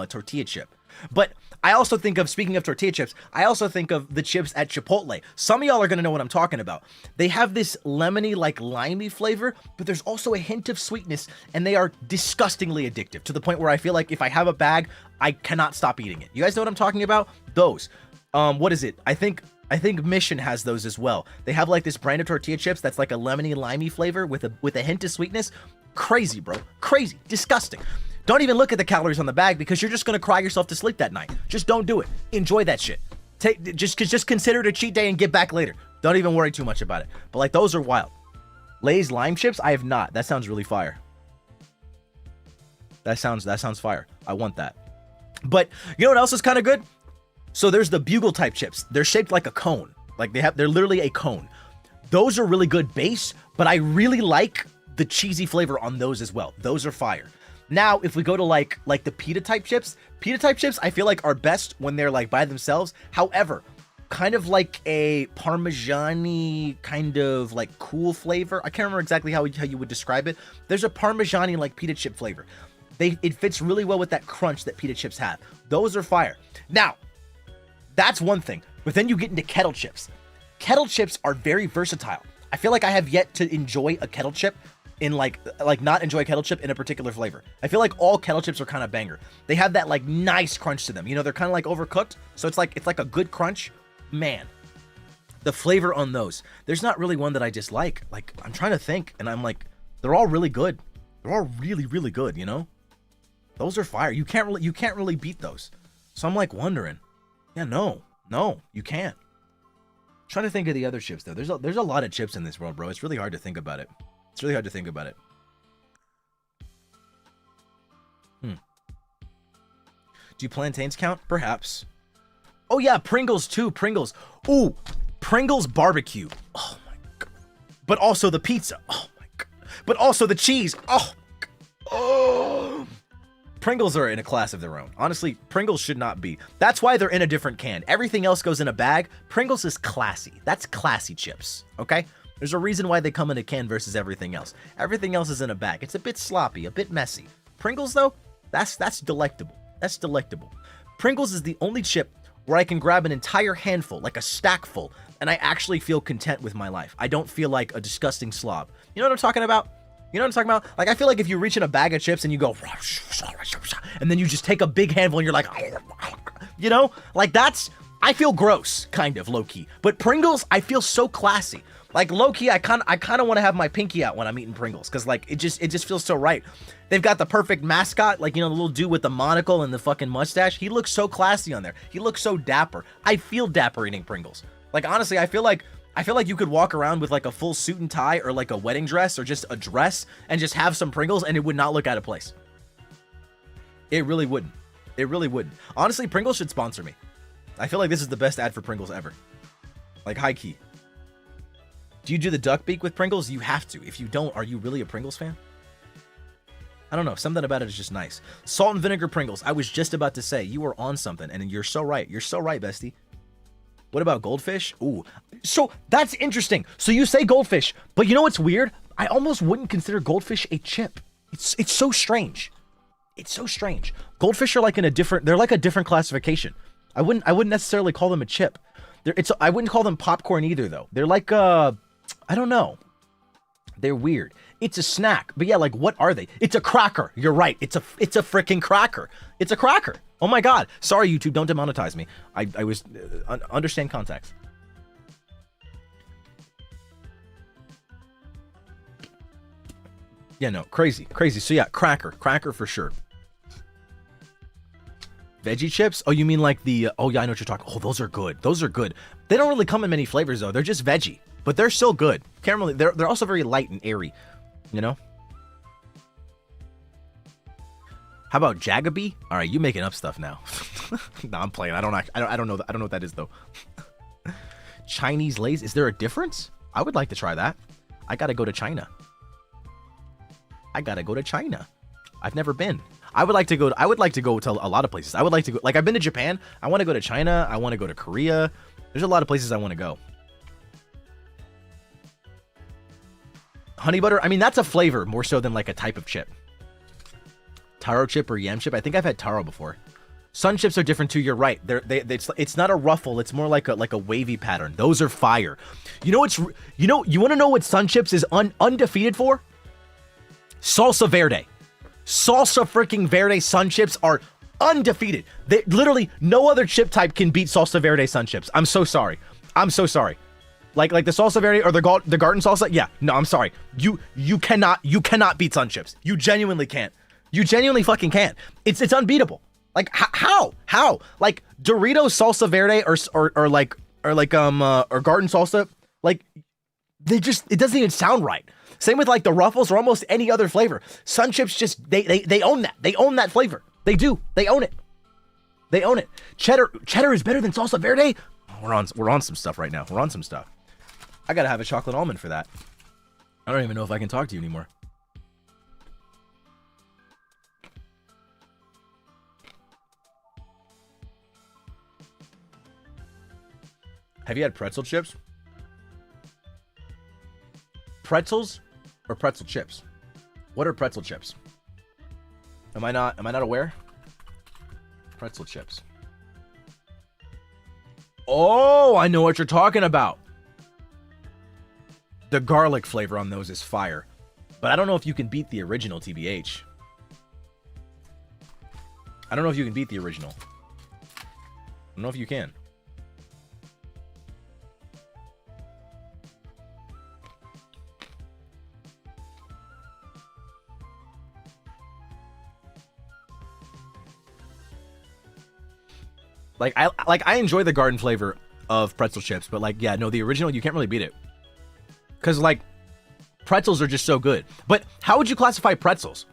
tortilla chip. But I also think of, speaking of tortilla chips, I also think of the chips at Chipotle. Some of y'all are gonna know what I'm talking about. They have this lemony, like limey flavor, but there's also a hint of sweetness, and they are disgustingly addictive to the point where I feel like if I have a bag, I cannot stop eating it. You guys know what I'm talking about? Those. What is it? I think Mission has those as well. They have like this brand of tortilla chips that's like a lemony, limey flavor with a hint of sweetness. Crazy, bro. Crazy. Disgusting. Don't even look at the calories on the bag because you're just gonna cry yourself to sleep that night. Just don't do it. Enjoy that shit. Just consider it a cheat day and get back later. Don't even worry too much about it. But like those are wild. Lay's lime chips, I have not. That sounds really fire. That sounds fire. I want that. But you know what else is kind of good? So there's the Bugle type chips. They're shaped like a cone. Like they're literally a cone. Those are really good base, but I really like the cheesy flavor on those as well. Those are fire. Now, if we go to like the pita type chips I feel like are best when they're like by themselves. However, kind of like a Parmesan-y kind of like cool flavor. I can't remember exactly how you would describe it. There's a Parmesan-y like pita chip flavor. It fits really well with that crunch that pita chips have. Those are fire. Now, that's one thing. But then you get into kettle chips. Kettle chips are very versatile. I feel like I have yet to enjoy a kettle chip in like not enjoy a kettle chip in a particular flavor. I feel like all kettle chips are kind of banger. They have that like nice crunch to them. You know, they're kind of like overcooked. So it's like a good crunch. Man, the flavor on those. There's not really one that I dislike. Like I'm trying to think and I'm like, they're all really good. They're all really, really good, you know? Those are fire. You can't really beat those. So I'm like wondering. Yeah, no, you can't. I'm trying to think of the other chips though. There's a lot of chips in this world, bro. It's really hard to think about it. Do plantains count? Perhaps. Oh yeah, Pringles too. Pringles. Ooh, Pringles barbecue. Oh my god. But also the pizza. Oh my god. But also the cheese. Oh my god. Oh. Pringles are in a class of their own. Honestly, Pringles should not be. That's why they're in a different can. Everything else goes in a bag. Pringles is classy. That's classy chips, okay? There's a reason why they come in a can versus everything else. Everything else is in a bag. It's a bit sloppy, a bit messy. Pringles, though, that's delectable. That's delectable. Pringles is the only chip where I can grab an entire handful, like a stack full, and I actually feel content with my life. I don't feel like a disgusting slob. You know what I'm talking about? You know what I'm talking about? Like, I feel like if you reach in a bag of chips and you go, and then you just take a big handful and you're like, you know? Like, that's, I feel gross, kind of, low-key. But Pringles, I feel so classy. Like, low-key, I kind of want to have my pinky out when I'm eating Pringles, because, like, it just feels so right. They've got the perfect mascot, like, you know, the little dude with the monocle and the fucking mustache. He looks so classy on there. He looks so dapper. I feel dapper eating Pringles. Like, honestly, I feel like you could walk around with like a full suit and tie or like a wedding dress or just a dress and just have some Pringles and it would not look out of place. It really wouldn't. It really wouldn't. Honestly, Pringles should sponsor me. I feel like this is the best ad for Pringles ever. Like, high key. Do you do the duck beak with Pringles? You have to. If you don't, are you really a Pringles fan? I don't know. Something about it is just nice. Salt and vinegar Pringles. I was just about to say, you were on something and you're so right. You're so right, bestie. What about goldfish? Ooh, so that's interesting. So you say goldfish, but you know what's weird? I almost wouldn't consider goldfish a chip. It's so strange. It's so strange. Goldfish are like they're like a different classification. I wouldn't necessarily call them a chip. I wouldn't call them popcorn either though. They're like I don't know. They're weird. It's a snack, but yeah, like what are they? It's a cracker. You're right. It's a freaking cracker. It's a cracker. Oh my God. Sorry, YouTube. Don't demonetize me. I was understand context. Yeah, no, crazy. So yeah, cracker for sure. Veggie chips? Oh, you mean like the? Oh yeah, I know what you're talking. Oh, those are good. Those are good. They don't really come in many flavors though. They're just veggie, but they're still good. Can't really. They're also very light and airy. You know. How about Jagabee? All right, you making up stuff now. No, I'm playing. I don't know. I don't know what that is though. Chinese Lays. Is there a difference? I would like to try that. I gotta go to China. I've never been. I would like to go to a lot of places. I would like to go. Like I've been to Japan. I want to go to China. I want to go to Korea. There's a lot of places I want to go. Honey butter. I mean, that's a flavor more so than like a type of chip. Taro chip or yam chip. I think I've had taro before. Sun chips are different too. You're right. It's not a ruffle. It's more like a wavy pattern. Those are fire. You want to know what Sun chips is undefeated for? Salsa verde. Salsa freaking verde Sun chips are undefeated. Literally no other chip type can beat salsa verde Sun chips. I'm so sorry. Like the salsa verde or the garden salsa. Yeah, no, I'm sorry. You cannot beat Sun chips. You genuinely can't. You genuinely fucking can't. It's unbeatable. Like how? Like Doritos salsa verde or garden salsa. Like it doesn't even sound right. Same with like the Ruffles or almost any other flavor. Sun chips just they own that. They own that flavor. They do. They own it. Cheddar is better than salsa verde. We're on some stuff right now. We're on some stuff. I gotta have a chocolate almond for that. I don't even know if I can talk to you anymore. Have you had pretzel chips? Pretzels or pretzel chips? What are pretzel chips? Am I not aware? Pretzel chips. Oh, I know what you're talking about. The garlic flavor on those is fire. But I don't know if you can beat the original, TBH. I don't know if you can beat the original. I don't know if you can. I enjoy the garden flavor of pretzel chips, but like, yeah, no, the original, you can't really beat it. Cause like pretzels are just so good. But how would you classify pretzels?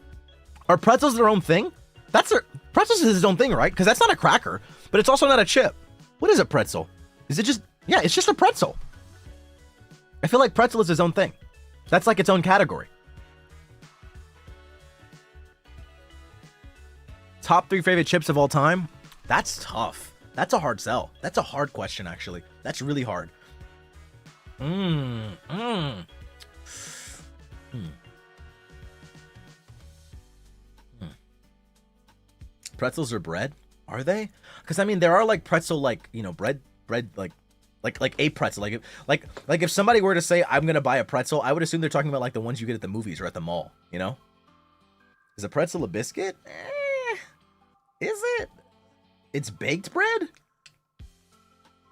Are pretzels their own thing? Pretzels is its own thing, right? Cause that's not a cracker, but it's also not a chip. What is a pretzel? Is it just, yeah, it's just a pretzel. I feel like pretzel is its own thing. That's like its own category. top 3 favorite chips of all time? That's tough. That's a hard sell. That's a hard question, actually. That's really hard. Pretzels or bread? Are they? Because I mean, there are like pretzel, like, you know, bread, like a pretzel. Like if somebody were to say, I'm gonna buy a pretzel, I would assume they're talking about like the ones you get at the movies or at the mall. You know? Is a pretzel a biscuit? Is it? It's baked bread?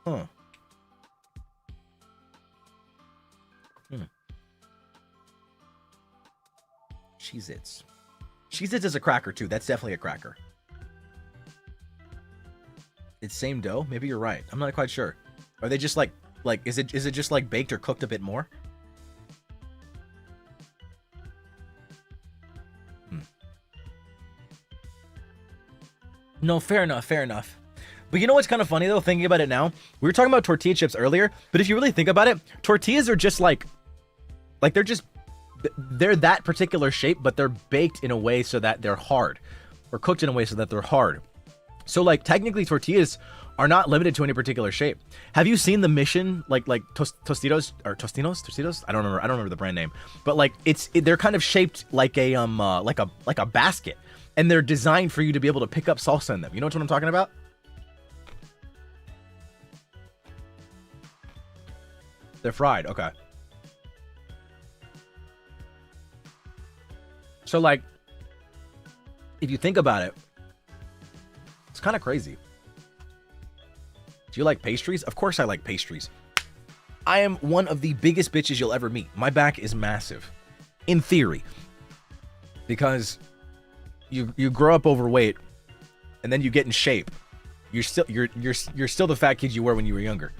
Huh. Cheez-Its. Cheez-Its is a cracker too. That's definitely a cracker. It's same dough? Maybe you're right. I'm not quite sure. Are they just like is it just like baked or cooked a bit more? No, fair enough. But you know what's kind of funny though, thinking about it now? We were talking about tortilla chips earlier, but if you really think about it, tortillas are just like they're that particular shape, but they're baked in a way so that they're hard, or cooked in a way so that they're hard. So like technically tortillas are not limited to any particular shape. Have you seen the Mission like Tostitos or Tostitos? I don't remember the brand name, but like they're kind of shaped like a basket, and they're designed for you to be able to pick up salsa in them. You know what I'm talking about? They're fried. Okay. So like, if you think about it, it's kind of crazy. Do you like pastries? Of course I like pastries. I am one of the biggest bitches you'll ever meet. My back is massive, in theory, because you grow up overweight, and then you get in shape. You're still the fat kid you were when you were younger.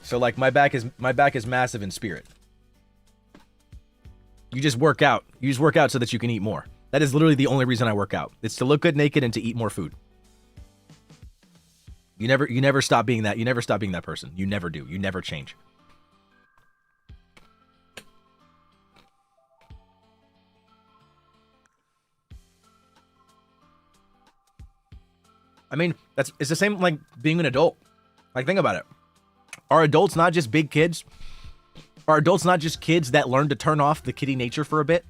So like my back is massive in spirit. You just work out. You just work out so that you can eat more. That is literally the only reason I work out. It's to look good naked and to eat more food. You never stop being that. You never stop being that person. You never do. You never change. I mean, it's the same like being an adult. Like, think about it. Are adults not just big kids? Are adults not just kids that learn to turn off the kiddie nature for a bit?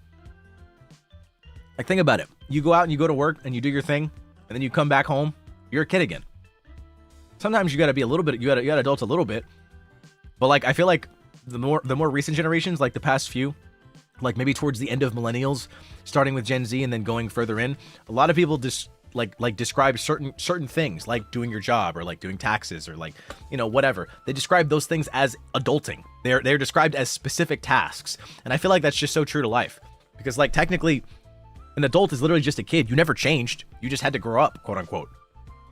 Like, think about it. You go out and you go to work and you do your thing, and then you come back home, you're a kid again. Sometimes you gotta be a little bit, you gotta adult a little bit. But like, I feel like the more recent generations, like the past few, like maybe towards the end of millennials, starting with Gen Z and then going further in, a lot of people just like describe certain things, like doing your job or like doing taxes or like, you know, whatever. They describe those things as adulting. They're described as specific tasks. And I feel like that's just so true to life. Because like technically an adult is literally just a kid. You never changed. You just had to grow up, quote unquote.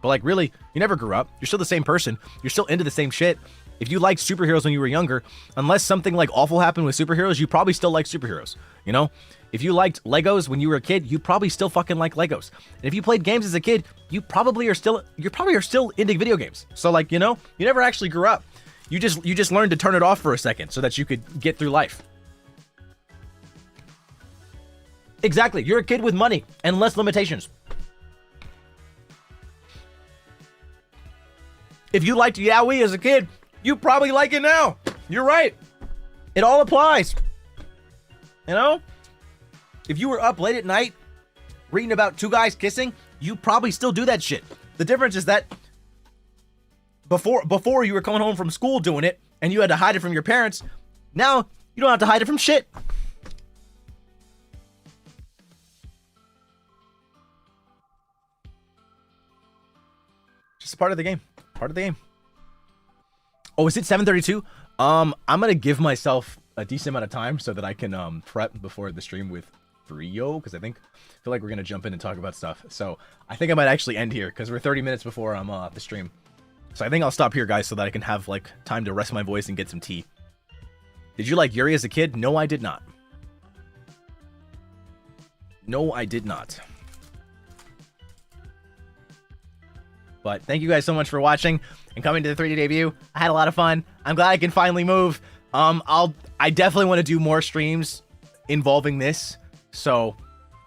But like really, you never grew up. You're still the same person. You're still into the same shit. If you liked superheroes when you were younger, unless something like awful happened with superheroes, you probably still like superheroes, you know? If you liked Legos when you were a kid, you probably still fucking like Legos. And if you played games as a kid, you probably are still into video games. So like, you know, you never actually grew up. You just learned to turn it off for a second so that you could get through life. Exactly. You're a kid with money and less limitations. If you liked yaoi as a kid, you probably like it now. You're right. It all applies. You know? If you were up late at night reading about two guys kissing, you probably still do that shit. The difference is that before you were coming home from school doing it and you had to hide it from your parents, now you don't have to hide it from shit. Just part of the game. Part of the game. Oh, is it 7:32? I'm gonna give myself a decent amount of time so that I can prep before the stream with Rio, because I feel like we're gonna jump in and talk about stuff. So I think I might actually end here because we're 30 minutes before I'm off the stream. So I think I'll stop here, guys, so that I can have like time to rest my voice and get some tea. Did you like Yuri as a kid? No, I did not. No, I did not. But thank you guys so much for watching and coming to the 3D debut. I had a lot of fun. I'm glad I can finally move. I definitely want to do more streams involving this. So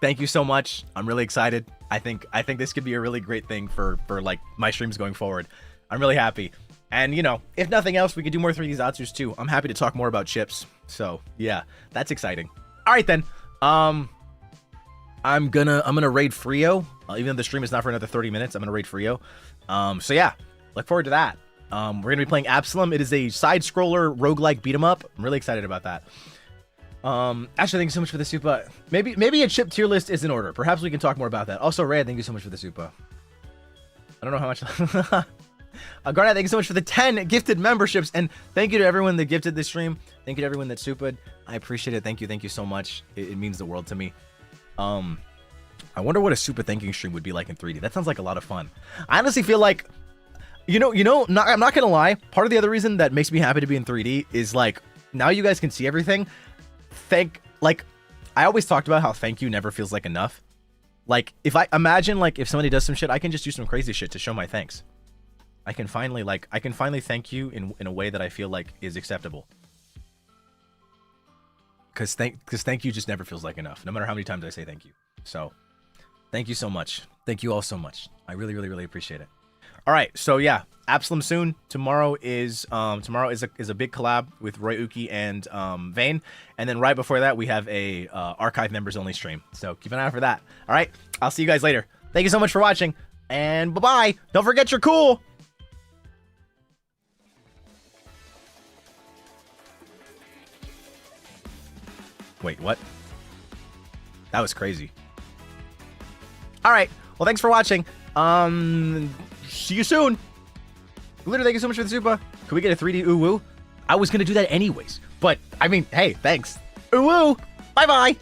thank you so much. I'm really excited. I think this could be a really great thing for like my streams going forward. I'm really happy. And you know, if nothing else, we could do more 3D Zatsus too. I'm happy to talk more about chips. So yeah, that's exciting. All right then. I'm gonna raid Frio. Even though the stream is not for another 30 minutes, I'm gonna raid Frio. So yeah, look forward to that. We're gonna be playing Absalom. It is a side-scroller roguelike beat 'em up. I'm really excited about that. Ashley, thank you so much for the super. Maybe a chip tier list is in order. Perhaps we can talk more about that. Also, Red, thank you so much for the super. I don't know how much. Garnet, thank you so much for the 10 gifted memberships, and thank you to everyone that gifted this stream. Thank you to everyone that supered. I appreciate it. Thank you so much. It means the world to me. I wonder what a super thanking stream would be like in 3D. That sounds like a lot of fun. I honestly feel like, I'm not gonna lie. Part of the other reason that makes me happy to be in 3D is like now you guys can see everything. I always talked about how thank you never feels like enough. Like if I imagine like if somebody does some shit, I can just do some crazy shit to show my thanks. I can finally thank you in a way that I feel like is acceptable. Cause thank you just never feels like enough, no matter how many times I say thank you. So thank you so much. Thank you all so much. I really appreciate it. All right, so yeah, Absalom soon. Tomorrow is a big collab with Roy Uki and Vane, and then right before that we have a archive members only stream. So keep an eye out for that. All right, I'll see you guys later. Thank you so much for watching, and bye. Don't forget you're cool. Wait, what? That was crazy. All right, well thanks for watching. See you soon. Glitter, thank you so much for the super. Could we get a 3D ooh-woo? I was gonna do that anyways, but I mean, hey, thanks. Ooh-woo. Bye-bye.